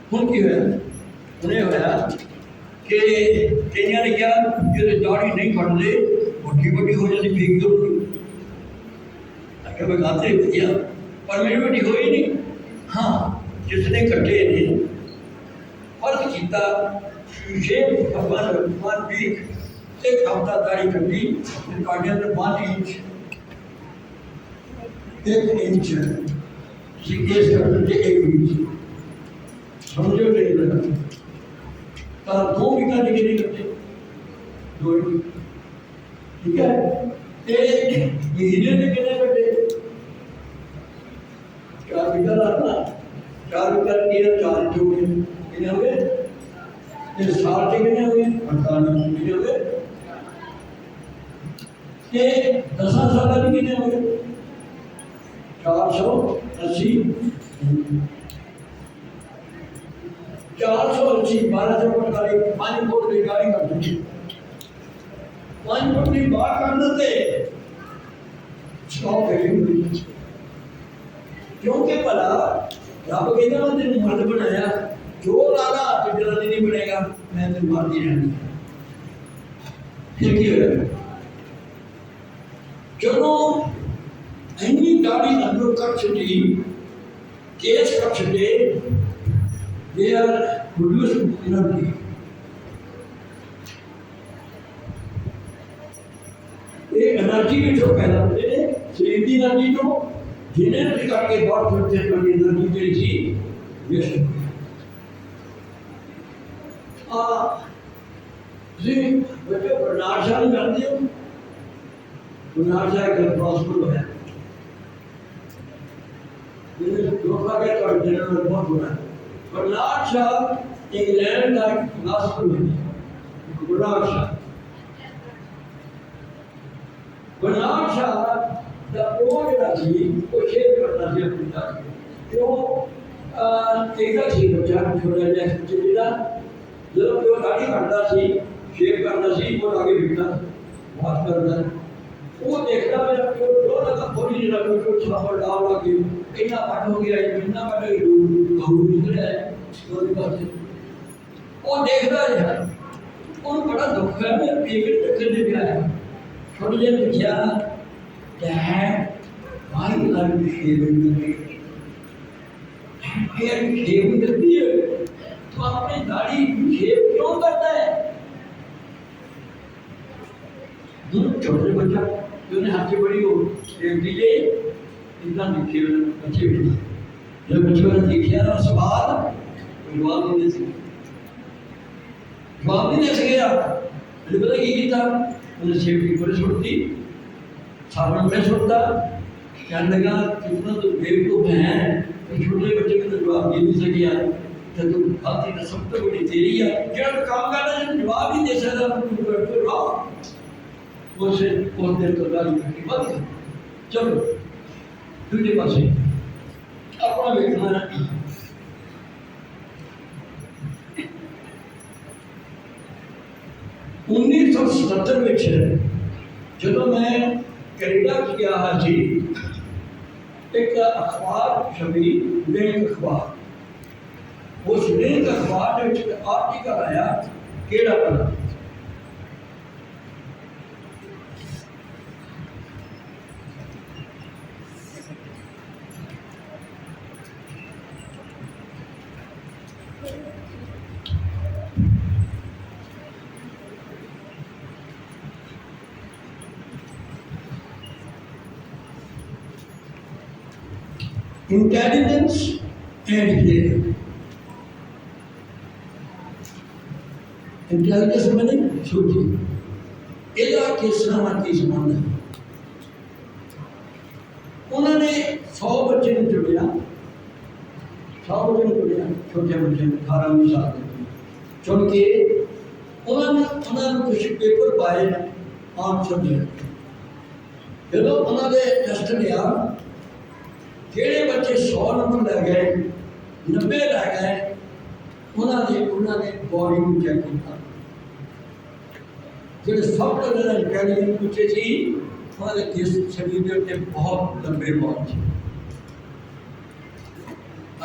हुण की होया? उन्हें होया कि कईयां ने कहा जे दाढ़ी नहीं कटदे ਵੱਡੀ ਹੋ ਜਾਂਦੀ ਫੇਕ ਹੋਣੀ। मैं गाते भैया पर मेरी ਵੱਡੀ होई नहीं। हाँ जिसने कट्टे ने फर्क किया शेप भगवान 1 वीक एक हफ्ता दाढ़ी कट्टी ਤੁਹਾਡੇ ਅੰਦਰ 1 इंच 1 इंच केस करते 1 इंच समझो नहीं लगा पर 2 वीक नहीं करते 2 ठीक है। महीने में कितने बटे 4 वीक लाना 4 वीक किया 4 जो कितने हो गए, साल के कितने हो गए 48 कितने हो गए, 10 साल के कितने हो गए 480 480 1245 5 फुट की गाड़ी कर दी 5 फुट की बात कर देते स्टॉप करेंगे। क्योंकि भला रब कहता मैं तेन मर्द बनाया जो लाला तो जनानी नहीं बनेगा मैं तेन मारती रहनी। फिर की होया चलो इन्नी दाढ़ी अंदरों कर छी केस कर छे they are produced energy. ये एनर्जी भी जो पैदा होते हैं शरीर की एनर्जी जो जिन्हें करके बहुत छोटे छोटी एनर्जी जी थी वेस्ट जी बच्चों बर्नार्ड शॉ जानते हो बर्नार्ड शॉ एक फिलोसफर है धोखा के तौर पर बहुत बुरा है बर्नार्ड शॉ इंग्लैंड का फिलोसफर है बर्नार्ड शॉ बर्नार्ड शॉ का वो जरा सी वो शेयर करना सी अपनी जान क्यों एक सी बच्चा छोटा जैसा जिला जब वो दाढ़ी काटता सी शेयर करता सी वो आगे बिकता बात करता वो देखता मेरा जो लगा थोड़ी जरा जो छापर डाल लगे इतना पाठ हो गया इतना पाठ कहूँ निकल है तो पास वो देखता है और बड़ा दुख है मैं पेट चक्कर में आया छोटे जन पूछा Dad, why are you shaving the beard? Why are you shaving the beard? तो अपनी दाढ़ी शेव क्यों करता है? छोटे बच्चा जो ने हाथ से बड़ी हो शेव दीजिए इतना दिखे बच्चे भी जब बच्चों ने देखा ना सवाल जवाब नहीं दे सके पता की था उन्हें शेव की बड़ी छोड़ती सावन में छोड़ता कहने लगा कितना तो बेवकूफ है तो छोटे बच्चे को तो जवाब दे नहीं सकिया तो तुम खाती ना सब तो बड़ी तेरी है क्या काम करना है जवाब ही दे सकता तुम तो रहो वो से बहुत देर तो गाली करके बंद कर चलो दूसरे पासे अपना देखना है 1977 ਵਿੱਚ ਜਦੋਂ मैं कनेडा गया जी एक अखबार छपी लिंक अखबार उस लिंक अखबार आर्टिकल आया केड़ा पढ़ा Intelligence and hearing. Intelligence माने सोची ਇਹਦਾ ਕਿਸ ਨਾਲ ਕੀ ਸੰਬੰਧ ਹੈ ਉਹਨਾਂ ਨੇ 100 ਬੱਚੇ ਨੂੰ ਚੁਣਿਆ 100 ਬੱਚੇ ਨੂੰ ਚੁਣਿਆ ਛੋਟੇ ਬੱਚੇ 18 ਸਾਲ ਦੇ ਚੁਣ ਕੇ ਉਹਨਾਂ ਨੂੰ ਕੁਝ ਪੇਪਰ ਪਾਏ ਆਮ ਸਬਜੈਕਟ ਜਦੋਂ ਉਹਨਾਂ ਦੇ ਟੈਸਟ ਲਿਆ ਜਿਹੜੇ ਬੱਚੇ 100 ਨੰਬਰ ਲੈ ਗਏ 90 ਲੈ ਗਏ ਉਹਨਾਂ ਨੇ ਬੋਡੀ ਨੂੰ ਚੈੱਕ ਕੀਤਾ ਜਿਹੜੇ ਸਭ ਤੋਂ ਜ਼ਿਆਦਾ ਇੰਟੈਲੀਜੈਂਟ ਬੱਚੇ ਸੀ ਉਹਨਾਂ ਦੇ ਕਿਸ ਸਰੀਰ ਦੇ ਉੱਤੇ ਬਹੁਤ ਲੰਬੇ ਬਾਲ ਸੀ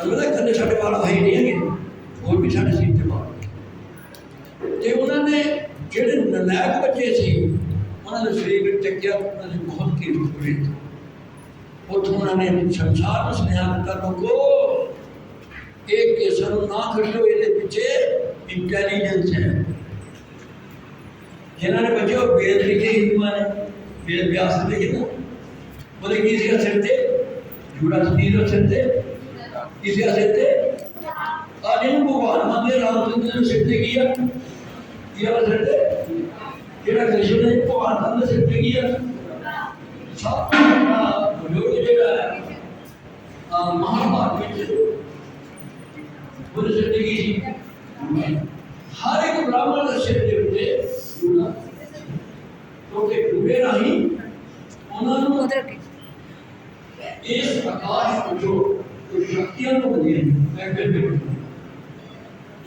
ਅਗਲਾ ਕਦੇ ਸਾਡੇ ਵਾਲ ਹੈ ਨਹੀਂ ਹੈਗੇ ਹੋਰ ਵੀ ਸਾਡੇ ਸਿਰ ਤੇ ਬਾਲ ਤੇ ਉਹਨਾਂ ਨੇ ਜਿਹੜੇ ਨਲਾਇਕ ਬੱਚੇ ਸੀ ਉਹਨਾਂ ਦੇ ਸਰੀਰ ਵਿੱਚ ਚੱਕਿਆ ਉਹਨਾਂ ਦੇ ਬਹੁਤ ਕੀਮਤ ਹੋਈ ਉੱਥੋਂ ਉਹਨਾਂ ਨੇ ਸੰਸਾਰ ਨੂੰ ਸੁਨੇਹਾ ਦਿੱਤਾ ਲੋਕੋ ਇਹ ਕੇਸਰ ਨੂੰ ਨਾ ਖੜੋ ਇਹਦੇ ਪਿੱਛੇ ਇੰਟੈਲੀਜੈਂਸ ਹੈ ਜਿਨ੍ਹਾਂ ਨੇ ਬੱਚੇ ਉਹ ਵੇਦ ਲਿਖੇ ਹਿੰਦੂਆਂ ਨੇ ਵੇਦ ਵਿਆਸ ਨੇ ਲਿਖੇ ਨਾ ਉਹਦੇ ਕੀ ਸੀਗਾ ਸਿਰ ਤੇ ਜੂੜਾ ਸਰੀਰ ਦੇ ਸਿਰ ਤੇ ਕੀ ਸੀਗਾ ਸਿਰ ਤੇ ਆ ਜਿਹਨੂੰ ਭਗਵਾਨ ਮੰਨਦੇ ਰਾਮਚੰਦਰ ਨੇ ਸਿਰ ਤੇ ਕੀ ਆ ਸਿਰ ਤੇ ਜਿਹੜਾ ਕ੍ਰਿਸ਼ਨ ਨੇ ਭਗਵਾਨ ਦੇ ਸਿਰ ਤੇ ਕੀ ਆ ਸਭ ਤੋਂ ਵੱਡਾ ਬਜ਼ੁਰਗ ਜਿਹੜਾ ਹੈ ਮਹਾਭਾਰਤ ਵਿੱਚ ਉਹਦੇ ਸਿਰ ਤੇ ਕੀ ਸੀ ਹਰ ਇੱਕ ਬ੍ਰਾਹਮਣ ਦੇ ਸਿਰ ਦੇ ਉੱਤੇ ਜੂੜਾ ਕਿਉਂਕਿ ਜੂੜੇ ਰਾਹੀਂ ਉਹਨਾਂ ਨੂੰ ਇਸ ਆਕਾਸ਼ ਵਿੱਚੋਂ ਕੁਝ ਸ਼ਕਤੀਆਂ ਨੂੰ ਮਿਲੀਆਂ ਮੈਂ ਫਿਰ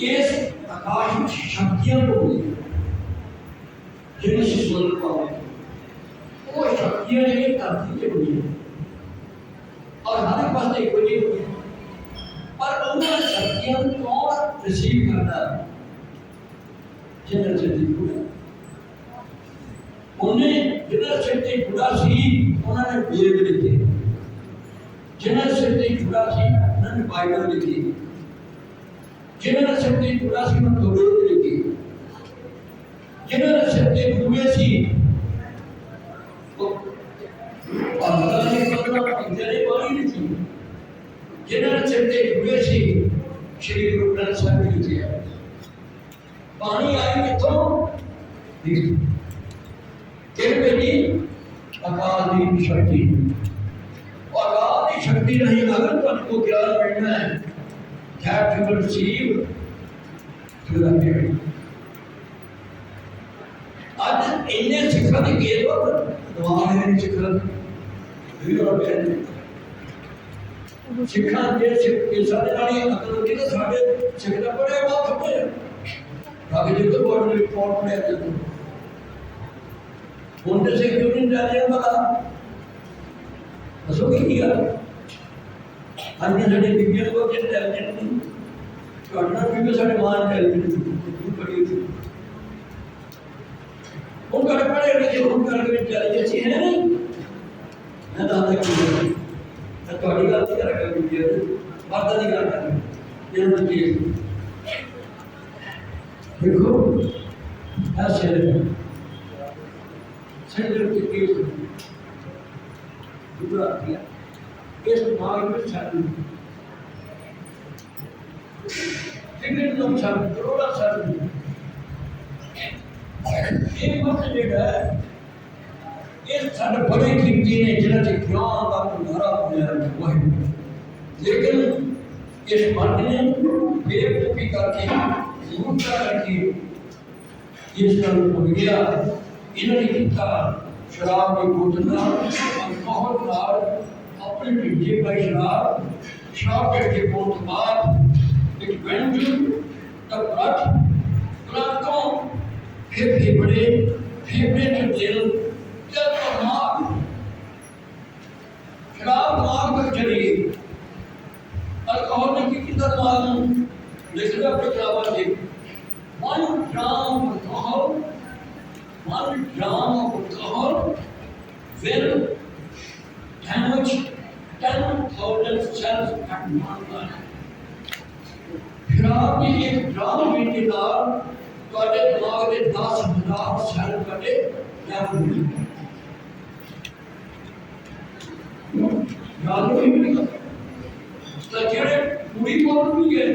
ਇਸ ਆਕਾਸ਼ ਵਿੱਚ ਸ਼ਕਤੀਆਂ ਨੂੰ ਮਿਲੀਆਂ ਜਿਹੜੀ ਸਿਸਟਮ ਪਾਵੇ वो शक्तियाँ ये धरती से बनी है और हमारे पास एक बनी हुई है पर उन्हें शक्तियाँ कौन रिसीव करता है जिन्हें से जुड़ा उन्हें जिन्हें से जुड़ा सी उन्होंने वेद लिखे जिन्हें से जुड़ा सी उन्होंने बाइबल लिखी जिन्होंने शक्ति पूरा सी मन तोड़े देगी, जिन्होंने शक्ति पूरे सी वो अल्लाह ने पकड़ा इधरे पानी नहीं थी, जिन्होंने शक्ति पूरे सी श्री गुरु ग्रंथ साहब ने किया पानी आई कितों किन बेटी अकाल दी शक्ति और अकाल दी शक्ति नहीं अगर तुमको ज्ञान मिलना है that you will receive through the Spirit. आज इन्हें शिक्षा दी गई तो तुम्हारे हैं शिक्षा भी और भी शिक्षा जे शिक्षा दे वाली अकल होती है साढ़े शिक्षा पढ़े बात समझे बाकी जो तो बोर्ड में रिपोर्ट में आते हैं उनसे से क्यों नहीं जाते हैं बता असो क्या किया अन्य जड़े विज्ञान को के टैलेंट नहीं करना भी में सारे मान टैलेंट पड़ी थी उनका पढ़े लिखे उनका इंटेलिजेंस है नहीं मैं दादा की मैं थोड़ी गलती कर रहा हूं बात नहीं कर रहा ये मुझे देखो ऐसे सेंटर के केस दूसरा किया इस मार्ग में शादी कितने लोग शादी करोड़ा शादी ये वक्त जेड़ा है ये साढ़े बड़े कीमती ने जिन्हें से ज्ञान का भंडारा होया वही लेकिन इस मर्द ने बेवकूफी करके मूर्खता करके इसका हो गया इन्होंने किया शराब की बोतल अल्कोहल नाल अपने ढिंजे पर शराब के बहुत बाद एक व्यंजन तब ब्लड को फेफड़े के दिल क्या दिमाग शराब दिमाग पर चली गई अल्कोहल ने की दिमाग लिख लिया अपनी किताबों से 1 gram of alcohol will damage 10,000 cells at one time. शराब की एक ड्राम पीने नाल ਤੁਹਾਡੇ ਦਿਮਾਗ ਦੇ 10,000 ਸੈੱਲ ਤੁਹਾਡੇ ਡੈਮ ਹੋ ਜਾਂਦੇ ਯਾਦ ਨਹੀਂ ਤਾਂ ਜਿਹੜੇ ਪੂਰੀ ਬੋਲ ਵੀ ਹੈ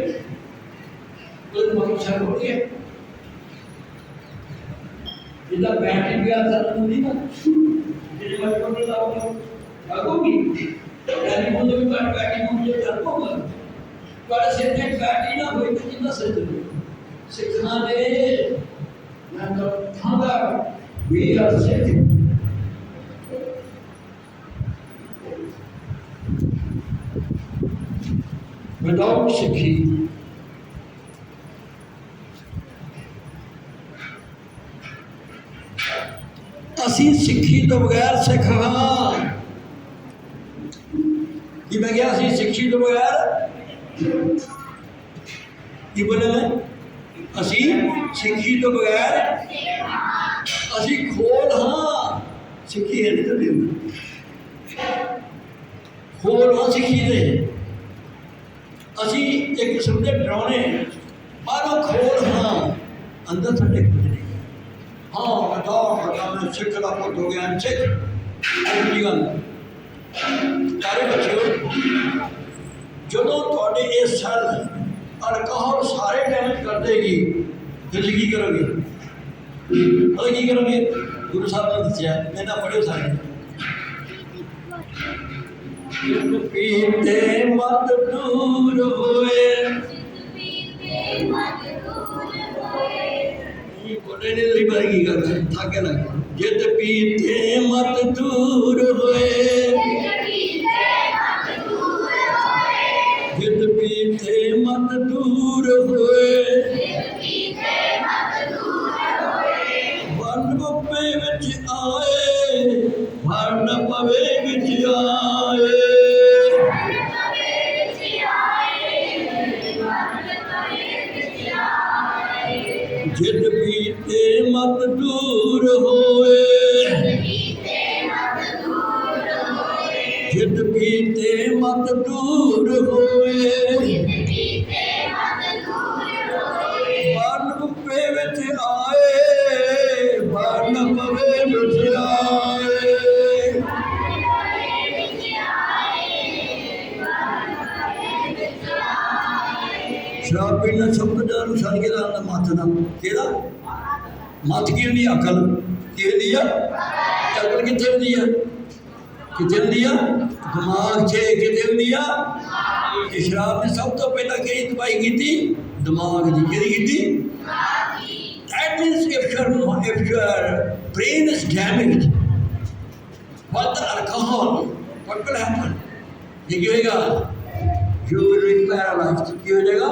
ਉਹ ਬਹੁਤ ਸੈੱਲ ਹੋ ਗਏ ਜਿਹਦਾ ਬੈਟਰੀ ਗਿਆ ਤਾਂ ਨਹੀਂ ਨਾ ਜਿਹੜੇ ਮਤਲਬ ਲਾਓ ਲੱਗੋਗੀ ਟੈਲੀਫੋਨ ਦੇ ਵੀ ਬੈਟਰੀ ਮੁੰਡੇ ਚੱਲੂਗਾ ਤੁਹਾਡੇ ਸਿਰ ਤੇ ਬੈਟਰੀ ਨਾ ਹੋਈ ਤਾਂ ਕਿੰਨਾ ਸਿਰ ਤੇ ਸਿੱਖਾਂ ਦੇ ਮੈਂ ਤਾਂ ਖਾਂਦਾ ਵੀ ਆ ਸਿੱਖ without ਸਿੱਖੀ ਅਸੀਂ ਸਿੱਖੀ ਤੋਂ ਬਗੈਰ ਸਿੱਖ ਹਾਂ ਕਿ ਮੈਂ ਕਿਹਾ ਅਸੀਂ ਸਿੱਖੀ ਤੋਂ ਬਗੈਰ ਕੀ ਬੋਲਿਆ ਅਸੀਂ ਸਿੱਖੀ ਤੋਂ ਬਗੈਰ ਅਸੀਂ ਖੋਲ ਹਾਂ ਸਿੱਖੀ ਹੈ ਨਹੀਂ ਤਾਂ ਖੋਲ ਹਾਂ ਸਿੱਖੀ ਦੇ ਅਸੀਂ ਇੱਕ ਕਿਸਮ ਦੇ ਡਰਾਉਣੇ ਬਾਹਰੋਂ ਖੋਲ ਹਾਂ ਅੰਦਰ ਸਾਡੇ ਕੁਝ ਨਹੀਂ ਹਾਂ ਬਤਾ ਮੈਂ ਸਿੱਖ ਦਾ ਪੁੱਤ ਹੋ ਗਿਆ ਸਿੱਖ ਅਗਲੀ ਗੱਲ ਸਾਰੇ ਬੱਚਿਓ ਜਦੋਂ ਤੁਹਾਡੇ ਇਹ ਸੈੱਲ अल्कोहल सारे डैमेज कर देगी फिर की करोगे और की करोगे गुरु साहब ने दसिया मैंने पढ़ियो सारे पीते मत दूर होए बोले नहीं तो बार की करना है थाके लग जित पीते मत दूर होए जित पीते मत दूर होए वर्ण पवे विच आए वर्ण पवे विच आए जित पीते मत दूर होए जित पीते मत दूर होए ਸ਼ਰਾਬ ਪੀਣ ਨਾਲ ਸਭ ਤੋਂ ਜ਼ਿਆਦਾ ਨੁਕਸਾਨ ਕਿਹਦਾ ਹੁੰਦਾ? ਮੱਤ ਦਾ। ਕਿਹਦਾ? ਮੱਤ ਕੀ ਹੁੰਦੀ? ਅਕਲ। ਕੀ ਹੁੰਦੀ ਆ? ਅਕਲ ਕਿੱਥੇ ਹੁੰਦੀ ਆ? ਕਿੱਥੇ ਹੁੰਦੀ ਆ? ਦਿਮਾਗ 'ਚ। ਕਿੱਥੇ ਹੁੰਦੀ ਆ? ਇਹ ਸ਼ਰਾਬ ਨੇ ਸਭ ਤੋਂ ਪਹਿਲਾਂ ਕਿਹੜੀ ਤਬਾਹੀ ਕੀਤੀ? ਦਿਮਾਗ ਦੀ। ਕਿਹੜੀ ਕੀਤੀ? That means if your brain is damaged by the alcohol, what will happen? ये क्या होगा? You will be paralyzed. ਕੀ ਹੋ ਜਾਏਗਾ?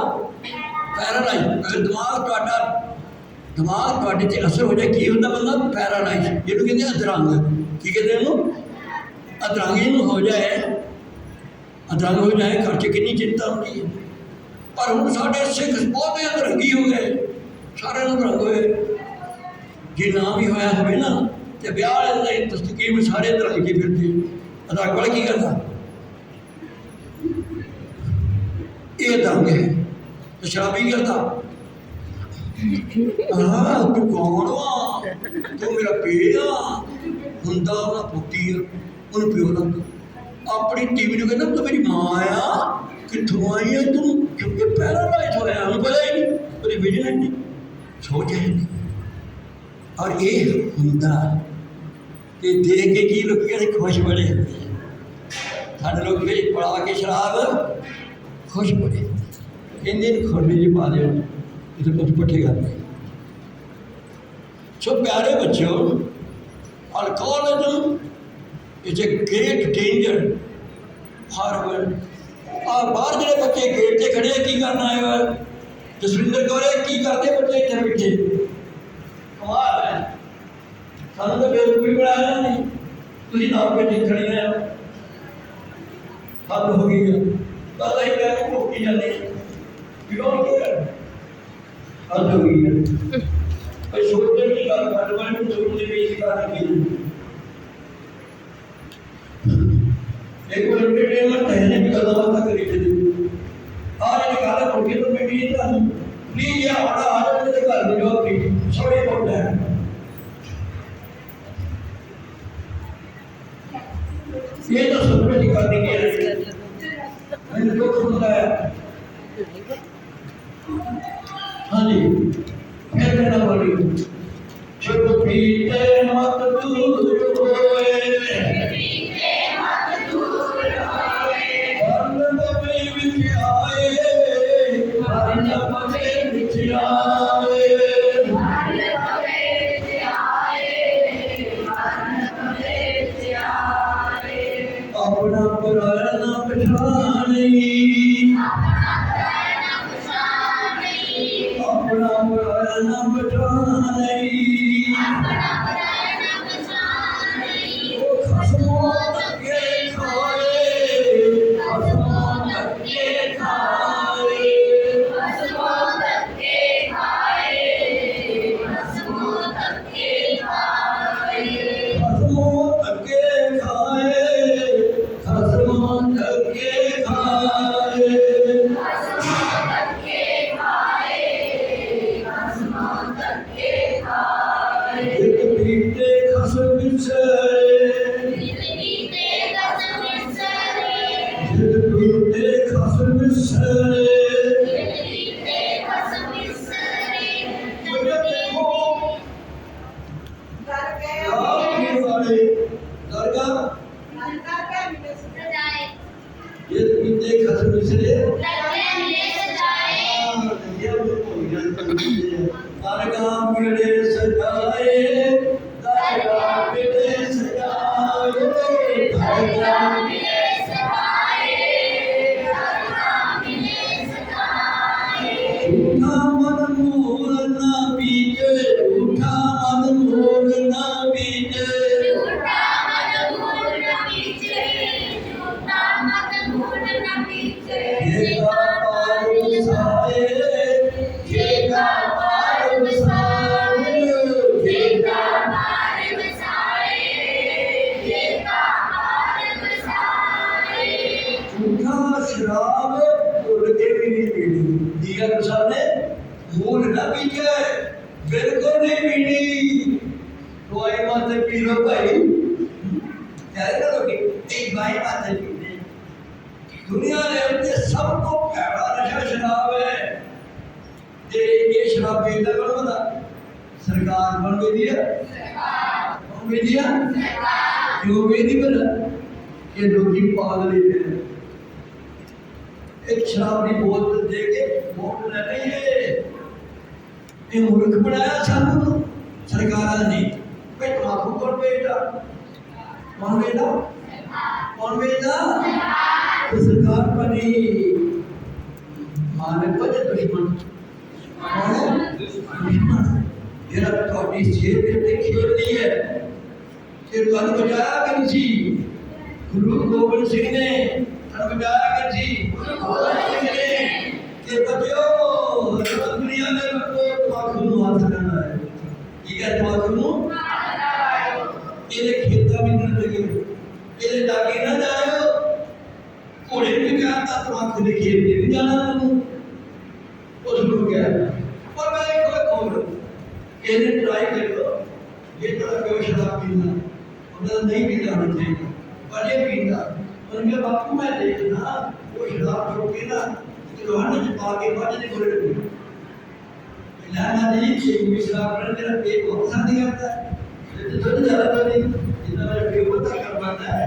Paralyzed. अगर ਦਿਮਾਗ ਤੁਹਾਡੇ 'ਤੇ ਅਸਰ ਹੋ ਜਾਏ, ਕੀ ਹੁੰਦਾ ਬੰਦਾ? ਪੈਰਾਲਾਈਜ਼। ਜਿਹਨੂੰ ਕਹਿੰਦੇ ਅਧਰੰਗ। ਕੀ ਕਹਿੰਦੇ ਉਹਨੂੰ? ਅਧਰੰਗ ਜਿਹਨੂੰ ਹੋ ਜਾਏ, ਅਧਰੰਗ ਹੋ ਜਾਏ, ਘਰ 'ਚ ਕਿੰਨੀ ਚਿੰਤਾ ਹੁੰਦੀ ਹੈ। ਪਰ ਹੁਣ ਸਾਡੇ ਸਿੱਖ ਬਹੁਤੇ ਅਧਰੰਗੀ ਹੋ ਗਏ, ਸਾਰਿਆਂ ਨੂੰ ਅਧਰੰਗ ਹੋਏ। ਜੇ ਨਾ ਵੀ ਹੋਇਆ ਹੋਵੇ ਨਾ, ਤੇ ਵਿਆਹ ਵਾਲੇ ਦਸਤਕੀ ਵਿੱਚ ਸਾਰੇ ਅਧਰੰਗ ਕੇ ਫਿਰਦੇ। ਅਧਰੰਗ ਵਾਲਾ ਕੀ ਕਰਦਾ? ਇਹ ਅਧਰੰਗ ਹੈ। ਤੇ ਸ਼ਰਾਬੀ ਕਰਦਾ, ਹਾਂ ਤੂੰ ਕੌਣ ਵਾ? ਤੂੰ ਮੇਰਾ ਪਿਓ ਆ। ਹੁੰਦਾ ਉਹਦਾ ਪੁੱਤੀ ਆ, ਉਹਨੂੰ ਪਿਓ ਲੱਗਦਾ। ਆਪਣੀ ਟੀਵੀ ਨੂੰ ਕਹਿੰਦਾ ਤੂੰ ਮੇਰੀ ਮਾਂ ਆ। ਕਿੱਥੋਂ ਆਈ ਆ ਤੂੰ? ਕਿਉਂਕਿ ਪੈਰਾਲਾਈਜ਼ ਹੋਇਆ, ਉਹਨੂੰ ਪਤਾ ਹੀ ਨਹੀਂ, ਉਹਦੀ ਵਿਜਨ ਨਹੀਂ, ਸੋਚ ਹੈ ਨਹੀਂ। ਔਰ ਇਹ ਹੁੰਦਾ ਤੇ ਦੇਖ ਕੇ ਕੀ ਲੋਕ ਕਹਿੰਦੇ ਖੁਸ਼ ਬੜੇ ਹੁੰਦੇ। ਸਾਡੇ ਲੋਕ ਵੀ ਪੜਾ ਕੇ ਸ਼ਰਾਬ ਖੁਸ਼ ਬੜੇ ਕਹਿੰਦੇ ਨੇ, ਖੋਲੀ ਜੀ ਪਾ ਦਿਓ, इसे कुछ पट्टे करते। So प्यारे बच्चों, alcoholism is a great danger for our। और बाहर जो बच्चे गेट से खड़े की करना है? जसविंदर कौर की करते बच्चे इतने बैठे? कमाल है। सानू तो बेवकूफी बनाया नहीं, तुझे नाम पे ठीक खड़ी है। हद हो गई है, बस अभी पैर भुगती जाते हैं। हद हो गई है। सोचते की गल कर सोचते भी एक एंटरटेनमेंट है भी गल्ला बात करी चली। आज निकाले मुड़के तो मैं भी प्लीज या हमारा आ जाते घर में जो अपनी सौड़े बोल है। ये तो सुनने की करनी है, मैंने दुख सुनता है। हाँ जी, फिर कहना बोली चुप पीते मत दूर होए, वर्ण बवे विच आए, वर्ण बवे विच आए, अपना पराया ना पछाने, अपना पराया ना पछाने। खसमों धक्के खाए, खसमों धक्के खाए, खसमों धक्के खाए, खसमों धक्के खाए, खसमों धक्के खाए, खसमों धक्के खाए, बिल्कुल नहीं पीनी। तो आई बात पी लो भाई, क्या करोगे? एक भाई बात पीने दुनिया ने सबको प्यारा नशा शराब है। ਤੇ ਇਹ ਸ਼ਰਾਬ ਵੇਚਦਾ ਕੌਣ ਹੁੰਦਾ? ਸਰਕਾਰ ਬਣ ਗਈ ਹੈ। ਕੌਣ ਵੇਚਦੀ ਆ? ਕਿਉਂ ਵੇਚਦੀ ਭਲਾ? ਇਹ ਲੋਕੀ ਪਾਗਲ ਹੀ ਨੇ। एक शराब की बोतल दे के वोट लेने ये मुल्क बनाया सानू सरकार ने। भाई तम्बाकू कौन बेचता? कौन बेचता? कौन बेचता? तो सरकार बनी। मानव का दुश्मन कौन है? दुश्मन जेड़ा थोड़ी सेहत ते खेलनी है। ये कल बचाया कि नहीं? गुरु गोबिंद सिंह ने बचाया कि जी के बच्चों दुनिया में तम्बाकू हाथ करना है। ठीक है, तम्बाकू ये खेता भी नहीं लगे, ये डाके ना जाओ। घोड़े भी कहता तम्बाकू के खेत में भी जाना उसको क्या। और मैं एक खोल ये ट्राई कर लो, ये तरह क्यों शराब पीना उन्हें नहीं पीना होना चाहिए, पर ये पीना उनके बापू मैं देखना वो शराब छोड़ के ना दुकान में पाके बाजने को लगे। लाना नहीं चाहिए शराब पीने मेरा पेट बहुत शादी करता है। तो थोड़ी ज़्यादा तो नहीं, जितना मेरा पेट होता कर पाता है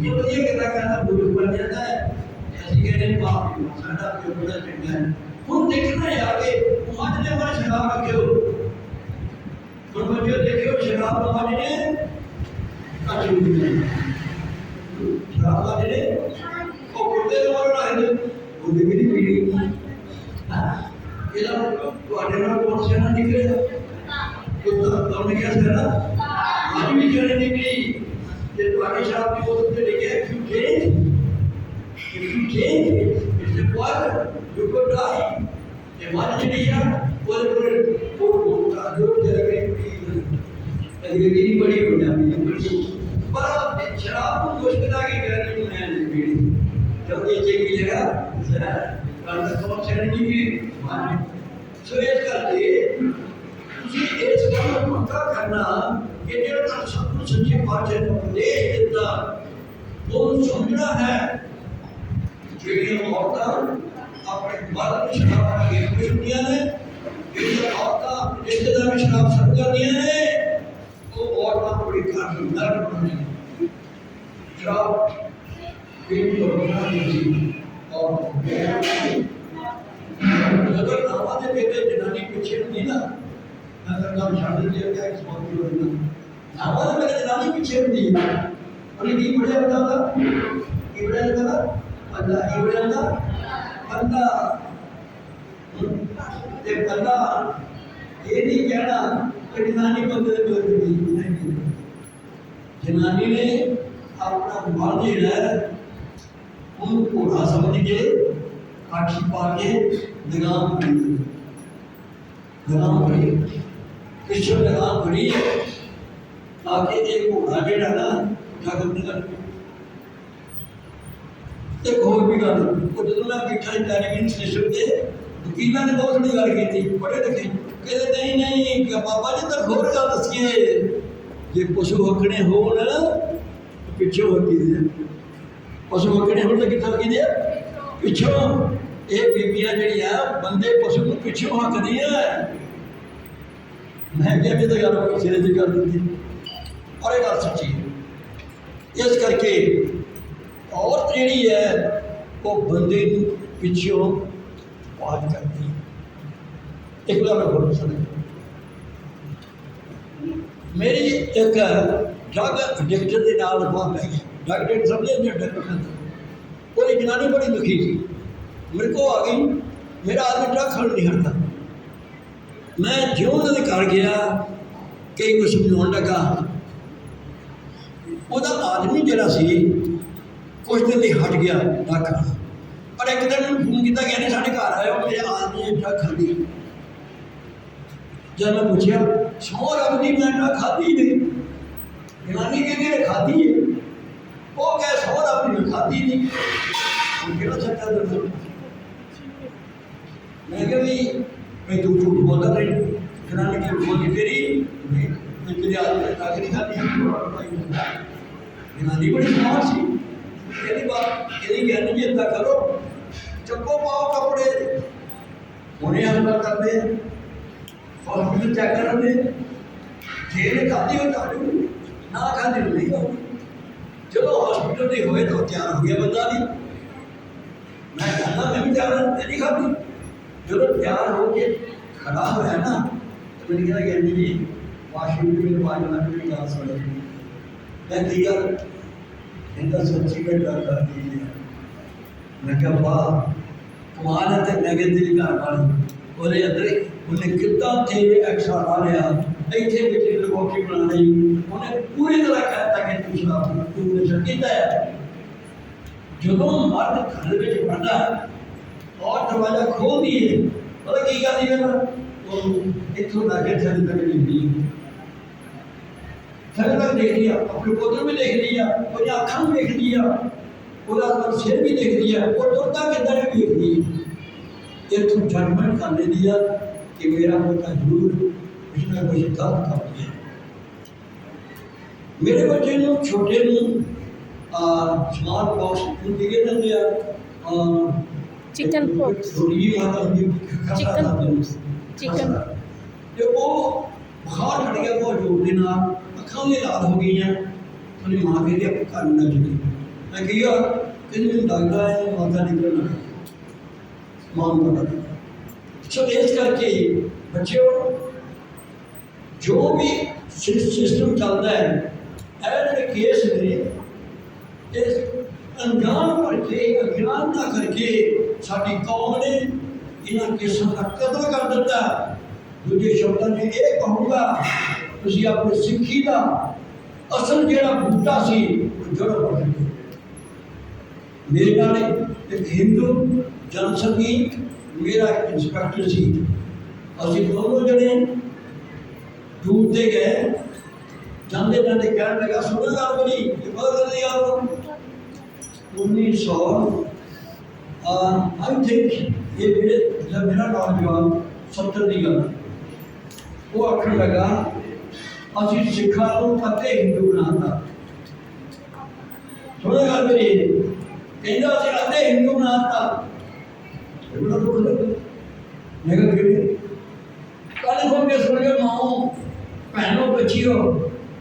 ये तो ये कहता कहना भूल पड़ जाता है। ऐसे कहने बाप साढ़ा पेट बड़ा चढ़ता है। तुम देखना है आगे माजने वाला शराब रखे हो तुम बच्चों देखो शराब माजने अच्छी शराब माजने वो कुत्ते तो मारो ना है वो भी नहीं पीड़ी ये ना वाले ना कौन से ना निकले कुत्ता तुमने क्या करा आज भी चले निकली ये वाले शराब की बोतल से लेके if you change it's a water you could die ये माजने नहीं यार वो जो जगह अंग्रेजी बड़ी हो जाती है पर शराब को मुश्किल आगे करनी है पीढ़ी जब ये चेक मिलेगा कल तक कौन से नहीं भी सो इस करके इस काम को पक्का करना कि जो तक सब कुछ सच्चे बातें उपदेश देता वो समझना है ਜਿਹੜੀ ਔਰਤਾਂ ਆਪਣੇ ਮਰਦ ਨੂੰ ਸ਼ਰਾਬ ਪਾ ਕੇ ਖੁਸ਼ ਹੁੰਦੀਆਂ ਨੇ, ਜਿਹੜੀਆਂ ਔਰਤਾਂ ਰਿਸ਼ਤੇਦਾਰ ਵਿੱਚ ਸ਼ਰਾਬ ਸਰਵ ਕਰਦੀਆਂ ਨੇ ਉਹ ਔਰਤਾਂ ਬੜੀ ਘੱਟ ਨਰਕ ਬਣਦੀਆਂ ਨੇ। ਸ਼ਰਾਬ ਪੀਣ ਤੋਂ ਰੋਕਣਾ ਨਹੀਂ ਸੀ। ਔਰ ਜਦੋਂ ਨਾਵਾਂ ਦੇ ਬੇਟੇ ਜਨਾਨੀ ਪਿੱਛੇ ਹੁੰਦੀ ਨਾ ਮੈਂ ਤਾਂ ਕੰਮ ਛੱਡ ਦਿੰਦੀ ਹੈ ਕਿ ਇਸ ਮੌਕੇ ਹੋ ਜਾਂਦਾ ਨਾਵਾਂ ਦੇ ਬੇਟੇ ਜਨਾਨੀ ਪਿੱਛੇ ਹੁੰਦੀ ਹੈ ਉਹਨੇ ਕੀ ਪੜਿਆ ਹੁੰਦਾ ਕੀ ਪੜਿਆ ਹੁੰਦਾ बंदा इब्राहिम बंदा ये बंदा ये नहीं कहना कि जनानी बंदे दे विरुद्ध नहीं जनानी ने अपना मर्द जो है उन घोड़ा समझ के काठी पा के लगाम पड़ी पिछले लगाम पड़ी ताकि एक घोड़ा जेड़ा ना जागृत कर एक होर भी गल जो मैं बैठा टेलीविजन स्टेशन से वकीलों ने बहुत बड़ी गल की पढ़े लिखे कहते नहीं नहीं बाबा जी तो होर गल दसिए जे पशु हकने हो पिछों हकी दे पशु हकने हो तो कितों हकी दे पिछों ये बीबियां जड़ियां बंदे पशु को पिछों हकदियां मैं क्या भी तो गल सिरे की कर दी और ये गल सच्ची इस करके औरत जी है वो बंदे पिछों बात करती है। एक बार मैं बोल सकता मेरी एक ड्रग एडिक्शन के नाल बात है ड्रग एडिक्ट समझे जो ड्रग वो जनानी बड़ी दुखी थी मेरे को आ गई मेरा आदमी ड्रग खाने नहीं हटता मैं जो उन्होंने घर गया कई कुछ समझाने लगा वह आदमी जरा सी कुछ दिन नहीं हट गया ड्रग खाना पर एक दिन फोन किया गया नहीं साढ़े घर आया मेरे आदमी ने ड्रग खाधी जब मैं पूछा सौ रब की मैं ड्रग खाधी नहीं जनानी कहती खाधी है वो कह सौ रब की मैं खाधी नहीं कि सच्चा दर्द मैं क्या भाई मैं तू झूठ बोलता नहीं जनानी की बोली तेरी मैं तेरे आदमी ने ड्रग नहीं खाधी जनानी बड़ी स्मार्ट सी कहती बात कहती ज्ञानी जी इतना करो चप्पो पाओ कपड़े ਹੁਣੇ ਹਮਲਾ ਕਰਦੇ ਹਸਪੀਟਲ ਚੈੱਕ ਕਰਾਂਗੇ ਜੇ ਨੇ ਖਾਧੀ ਉਹ ਕਾਟੂ ਨਾ ਖਾਧੀ ਨਹੀਂ ਖਾਊ। ਚਲੋ ਹਸਪੀਟਲ ਦੇ ਹੋਏ ਤਾਂ ਤਿਆਰ ਹੋ ਗਿਆ ਬੰਦਾ ਨਹੀਂ। ਮੈਂ ਕਹਿੰਦਾ ਮੈਂ ਵੀ ਤਿਆਰ ਨਹੀਂ ਖਾਧੀ। ਜਦੋਂ ਤਿਆਰ ਹੋ ਕੇ ਖੜਾ ਹੋਇਆ ਨਾ ਤਾਂ ਮੈਨੂੰ ਕਹਿੰਦਾ ਕਿ ਜੀ ਵਾਸ਼ਰੂਮ ਦੇ ਵਿੱਚ ਪਾਣੀ ਨਾਲ ਵੀ ਗੱਲ ਸੁਣ ਲਈ। ਮੈਂ ਕੀ ਗੱਲ ਕਹਿੰਦਾ ਸੱਚੀ ਗੱਲ ਕਰਦੀ ਹੈ। ਮੈਂ ਕਿਹਾ ਵਾਹ ਕਮਾਲ ਹੈ। ਤੇ ਮੈਂ ਕਹਿੰਦੀ ਤੇਰੀ ਘਰ ਵਾਲੀ ਉਹਦੇ ਅੰਦਰ ਉਹਨੇ ਕਿੱਦਾਂ ਤੇ ਐਕਸਟਰਾ ਲਾ ਲਿਆ ਇੱਥੇ ਵਿੱਚ ਲਗੋਕੀ ਬਣਾ ਲਈ। ਉਹਨੇ ਪੂਰੀ ਤਰ੍ਹਾਂ ਕਹਿਤਾ ਕਿ ਤੂੰ ਸ਼ਰਾਬ ਤੂੰ ਨਸ਼ਾ ਕੀਤਾ ਹੈ। ਜਦੋਂ ਮਰਦ ਘਰ ਵਿੱਚ ਵੜਦਾ ਔਰ ਦਰਵਾਜ਼ਾ ਖੋਲਦੀ ਹੈ ਪਤਾ ਕੀ ਕਰਦੀ ਹੈ ਨਾ ਉਹ ਇੱਥੋਂ ਲਾ ਕੇ ਥੱਲੇ ਤੱਕ ਦੇਖਦੀ ਥੱਲੇ ਤੱਕ ਦੇਖਦੀ ਆ ਆਪਣੇ ਪੁੱਤਰ ਵੀ ਦੇਖਦੀ ਆ ਉਹਦੀਆਂ ਅੱਖਾਂ ਵੀ ਦੇਖਦੀ ਆ ਉਹਦਾ ਸਿਰ ਵੀ ਦੇਖਦੀ ਆ ਉਹ ਤੁਰਦਾ ਕਿੱਦਾਂ ਵੀ ਦੇਖਦੀ ਹੈ। ਇੱਥੋਂ ਜੱਜਮੈਂਟ ਕਰ ਲੈਂਦੀ ਆ ਕਿ ਮੇਰਾ ਪੁੱਤ ਜ਼ਰੂਰ ਕੁਛ ਨਾ ਕੁਛ ਗਲਤ ਕਰ ਗਿਆ। ਮੇਰੇ ਬੱਚੇ ਨੂੰ ਛੋਟੇ ਨੂੰ ਸਮਾਰਟ ਬਾਕਸ ਹੁੰਦੀ ਹੈ ਦਿੰਦੇ ਆ ਚਿਕਨ ਪੌਕਸ ਚਿਕਨ ਤੇ ਉਹ ਬੁਖਾਰ ਹਟ ਗਿਆ ਬਹੁਤ ਜ਼ੋਰ ਦੇ ਨਾਲ ਅੱਖਾਂ ਵੀ ਲਾਲ ਹੋ ਗਈਆਂ। ਉਹਦੀ ਮਾਂ ਕਹਿੰਦੀ ਆਪਾਂ ਘਰ ਨੂੰ ਨਾ ਚਲੀ। ਮੈਂ ਕਿਹਾ ਕਹਿੰਦੀ ਮੈਨੂੰ ਲੱਗਦਾ ਹੈ ਮਾਤਾ ਨਿਕਲਣਾ ਮਾਂ ਨੂੰ ਪਤਾ। ਸੋ ਇਸ ਕਰਕੇ ਬੱਚਿਓ ਜੋ ਵੀ ਸਿਸਟਮ ਚੱਲਦਾ ਹੈ ਇਹ ਜਿਹੜੇ ਕੇਸ ਨੇ ਇਸ ਅਣਜਾਣ ਕਰਕੇ ਅਗਿਆਨ ਨਾ ਕਰਕੇ ਸਾਡੀ ਕੌਮ ਨੇ ਇਹਨਾਂ ਕੇਸਾਂ ਦਾ ਕਤਲ ਕਰ ਦਿੱਤਾ। ਦੂਜੇ ਸ਼ਬਦਾਂ ਨੇ ਇਹ ਕਹੂੰਗਾ ਤੁਸੀਂ ਆਪਣੀ ਸਿੱਖੀ ਦਾ ਅਸਲ ਜਿਹੜਾ ਬੂਟਾ ਸੀ ਉਹ ਜੜ੍ਹ ਪੜ ਦਿੱਤੀ। ਮੇਰੇ ਨਾਲ ਇੱਕ ਹਿੰਦੂ ਜਨਸੰਘੀ ਮੇਰਾ ਇੱਕ ਇੰਸਪੈਕਟਰ ਸੀ। ਅਸੀਂ ਦੋਨੋਂ ਜਣੇ ਟੂਰ ਤੇ ਗਏ। ਜਾਂਦੇ ਜਾਂਦੇ ਕਹਿਣ ਲੱਗਾ ਸੁਣੋ ਗੱਲ ਬਣੀ ਇਹ ਬਹੁਤ ਵਧੀਆ ਗੱਲ 1900 ਆਈ ਥਿੰਕ ਇਹ ਜਿਹੜੇ ਜਦ ਮੇਰਾ ਨੌਜਵਾਨ 70 ਦੀ ਗੱਲ ਉਹ ਆਖਣ ਲੱਗਾ ਅਸੀਂ ਸਿੱਖਾਂ ਨੂੰ ਅਤੇ ਹਿੰਦੂ ਬਣਾਤਾ। ਸੁਣੋ ਗੱਲ ਬਣੀ ਕਹਿੰਦਾ ਅਸੀਂ ਅਤੇ ਹਿੰਦੂ ਬਣਾਤਾ। ਬੜਾ ਦੁੱਖ ਲੱਗਾ। ਮੈਂ ਕਿਹਾ ਕਿਵੇਂ ਕੱਲ ਖੋਲ ਕੇ ਸੁਣ ਕੇ ਮਾਂ ਭੈਣੋਂ ਬੱਚਿਓ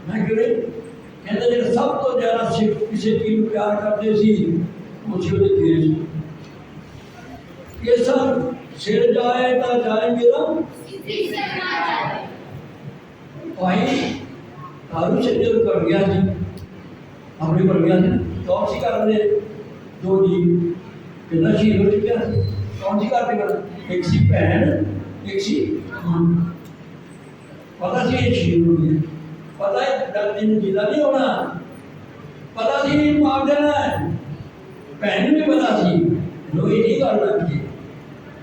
ਮੈਂ ਕਿਵੇਂ ਕਹਿੰਦਾ ਜਿਹੜਾ ਸਭ ਤੋਂ ਜ਼ਿਆਦਾ ਸਿੱਖ ਕਿਸੇ ਚੀਜ਼ ਨੂੰ ਪਿਆਰ ਕਰਦੇ ਸੀ ਉਹ ਸੀ ਉਹਦੇ ਦੇਸ਼। ਇਹ ਸਭ ਸਿਰ ਜਾਏ ਤਾਂ ਜਾਏ ਮੇਰਾ ਭਾਈ ਤਾਰੂ ਸ਼ਰੀਰ ਕਰ ਗਿਆ ਸੀ ਆਪਣੇ ਪਰ ਗਿਆ ਸੀ ਕੌਣ ਸੀ ਕਰਦੇ ਦੋ ਜੀ ਕਿੰਨਾ ਸ਼ਹੀਦ ਹੋ ਚੁੱਕਿਆ ਸੀ। ਕੌਣ ਸੀ ਕਰਦੇ ਕਰ ਇੱਕ ਸੀ ਭੈਣ ਇੱਕ ਸੀ ਪਤਾ ਸੀ ਇਹ ਸ਼ਹੀਦ ਹੋ ਗਿਆ। ਪਤਾ ਹੈ ਦਰਦੀ ਨੂੰ ਜਿੰਦਾ ਨਹੀਂ ਹੋਣਾ ਪਤਾ ਸੀ ਨਹੀਂ ਮਾਰ ਦੇਣਾ। ਭੈਣ ਨੂੰ ਵੀ ਪਤਾ ਸੀ ਲੋਈ ਨਹੀਂ ਕਰ ਲੱਗੀ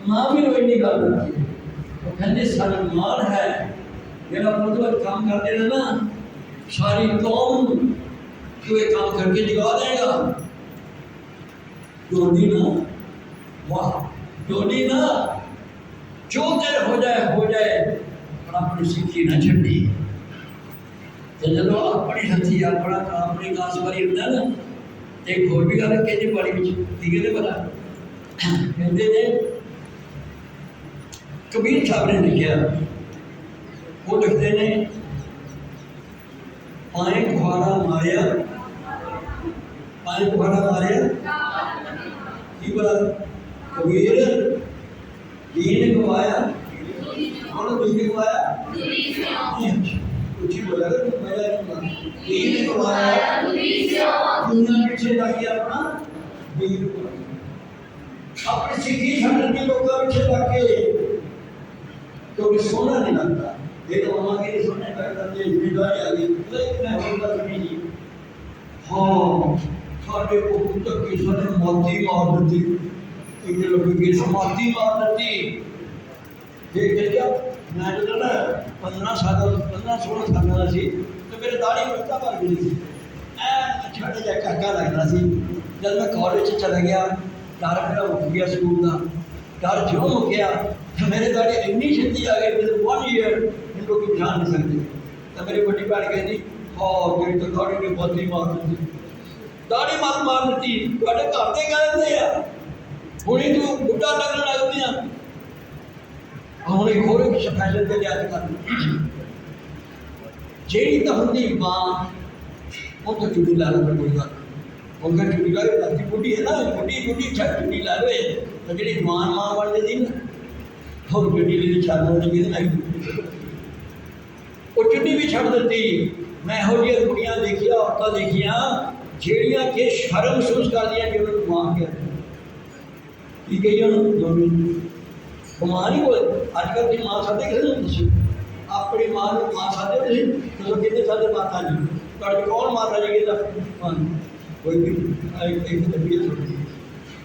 ਮਾਂ ਵੀ ਲੋਈ ਨਹੀਂ ਕਰ ਲੱਗੀ। ਉਹ ਕਹਿੰਦੇ ਸਨਮਾਨ ਹੈ ਜਿਹੜਾ ਪੁੱਤ ਕੰਮ ਕਰਦੇ ਨੇ ਨਾ ਸਾਰੀ ਕੌਮ ਨੂੰ ਜੋ ਇਹ ਕੰਮ ਕਰਕੇ ਜਗਾ ਦੇਗਾ। ਡੋਡੀ ਨਾ ਵਾਹ ਡੋਡੀ ਨਾ ਜੋ ਤੇਰੇ ਹੋ ਜਾਏ ਪਰ ਆਪਣੀ ਸਿੱਖੀ ਨਾ ਛੱਡੀ। ਤੇ ਜਦੋਂ ਆਪਣੀ ਹੱਥੀ ਆਪਣਾ ਆਪਣੀ ਗਾਸ ਵਾਰੀ ਹੁੰਦਾ ਨਾ ਤੇ ਹੋਰ ਵੀ ਗੱਲ ਕਹਿੰਦੇ ਬਾੜੀ ਵਿੱਚ ਠੀਕ ਹੈ ਪਤਾ ਕਹਿੰਦੇ ਨੇ ਕਬੀਰ ਸਾਹਿਬ ਨੇ ਲਿਖਿਆ ਉਹ ਲਿਖਦੇ ਨੇ ਪਾਏ ਕੁਹਾੜਾ ਮਾਰਿਆ ਕੀ ਬੋਲਾ ਕਬੀਰ ਦੀਨ ਗਵਾਇਆ ਕੌਣ ਦੀਨ ਗਵਾਇਆ ਉੱਚੀ ਬੋਲਾ ਦੀਨ ਗਵਾਇਆ ਦੁਨੀਆ ਪਿੱਛੇ ਲੱਗ ਗਿਆ ਆਪਣਾ ਦੀਨ ਆਪਣੀ ਸਿੱਖੀ ਛੱਡਣ ਦੇ ਲੋਕਾਂ ਪਿੱਛੇ ਲੱਗ ਕੇ ਕਿਉਂਕਿ ਸੋਹਣਾ ਨਹੀਂ ਲੱਗਦਾ। ਇਹ ਤਾਂ ਮਾਂ ਕੇ ਸੋਹਣੇ ਲੱਗਦਾ ਤੇ ਜਿੰਦਾਈ ਆ ਗਈ ਲੇਕਿਨ ਇਹ ਗੱਲ ਨਹੀਂ। ਹਾਂ ਸਾਡੇ ਪੁੱਤਰ ਕੀ ਸਾਡੇ ਮੋਤੀ ਮਾਰ ਦਿੱਤੀ ਇਹ ਲੋਕ ਕੀ ਸਮਾਧੀ ਮਾਰ ਦਿੱਤੀ। ਦੇਖ ਲਿਆ ਮੈਂ ਜਦੋਂ ਨਾ 15 16 ਸਾਲਾਂ ਦਾ ਸੀ ਤੇ ਮੇਰੇ ਦਾੜੀ ਮੁੱਕਾ ਭਰ ਗਈ ਸੀ। ਐ ਛੋਟਾ ਜਿਹਾ ਕਾਕਾ ਲੱਗਦਾ ਸੀ। ਜਦ ਮੈਂ ਕਾਲਜ 'ਚ ਚਲਾ ਗਿਆ ਡਰ ਮੇਰਾ ਮੁੱਕ ਗਿਆ ਸਕੂਲ ਦਾ ਡਰ ਜਿਉਂ ਮੁੱਕਿਆ ਮੇਰੇ ਦਾੜੀ ਇੰਨੀ ਛੇਤੀ ਆ ਗਈ ਵਿਦ 1 ਈਅਰ ਮੈਨੂੰ ਲੋਕ ਜਾਣ ਨਹੀਂ ਸਕਦੇ। ਤਾਂ ਮੇਰੀ ਵੱਡੀ ਭੈਣ ਕਹਿੰਦੀ ਹਾਂ ਮੇਰੀ ਤਾਂ ਦਾੜੀ ਨੇ ਮੋਤੀ ਮਾਰ ਦਿੱਤੀ ਦਾੜੀ ਮਾਰ ਦਿੱਤੀ। ਤੁਹਾਡੇ ਘਰ ਦੇ ਕਹਿੰਦੇ ਆ ਹੁਣੀ ਤੂੰ ਬੁੱਢਾ ਲੱਗਣ ਲੱਗ ਪਿਆ ਹੁਣ ਇੱਕ ਹੋਰ ਸਪੈਸ਼ਲ ਤੇ ਯਾਦ ਕਰ ਜਿਹੜੀ ਤਾਂ ਹੁੰਦੀ ਮਾਂ ਉਹ ਤਾਂ ਚੁੱਡੀ ਲਾ ਲਵੇ ਕੋਈ ਗੱਲ ਉਹਨਾਂ ਚੁੱਡੀ ਲਾ ਕੇ ਬਾਕੀ ਬੁੱਢੀ ਹੈ ਨਾ ਬੁੱਢੀ ਛੱਡ ਚੁੱਡੀ ਲਾ ਲਵੇ ਤਾਂ ਜਿਹੜੀ ਜਵਾਨ ਮਾਂ ਬਣ ਜਾਂਦੀ ਨਾ ਹੋਰ ਚੁੱਡੀ ਲਈ ਛੱਡ ਹੋਣੀ ਕਿਹਦੇ ਨਾਲ ਉਹ ਚੁੱਡੀ ਵੀ ਛੱਡ ਦਿੱਤੀ। ਮੈਂ ਇਹੋ ਜਿਹੀਆਂ ਕੁੜੀਆਂ ਦੇਖੀਆਂ ਔਰਤਾਂ ਦੇਖੀਆਂ ਜਿਹੜੀਆਂ ਕਿ ਸ਼ਰਮ ਮਹਿਸੂਸ ਕਰਦੀਆਂ ਕਿ ਉਹਨਾਂ ਨੂੰ ਮਾਂ ਕਿਹਾ ਕੀ ਕਹੀ ਉਹਨੂੰ ਦੋਵੇਂ ਮਾਂ ਨਹੀਂ ਬੋਲੇ। ਅੱਜ ਕੱਲ੍ਹ ਦੀ ਮਾਂ ਸਾਡੇ ਕਿਸੇ ਨੂੰ ਦੱਸੋ ਆਪਣੀ ਮਾਂ ਨੂੰ ਮਾਂ ਸਾਡੇ ਤੁਸੀਂ ਦੱਸੋ ਕਿੰਨੇ ਸਾਡੇ ਮਾਤਾ ਜੀ ਤੁਹਾਡੇ ਕੌਣ ਮਾਤਾ ਜੀ ਕਹਿੰਦਾ ਕੋਈ ਵੀ ਇੱਕ ਤਬੀਅਤ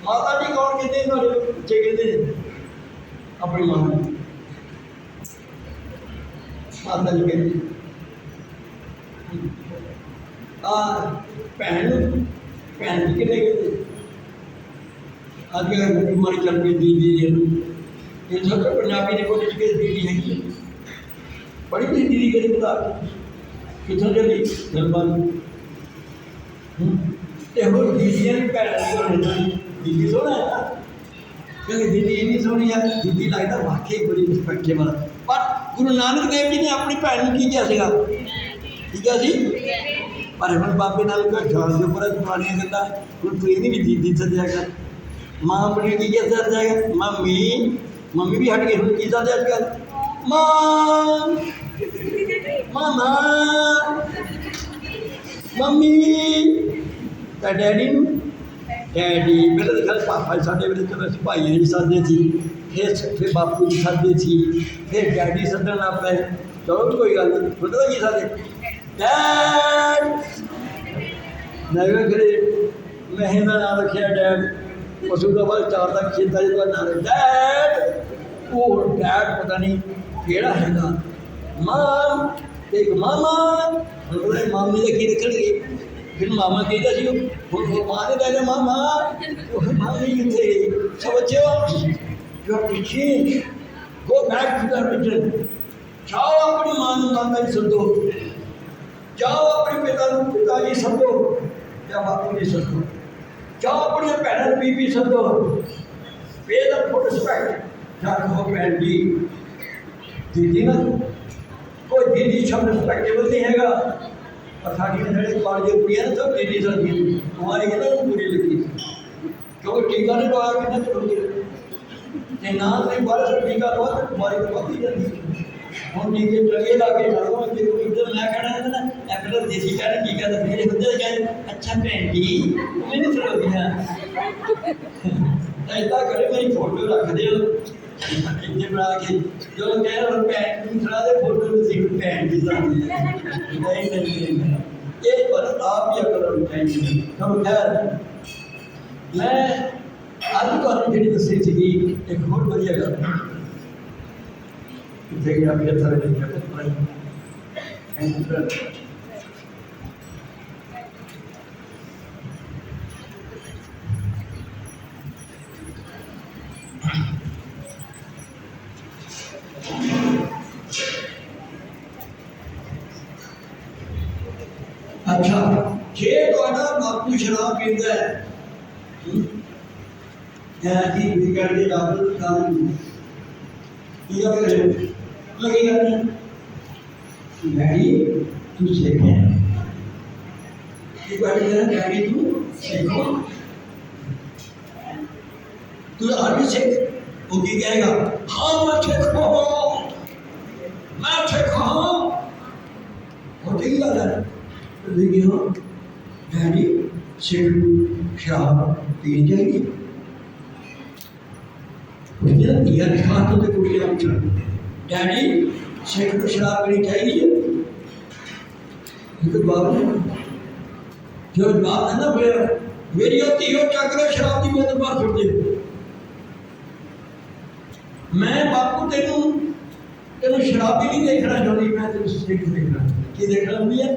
ਮਾਤਾ ਜੀ ਕੌਣ ਕਹਿੰਦੇ ਤੁਹਾਡੇ ਬੱਚੇ ਕਹਿੰਦੇ ਨੇ ਆਪਣੀ ਮਾਂ ਨੂੰ ਮਾਤਾ ਜੀ ਕਹਿੰਦੇ ਭੈਣ ਜੀ ਕਿੰਨੇ ਕਹਿੰਦੇ ਅੱਜ ਕੱਲ੍ਹ ਮਾਰੀ ਚੱਲ ਪਈ ਦੀਦੀ ਇਹ ਸਭ ਪੰਜਾਬੀ ਦੇ ਕੋਲ ਕੇ ਦੀਦੀ ਹੈਗੀ ਬੜੀ ਦੀਦੀ ਕਦੇ ਬਤਾ ਕਿੱਥੋਂ ਚੱਲੀ ਜਲਬਾਨ ਤੇ ਹੋਰ ਦੀਦੀਆਂ ਵੀ ਭੈਣਾਂ ਦੀ ਦੀਦੀ ਸੋਹਣਾ ਹੈ ਨਾ ਕਿਉਂਕਿ ਦੀਦੀ ਇੰਨੀ ਸੋਹਣੀ ਆ ਦੀਦੀ ਲੱਗਦਾ ਵਾਕਈ ਬੜੀ ਰਿਸਪੈਕਟੇਬਲ ਪਰ ਗੁਰੂ ਨਾਨਕ ਦੇਵ ਜੀ ਨੇ ਆਪਣੀ ਭੈਣ ਨੂੰ ਕੀ ਕਿਹਾ ਸੀਗਾ ਕੀ ਕਿਹਾ ਸੀ ਪਰ ਹੁਣ ਬਾਬੇ ਨਾਲ ਕੋਈ ਜਾਣ ਦੇ ਉੱਪਰ ਪੁਰਾਣੀਆਂ ਗੱਲਾਂ ਹੁਣ ਤੂੰ ਇਹ ਨਹੀਂ ਵੀ ਦੀਦੀ ਸੱਜਿਆ ਕਰ ਮਾਂ ਆਪਣੀ ਕੀ ਕਿਹਾ ਸਰ ਜਾਏਗਾ ਮੰਮੀ ਵੀ ਹਟ ਗਈ ਹੁਣ ਕੀ ਸੱਜਿਆ ਅੱਜ ਕੱਲ੍ਹ ਮਾਂ ਮਾਮਾ ਮੰਮੀ ਤਾਂ ਡੈਡੀ ਨੂੰ ਡੈਡੀ ਮੇਰੇ ਤਾਂ ਖਿਆਲ ਪਾਪਾ ਸਾਡੇ ਵੇਲੇ ਤਾਂ ਅਸੀਂ ਭਾਈ ਜੀ ਸੱਦਦੇ ਸੀ ਫਿਰ ਬਾਪੂ ਜੀ ਸੱਦਦੇ ਸੀ ਫਿਰ ਡੈਡੀ ਸੱਦਣ ਲੱਗ ਪਏ ਚਲੋ ਕੋਈ ਗੱਲ ਨਹੀਂ ਪਤਾ ਕੀ ਸਾਡੇ ਡੈਡ ਨਵੇਂ ਘਰੇ ਮੈਂ ਦਾ ਨਾਮ ਰੱਖਿਆ ਡੈਡ ਉਸ ਤੋਂ ਬਾਅਦ 4 ਤੱਕ ਖੇਤਾਂ ਦਾ ਨਾਮ ਡੈਡ ਉਹ ਡੈਡ ਪਤਾ ਨਹੀਂ ਕਿਹੜਾ ਹੈਗਾ ਮਾਂ ਇੱਕ ਮਾਮਾ ਉਹਨੇ ਮਾਮੇ ਦੇ ਕੀ ਰੱਖਣਗੇ ਫਿਰ ਮਾਮਾ ਕਹਿੰਦਾ ਸੀ ਹੁਣ ਮਾਂ ਨੇ ਲੈ ਲਿਆ ਮਾਮਾ ਉਹ ਮਾਮੀ ਕਿੱਥੇ ਸਮਝਿਓ ਜੋ ਪਿੱਛੇ go back to the reason ਜਾਓ ਆਪਣੀ ਮਾਂ ਨੂੰ ਮਾਤਾ ਜੀ ਸੱਦੋ ਜਾਓ ਆਪਣੇ ਪਿਤਾ ਨੂੰ ਪਿਤਾ ਜੀ ਸੱਦੋ ਜਾਂ ਬਾਪੂ ਜੀ ਸੱਦੋ ਜਾਓ ਆਪਣੀਆਂ ਭੈਣਾਂ ਨੂੰ ਬੀਬੀ ਸੱਦੋ ਪੇ ਦਾ ਫੁੱਟ ਰਿਸਪੈਕਟ ਜਾਂ ਕਹੋ ਭੈਣ ਜੀ ਦੀਦੀ ਨਾ ਕੋਈ ਦੀਦੀ ਸ਼ਬਦ ਰਿਸਪੈਕਟੇਬਲ ਨਹੀਂ ਹੈਗਾ ਪਰ ਸਾਡੀ ਜਿਹੜੇ ਕਾਲਜ ਦੀ ਕੁੜੀਆਂ ਨੇ ਸਭ ਦੀਦੀ ਸੱਦੀ ਹਮਾਰੀ ਕਹਿੰਦਾ ਉਹ ਪੂਰੀ ਲੱਗੀ ਕਿਉਂਕਿ ਟੀਕਾ ਨਹੀਂ ਲਵਾਇਆ ਕਿੰਨਾ ਚਲੋਗੇ ਤੇ ਨਾ ਤੁਸੀਂ ਬਾਹਰ ਟੀਕਾ ਲਵਾ ਤਾਂ ਬਿਮਾਰੀ ਤਾਂ ਵੱਧਦੀ ਜਾਂਦੀ ਹੁਣ ਟੀਕੇ ਲੱਗੇ ਲਾ ਕੇ ਜਾਓ ਜੇ ਕੋਈ ਇੱਧਰ ਮੈਂ ਕਹਿਣਾ ਨਾ ਇਹ ਪਹਿਲਾਂ ਦੇਸੀ ਕਹਿਣਾ ਟੀਕਾ ਤਾਂ ਮੇਰੇ ਹੁੰਦੇ ਕਹਿੰਦੇ ਅੱਛਾ ਭੈਣ ਜੀ ਮੈਨੂੰ ਚਲੋਗੀਆਂ ਐਦਾਂ ਕਰੇ ਮੇਰੀ ਫੋਟੋ ਰੱਖ ਦਿਓ ਇੱਥੇ ਬਣਾ ਕੇ ਜੋ ਕਹਿ ਰਹੇ ਭੈਣ ਨੂੰ ਸਰਾ ਦੇ ਫੋਟੋ ਨੂੰ ਸੀ ਭੈਣ ਦੀ ਸਾਹਮਣੇ ਨਹੀਂ ਇਹ ਪਰ ਆਪ ਹੀ ਅਕਲ ਹੋਣੀ ਚਾਹੀਦੀ ਹੈ ਖੈਰ ਮੈਂ ਅੱਜ ਤੁਹਾਨੂੰ ਜਿਹੜੀ ਦੱਸੀ ਸੀਗੀ ਇੱਕ ਬਹੁਤ ਵਧੀਆ ਗੱਲ ਕਿੱਥੇ ਗਿਆ ਮੇਰੇ ਸਾਰੇ ਦੇ ਪੜਾਈ अच्छा जे ਤੁਹਾਡਾ ਬਾਪੂ ਸ਼ਰਾਬ ਪੀਂਦਾ ਹੈ ਜਾਂ ਕੀ ਵਿਗੜ ਦੇ ਡਾਕਟਰ ਕੰਮ ਕੀ ਕਰੇ ਲਗੀ ਕਰਨੀ ਡੈਡੀ ਤੂੰ ਸਿੱਖਿਆ ਕੀ ਕਰਦੇ ਡੈਡੀ ਤੂੰ ਸਿੱਖੋ ਤੂੰ ਆगे सिख वो की कहेगा हाँ मैं ठीक हूँ और ठीक है देखिए डैडी सिर्फ शराब पीनी चाहिए उसने दिया दिखा तो कुड़िया डैडी सिर्फ शराब पीनी चाहिए तो बाबू जो बात है ना फिर मेरी होती हो चक्कर शराब की बोतल बाहर छोड़ दे मैं बापू तेन शराबी नहीं देखना चाहती मैं तेन सिख देखना की देखना होंगी है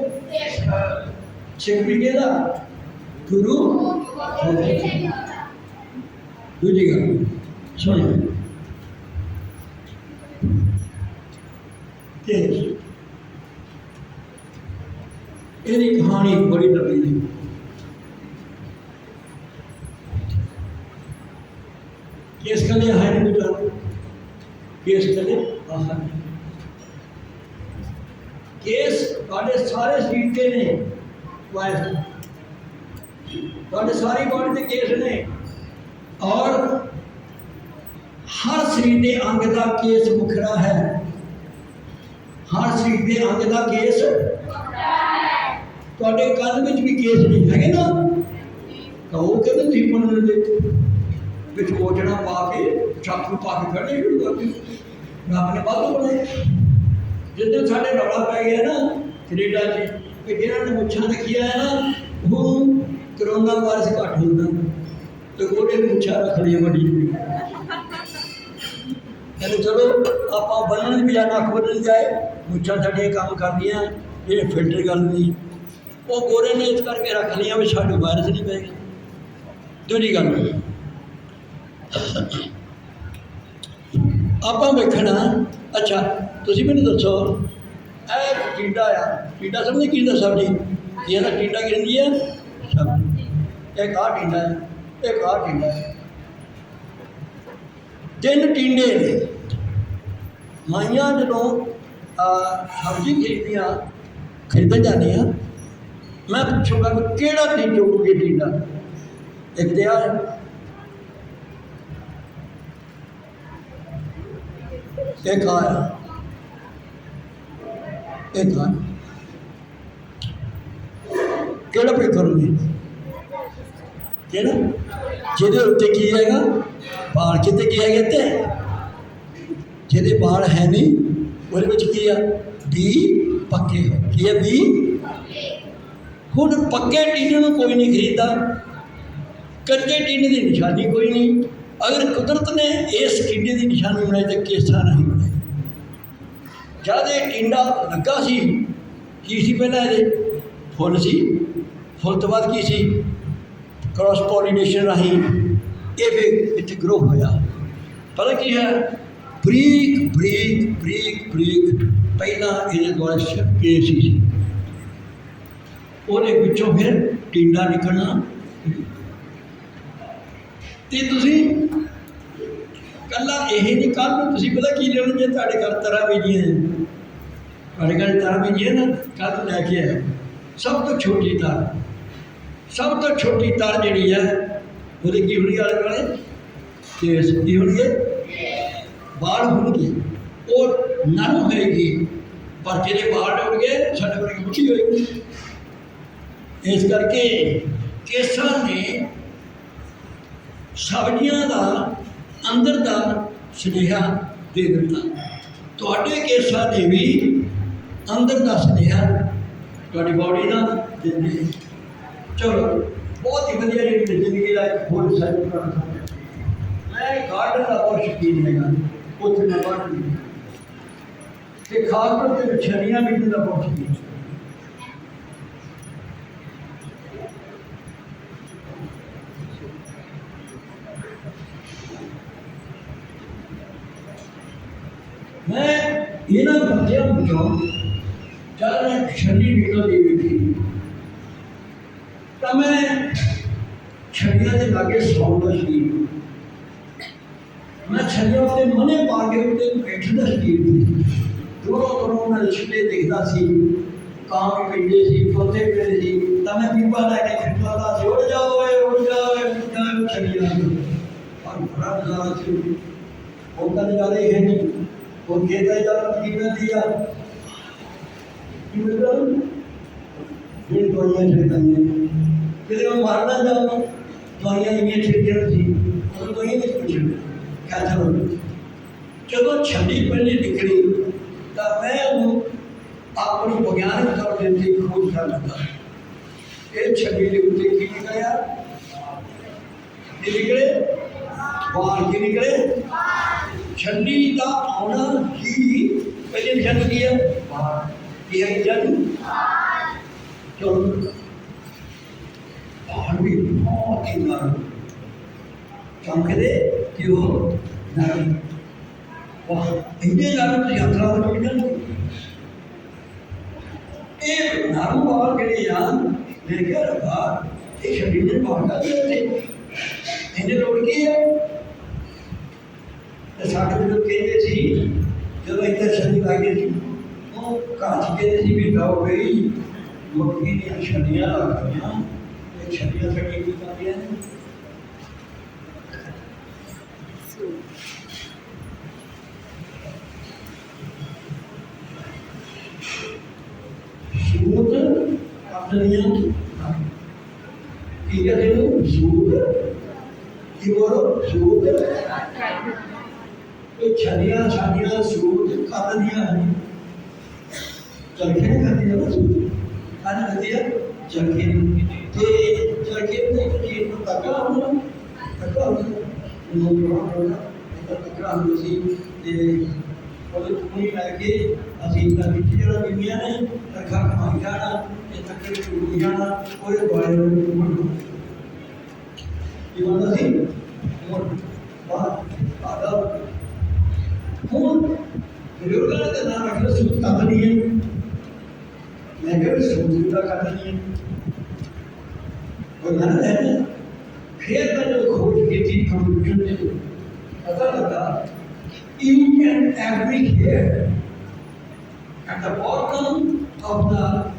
सिख भी कहता गुरु दूजी गल सुन ਇਹਦੀ ਕਹਾਣੀ ਬੜੀ ਲੰਬੀ ਹੈ ਇਸ ਕਲੇ ਹੈ ਨਹੀਂ ਬੇਟਾ केस कदे बाहर नहीं। केस ਤੁਹਾਡੇ ਸਾਰੇ ਸਰੀਰ ਤੇ ਨੇ, ਵਾਇਸ ਤੁਹਾਡੇ ਸਾਰੀ ਬਾਡੀ ਤੇ ਕੇਸ ਨੇ, ਔਰ ਹਰ ਸਰੀਰ ਦੇ ਅੰਗ ਦਾ ਕੇਸ ਵੱਖਰਾ ਹੈ। ਹਰ ਸਰੀਰ ਦੇ ਅੰਗ ਦਾ ਕੇਸ ਤੁਹਾਡੇ ਕੰਨ ਵਿੱਚ ਵੀ ਕੇਸ ਨਹੀਂ ਹੈਗੇ ਨਾ, ਤਾਂ ਉਹ ਕਹਿੰਦੇ ਤੁਸੀਂ ਮੰਨਣ ਦੇ ਵਿੱਚ ਕੋਟਣਾ ਪਾ ਕੇ ਚਾਕੂ ਪਾ ਕੇ ਕੱਢੇ ਸ਼ੁਰੂ ਕਰ ਦਿਓ। ਰੱਬ ਨੇ ਵਾਧੂ ਬਣਾਏ। ਜਿੱਦਾਂ ਸਾਡੇ ਰੌਲਾ ਪੈ ਗਿਆ ਨਾ ਕੈਨੇਡਾ 'ਚ ਕਿ ਜਿਹਨਾਂ ਨੇ ਮੁੱਛਾਂ ਰੱਖੀਆਂ ਹੈ ਨਾ, ਉਹ ਕਰੋਨਾ ਵਾਇਰਸ ਘੱਟ ਹੁੰਦਾ, ਤੇ ਉਹਨੇ ਮੁੱਛਾਂ ਰੱਖ ਲਈਆਂ ਵੱਡੀ ਜਿਹੀ। ਕਹਿੰਦੇ ਚਲੋ ਆਪਾਂ ਬੰਨਣ ਵੀ ਜਾਣਾ, ਅੱਖ ਬੰਨਣ ਜਾਏ, ਮੁੱਛਾਂ ਸਾਡੀਆਂ ਕੰਮ ਕਰਦੀਆਂ, ਇਹ ਫਿਲਟਰ ਕਰਨ ਦੀ। ਉਹ ਗੋਰੇ ਨੇ ਇਸ ਕਰਕੇ ਰੱਖ ਲਈਆਂ ਵੀ ਸਾਡੇ ਵਾਇਰਸ ਨਹੀਂ ਪਏਗਾ। ਦੂਜੀ ਗੱਲ ਆਪਾਂ ਵੇਖਣਾ, ਅੱਛਾ ਤੁਸੀਂ ਮੈਨੂੰ ਦੱਸੋ, ਇਹ ਟੀਡਾ ਆ, ਟੀਡਾ ਸਮਝਦੇ ਕੀ ਹੁੰਦਾ? ਸਬਜ਼ੀ ਕੀ ਇਹਦਾ ਟੀਡਾ ਕੀ ਹੁੰਦੀ ਹੈ? ਸਬਜ਼ੀ। ਇੱਕ ਆਹ ਟੀਡਾ ਹੈ, ਇੱਕ ਆਹ ਟੀਡਾ ਹੈ, ਤਿੰਨ ਟੀਡੇ ਨੇ। ਮਾਈਆਂ ਜਦੋਂ ਸਬਜ਼ੀ ਖਰੀਦਣ ਜਾਂਦੀਆਂ, ਮੈਂ ਪੁੱਛੂਗਾ ਕਿ ਕਿਹੜਾ ਟੀਡੋਗੇ ਟੀਡਾ? ਇੱਕ ਤੇ ਆ, ਇੱਕ ਆਇਆ, ਇੱਕ ਆ, ਕਿਹੜਾ ਪੇ ਕਰੋਗੇ? ਕਿਹੜਾ ਜਿਹਦੇ ਉੱਤੇ ਕੀ ਹੈਗਾ? ਬਾਲ ਕਿਤੇ ਕੀ ਹੈਗੇ ਤੇ ਜਿਹਦੇ ਬਾਲ ਹੈ ਨਹੀਂ ਉਹਦੇ ਵਿੱਚ ਕੀ ਆ? ਬੀ ਪੱਕੇ। ਕੀ ਹੈ? ਬੀ। ਹੁਣ ਪੱਕੇ ਟੀਨੇ ਨੂੰ ਕੋਈ ਨਹੀਂ ਖਰੀਦਦਾ, ਕੱਚੇ ਟੀਨੇ ਦੀ ਨਿਸ਼ਾਨੀ ਕੋਈ ਨਹੀਂ। ਅਗਰ ਕੁਦਰਤ ਨੇ ਇਸ ਟੀਨੇ ਦੀ ਨਿਸ਼ਾਨੀ ਬਣਾਈ ਤਾਂ ਕੇਸਾ ਨਹੀਂ ਬਣਾਈ। ਜਦ ਇਹ ਟੀਡਾ ਲੱਗਾ ਸੀ, ਕੀ ਸੀ ਪਹਿਲਾਂ? ਇਹਦੇ ਫੁੱਲ ਸੀ, ਫੁੱਲ ਤੋਂ ਬਾਅਦ ਕੀ ਸੀ? ਕ੍ਰਾਸ ਪੋਲੀਨੇਸ਼ਨ ਰਾਹੀਂ ਇਹ ਫਿਰ ਇੱਥੇ ਗਰੋ ਹੋਇਆ। ਪਤਾ ਕੀ ਹੈ? ਬਰੀਕ ਬਰੀਕ ਬਰੀਕ ਬਰੀਕ ਪਹਿਲਾਂ ਇਹਦੇ ਦੁਆਰਾ ਕੇਸ ਸੀ, ਉਹਦੇ ਵਿੱਚੋਂ ਫਿਰ ਟੀਡਾ ਨਿਕਲਣਾ। ਤੇ ਤੁਸੀਂ ਕੱਲਾ ਇਹ ਨਹੀਂ, ਕੱਲ੍ਹ ਨੂੰ ਤੁਸੀਂ ਪਤਾ ਕੀ ਲੈਣਾ? ਜੇ ਤੁਹਾਡੇ ਘਰ ਤਰਾਂ ਬੀਜੀਆਂ, ਤੁਹਾਡੇ ਘਰ ਤਰਾਂ ਬੀਜੀਆਂ ਨਾ, ਕੱਲ੍ਹ ਲੈ ਕੇ ਆਏ ਸਭ ਤੋਂ ਛੋਟੀ ਤਾਰ। ਸਭ ਤੋਂ ਛੋਟੀ ਤਾਰ ਜਿਹੜੀ ਹੈ ਉਹਦੇ ਕੀ ਹੋਣੀ? ਆਲੇ ਦੁਆਲੇ ਕੇਸ ਕੀ ਹੋਣਗੇ? ਬਾਲ ਹੋਣਗੇ। ਉਹ ਨਰਮ ਹੋਏਗੀ, ਪਰ ਜਿਹੜੇ ਬਾਲ ਹੋਣਗੇ ਸਾਡੇ ਕੋਲ ਮੁੱਠੀ ਹੋਏਗੀ। ਇਸ ਕਰਕੇ ਕੇਸਾਂ ਨੇ ਸਬਜ਼ੀਆਂ ਦਾ ਅੰਦਰ ਦਾ ਸੁਨੇਹਾ ਦੇ ਦਿੱਤਾ। ਤੁਹਾਡੇ ਕੇਸਾਂ ਨੇ ਵੀ ਅੰਦਰ ਦਾ ਸੁਨੇਹਾ ਤੁਹਾਡੀ ਬਾਡੀ ਨਾਲ ਦਿੰਦੇ। ਚਲੋ ਬਹੁਤ ਹੀ ਵਧੀਆ ਜਿਹੜੀ ਜ਼ਿੰਦਗੀ ਦਾ ਇੱਕ ਹੋਰ ਸਾਈਡ ਕਰਨਾ। ਮੈਂ ਗਾਰਡਨ ਦਾ ਬਹੁਤ ਸ਼ੌਕੀਨ ਹੈਗਾ, ਉੱਥੇ ਮੈਂ ਪੜ੍ਹਦੀ ਅਤੇ ਖਾਸ ਤੌਰ 'ਤੇ ਛੜੀਆਂ ਬੀਜਣ ਦਾ ਬਹੁਤ ਸ਼ੌਕੀਨ। मैं ਇਹਨਾਂ ਬੱਚਿਆਂ ਵਿੱਚੋਂ ਜਦ ਮੈਂ ਛੱਡੀ ਨਿਕਲਦੀ ਵੇਖੀ ਤਾਂ ਮੈਂ ਛੱਡੀਆਂ ਦੇ ਲਾਗੇ ਸੌਂਦਾ ਸੀ। ਮੈਂ ਛੱਡੀਆਂ ਉੱਤੇ ਮਨੇ ਪਾ ਕੇ ਉੱਤੇ ਬੈਠਦਾ ਸੀ। ਦੂਰੋਂ ਮੈਂ ਛੱਡੇ ਦੇਖਦਾ ਸੀ, ਕਾਂ ਵੀ ਪੈਂਦੇ ਸੀ, ਤੋਤੇ ਪੈਂਦੇ ਸੀ, ਤਾਂ ਮੈਂ ਪੀਪਾ ਲੈ ਕੇ ਖਿੱਚਦਾ ਸੀ, ਉੱਡ ਜਾਓ ਉੱਡ ਜਾਓ ਛੱਡੀਆਂ। ਔਰ ਬੜਾ ਨਜ਼ਾਰਾ ਸੀ। ਉਹ ਤਾਂ ਨਜ਼ਾਰੇ ਹੈ ਨਹੀਂ। ਉਹ ਖੇਤਾਂ ਜਾ ਕੀ ਮਿਲਦੀ ਆ? ਕੀ ਮਿਲਦਾ? ਜਿਹੜੀ ਦਵਾਈਆਂ ਛਿੜਕਾਈਆਂ। ਕਿਤੇ ਮੈਂ ਮਰਨਾ ਜਾਵਾਂ, ਦਵਾਈਆਂ ਇੰਨੀਆਂ ਛਿੜਕੀਆਂ ਸੀ, ਉਹ ਦਵਾਈਆਂ ਵਿੱਚ ਕੁਛ ਕਿਆ ਚਲੋ। ਜਦੋਂ ਛੱਡੀ ਪਹਿਲੀ ਨਿਕਲੀ ਤਾਂ ਮੈਂ ਉਹਨੂੰ ਆਪਣੀ ਵਿਗਿਆਨਕ ਤੌਰ ਦੇ ਉੱਤੇ ਖੋਜ ਕਰਨ ਲੱਗਾ। ਇਹ ਛੱਡੀ ਦੇ ਉੱਤੇ ਕੀ ਨਿਕਲਿਆ? ਕੀ ਨਿਕਲੇ? ਬਾਲ। ਕੀ ਨਿਕਲੇ? ਛੱਡੀ ਦਾ ਆਉਣਾ ਹੀ ਪਹਿਲੀ ਨਿਸ਼ਾਨੀ ਕੀ ਹੈ? ਕੀ ਹੈ ਨਿਸ਼ਾਨੀ? ਚਲੋ ਬਾਲ ਵੀ ਬਹੁਤ ਹੀ ਨਰਮ ਚਮਕਦੇ ਕਿ ਉਹ ਨਰਮ। ਵਾਹ, ਇੰਨੇ ਨਰਮ ਦੀ ਯਾਤਰਾ ਹੋ ਜਾਂਦੀ। ਇਹ ਨਰਮ ਬਾਲ ਜਿਹੜੇ ਆ, ਮੈਂ ਕਿਹਾ ਰੱਬਾ ਇਹ ਛੱਡੀ ਦੇ ਬਾਲ ਕਰਦੇ ਇੰਨੇ ਲੋੜ ਕੀ ਹੈ? ਸਾਡੇ ਮੈਨੂੰ ਕਹਿੰਦੇ ਸੀ ਜਦੋਂ ਇੱਥੇ ਛੱਡੀ ਲੱਗੇ ਸੀ ਉਹ ਘਰ 'ਚ ਕਹਿੰਦੇ ਸੀ ਵੀ ਲਓ ਬਈ ਮੱਕੀ ਦੀਆਂ ਛੱਡੀਆਂ ਲੱਗਦੀਆਂ ਇਹ ਛੱਡੀਆਂ ਛੱਡੀ ਕੀ ਕਰਦੀਆਂ ਨੇ ਸੂਤ ਆਪਣੀਆਂ ਕੀ ਕਹਿੰਦੇ ਨੇ ਸੂਤ ਕੀ ਬੋਲੋ ਸੂਤ ਇਹ ਛੱਡੀਆਂ ਛੱਡੀਆਂ ਸੂਤ ਕਰਦੀਆਂ ਹਨ ਚਰਖੇ ਕਰਦੀਆਂ ਨੇ ਸੂਤ ਕਾਹਦੀ ਕਰਦੀ ਹੈ ਚਰਖੇ ਤੇ ਚਰਖੇ ਦੇ ਕੀ ਨੂੰ ਤੱਕਾ ਹੁੰਦਾ ਨੂੰ ਤੱਕਾ ਹੁੰਦਾ ਸੀ ਤੇ ਉਹਦੇ ਕੋਈ ਲੈ ਕੇ ਅਸੀਂ ਤਾਂ ਵਿੱਚ ਜਿਹੜਾ ਬੀਬੀਆਂ ਨੇ ਤੱਕਾ ਕਮਾਈ ਜਾਣਾ ਤੇ ਤੱਕੇ ਵਿੱਚ ਡੁੱਬ ਜਾਣਾ ਉਹਦੇ ਬਾਰੇ ਨੂੰ ਇਹ ਹੁੰਦਾ ਸੀ ਆਦਾ ਹੁਣ ਬਜ਼ੁਰਗਾਂ ਦਾ ਨਾਮ ਰੱਖਣਾ ਸੂਤ ਕਰ ਨਹੀਂ ਹੈ ਮੈਂ ਕਿਹਾ ਸੂਤ ਦਾ ਕਰ ਨਹੀਂ ਹੈ ਉਹ ਨਾ ਹੈ ਫਿਰ ਤਾਂ ਜਦੋਂ ਖੋਜ ਕੀਤੀ ਕੰਪਿਊਟਰ ਤੇ ਪਤਾ ਲੱਗਾ each and every hair at the bottom of the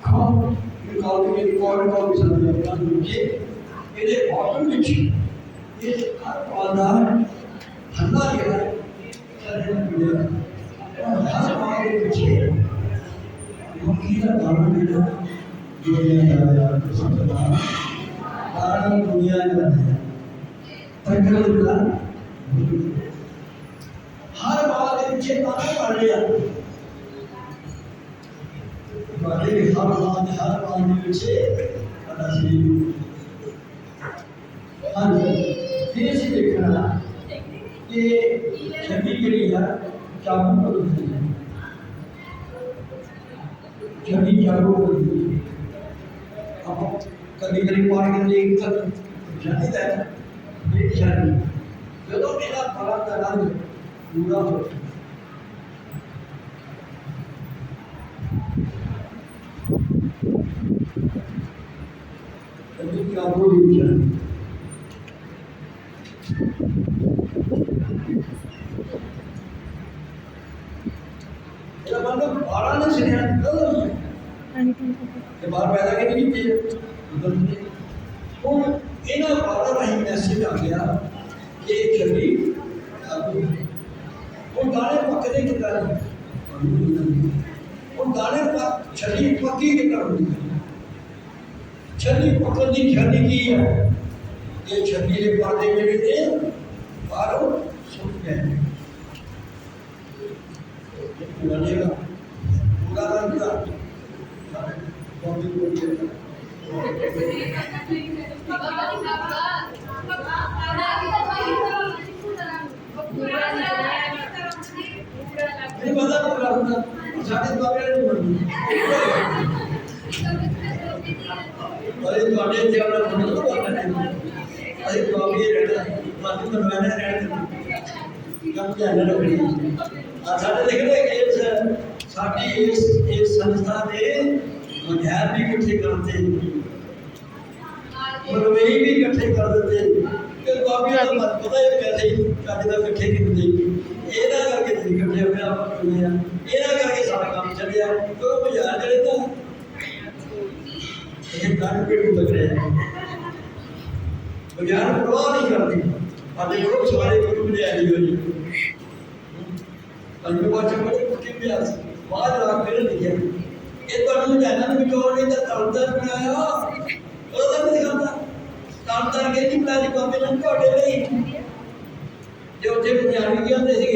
comb, you call it something ਇਹਦੇ bottom ਵਿੱਚ ਇਹ ਪੌਦਾ ਠੰਡਾ ਜਿਹੜਾ ਸਾਡੇ ਨੂੰ ਮਿਲਿਆ ਹਰ ਬਾਗ ਦੇ ਪਿੱਛੇ ਮੱਕੀ ਦਾ ਦਾਣਾ ਜਿਹੜਾ ਜੋੜਿਆ ਜਾਂਦਾ ਸੰਤਨਾ ਦਾਣਾ ਦੁਨੀਆ ਦਾ ਹੈ ਤਕਰੀਬਨ ਦਾ हर बात नीचे ताने पड़ लिया बारे हर बात नीचे पता सी हाँ फिर से देखना कि छवि के लिए चाबू कर दी छवि चाबू कर दी अब कभी कभी पार के लिए तक जाने का फिर छवि जो तो मेरा बड़ा तरह पूरा हो क्या बोल मतलब बाड़ा ने सुनिया बाहर पैदा के नहीं किए हूँ इन्होंने बाड़ा राही मैसेज आ गया कि छवि ਉਹ ਦਾਣੇ ਪੱਕਦੇ ਕਿੱਦਾਂ ਨੇ ਉਹ ਦਾਣੇ ਛੱਲੀ ਪੱਕੀ ਕਿੱਦਾਂ ਹੁੰਦੀ ਹੈ ਛੱਲੀ ਪੱਕਣ ਦੀ ਛੱਲੀ ਕੀ ਹੈ ਇਹ ਛੱਲੀ ਦੇ ਪਰਦੇ ਜਿਹੜੇ ਨੇ ਬਾਹਰੋਂ ਸੁੱਕ ਗਏ ਬਣੇਗਾ ਪੂਰਾ ਦਾ ਪੂਰਾ नहीं पता पूरा होगा साढ़े बाबे ने बोली अरे बाबे से अपना बोल तो करना है अरे बाबे रहता मालूम तो मैंने रहता कम ध्यान रखनी साढ़े देखने केस साड़ी इस संस्था ने मध्यार भी इकट्ठे करते मरवई भी इकट्ठे कर देते फिर बाबे का मत पता है कैसे काटे का इकट्ठे करते ਇਹਦਾ ਕਰਕੇ ਤੁਸੀਂ ਇਕੱਠੇ ਹੋਏ ਆਪਾਂ ਕਰਦੇ ਆ ਇਹਦਾ ਕਰਕੇ ਸਾਰਾ ਕੰਮ ਚੱਲਿਆ ਕਿਉਂ ਬਾਜ਼ਾਰ ਜਿਹੜੇ ਤਾਂ ਇਹ ਕੰਨ ਪੇਟ ਲੱਗ ਰਿਹਾ ਬਾਜ਼ਾਰ ਪ੍ਰਵਾਹ ਨਹੀਂ ਕਰਦੀ ਸਾਡੇ ਕੋਲ ਸਾਰੇ ਗੁਰੂ ਨੇ ਆਈ ਹੋਈ ਅੰਦਰ ਬਾਅਦ ਬੜੇ ਕੁੱਤੇ ਪਿਆਸ ਬਾਅਦ ਰਾਤ ਮੇਰੇ ਲਿਖਿਆ ਇਹ ਤੁਹਾਨੂੰ ਜਾਣਨ ਨੂੰ ਵਿਚੋੜ ਨਹੀਂ ਤਾਂ ਤਲਦਾ ਬਣਾਇਆ ਉਹਦਾ ਨਹੀਂ ਦਿਖਾਉਂਦਾ ਤਲਦਾ ਕੇ ਨਹੀਂ ਬਣਾਇਆ ਬਾਬੇ ਨੇ ਤੁਹਾਡੇ ਲਈ जो थे पंजाबी की आते थे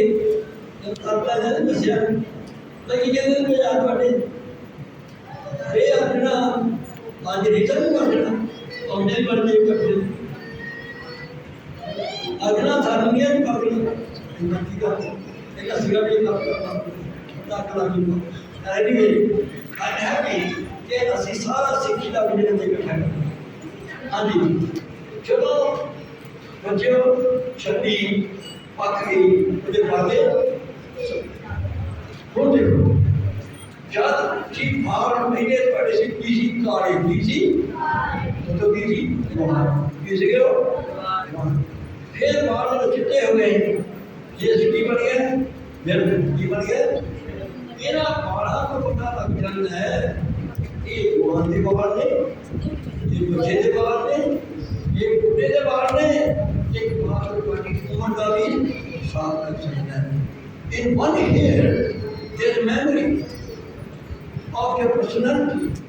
करता है दसिया लगी कहते हैं बाजार बड़े ये अपना पाँच लीटर भी कर देना औंधे बड़े करते अगला थानिया भी कर देना बाकी का एक असगा भी करना तक लगी एनीवे आई हैप्पी कि असि सारा सिक्खी का वीडियो ते इकट्ठा करना हाँ जी चलो बच्चों छड्डी पक गई मुझे बातें हो देखो जब जी 12 महीने पहले से किसी काले किसी तो किसी किसी के फिर बाल चिट्टे हो गए ये सिटी बन गया मेरे की बन गया मेरा बाड़ा को पता लग जाता है ये भगवान के बाहर ने ये बच्चे के बाहर ने ये बुढ़े के बाहर ने एक बात और बाकी उम्र का भी साफ कर सकता है in one here there memory of your personality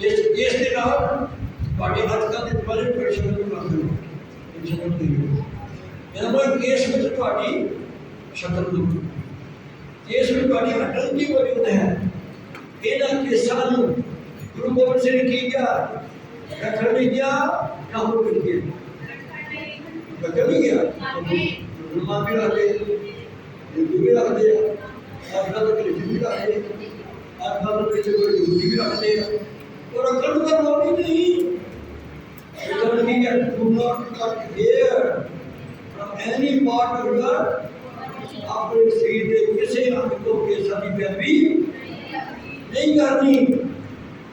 इस के बाद बाकी हर का ਦੇ ਬਾਰੇ ਪ੍ਰਸ਼ਨ ਨੂੰ ਕਰਦੇ ਹੋ ਸ਼ਕਲ ਦੀ ਇਹਨਾਂ ਕੋਈ ਕੇਸ ਵਿੱਚ ਤੁਹਾਡੀ ਸ਼ਕਲ ਨੂੰ ਕੇਸ ਵਿੱਚ ਤੁਹਾਡੀ ਅਟਲ ਦੀ ਮੌਜੂਦ ਹੈ ਇਹਨਾਂ ਕੇਸਾਂ ਨੂੰ ਗੁਰੂ ਗੋਬਿੰਦ ਸਿੰਘ ਨੇ ਕੀ ਕਿਹਾ ਰੱਖਣ ਨਹੀਂ ਗਿਆ ਜਾਂ ਹੋ ਗਿਆ ਰੱਖਣ ਨਹੀਂ ਗਿਆ ਗੁਰਮਾਂ ਵੀ ਰੱਖਦੇ ਹਿੰਦੂ ਵੀ ਰੱਖਦੇ ਅੱਜ ਕੱਲ੍ਹ ਦੇ ਕ੍ਰਿਸਚਨ ਵੀ ਰੱਖਦੇ ਅੱਜ ਕੱਲ੍ਹ ਦੇ ਕੋਈ ਹਿੰਦੂ ਵੀ ਰੱਖਦੇ और अकल का लोग ही नहीं अकल की है do not cut hair from any part of your अपने शरीर के किसी अंग को कैसा भी पैरवी नहीं करनी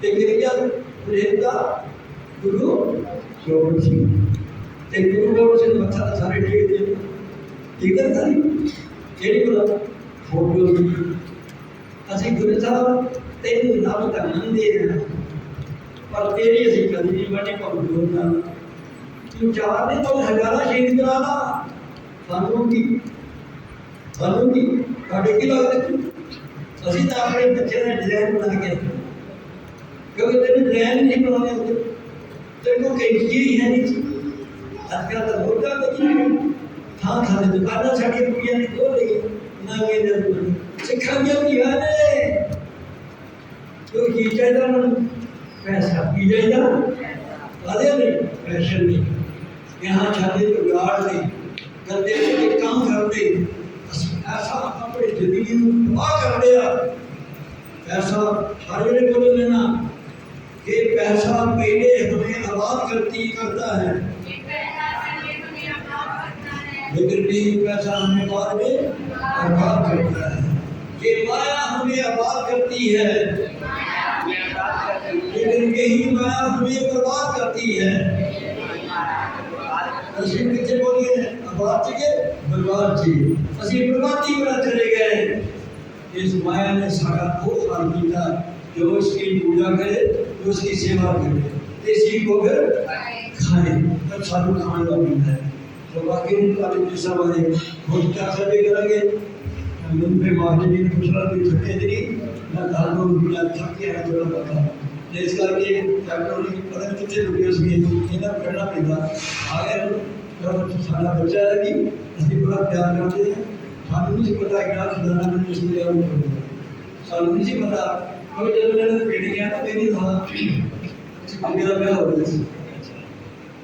लेकिन क्या रहता गुरु गोबिंद सिंह ते गुरु गोबिंद सिंह मत्था सारे ठीक थे ठीक है सारी केड़ी बोला फोटो असि गुरु साहब तेन नाम का मंदिर है पर तेरी असी कभी नहीं बने कमजोर ना तू चार ने तो हजारा शहीद करा ला सानू की काटे की लगते असी तो अपने बच्चे ने डिजाइन बना के क्योंकि तेरे डिजाइन नहीं बनाने होते तेरे को कहीं चीज है नहीं आजकल तो होता कुछ नहीं थां थां दुकाना साड़ी कुड़ियां ने खोल ली नवे दे सिखा दिया कि है तो की चाहिए ना पैसा की जाएगा अरे नहीं फैशन नहीं यहाँ छाते तो गाड़ नहीं गंदे काम करते ऐसा अपने जिंदगी में तबाह कर दिया पैसा हर वे बोल लेना कि पैसा पहले हमें आबाद करता है लेकिन नहीं पैसा हमें बाद में आबाद करता है ये माया हमें आबाद करती है लेकिन यही माया हमें बर्बाद करती है असि कितने बोलिए आबाद चाहिए बर्बाद चाहिए असि बर्बादी में चले गए इस माया ने सारा वो हाल किया जो इसकी पूजा करे जो उसकी सेवा करे इसी को फिर खाए तब सारू खाने का मिलता है तो बाकी वाले जैसा वाले खुद क्या सर्वे करेंगे हम पे मार्जिन नहीं दूसरा भी थके नहीं ना धारणों बिना थके है थोड़ा पता इस करके डॉक्टर ने पता नहीं कितने रुपये उसके इतना करना पड़ता आगे जब सारा बच्चा है कि असली बड़ा प्यार करते हैं सानू नहीं पता क्या सुधारना मैंने इसलिए और सानू नहीं पता और जब मैंने बेटी गया ना मेरी था कुड़ी का ब्याह हो गया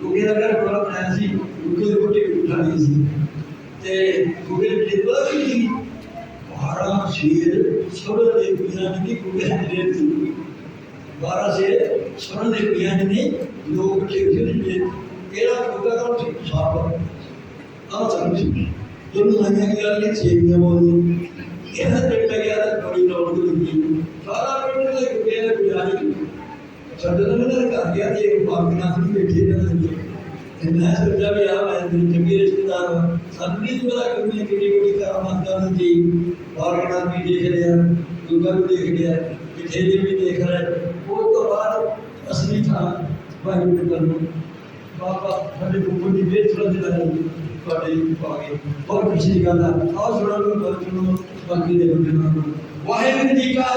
कुड़ी का घर बड़ा बनाया सी कुड़ी की रोटी उठा ली सी ते कुड़ी की बड़ा की महारा शेर सोलह दे पिया की कुड़ी दे थी 12 से 16 दे पिया ने लोग ठीक थे केड़ा कुड़ा का साफ आ समझ दोनों महीने की गल छे महीने बोल कहना पेट गया बड़ी रौनक लगी सारा पेट ले कुड़िया ने गुजारी सदन में कहा गया ये बागना से बैठे ना मैं सोचा भी आ मैं चंगे रिश्तेदार सबने तो बड़ा करनी है कितनी बड़ी करामात करनी थी बागना भी देख रहे हैं दूसरा भी देख रहे हैं ठेले भी देख रहे हैं वो तो बाद असली था भाई करना बाबा हमें को भी बेच रहा था ਤੁਹਾਡੇ ਪਾਗੇ ਬਹੁਤ ਖੁਸ਼ੀ ਦੀ ਗੱਲ ਆ ਆਓ ਸੁਣੋ ਨੂੰ ਗੱਲ ਸੁਣੋ ਬਾਕੀ ਦੇ ਬੰਦੇ ਨੂੰ ਵਾਹਿਗੁਰੂ ਜੀ ਕਾ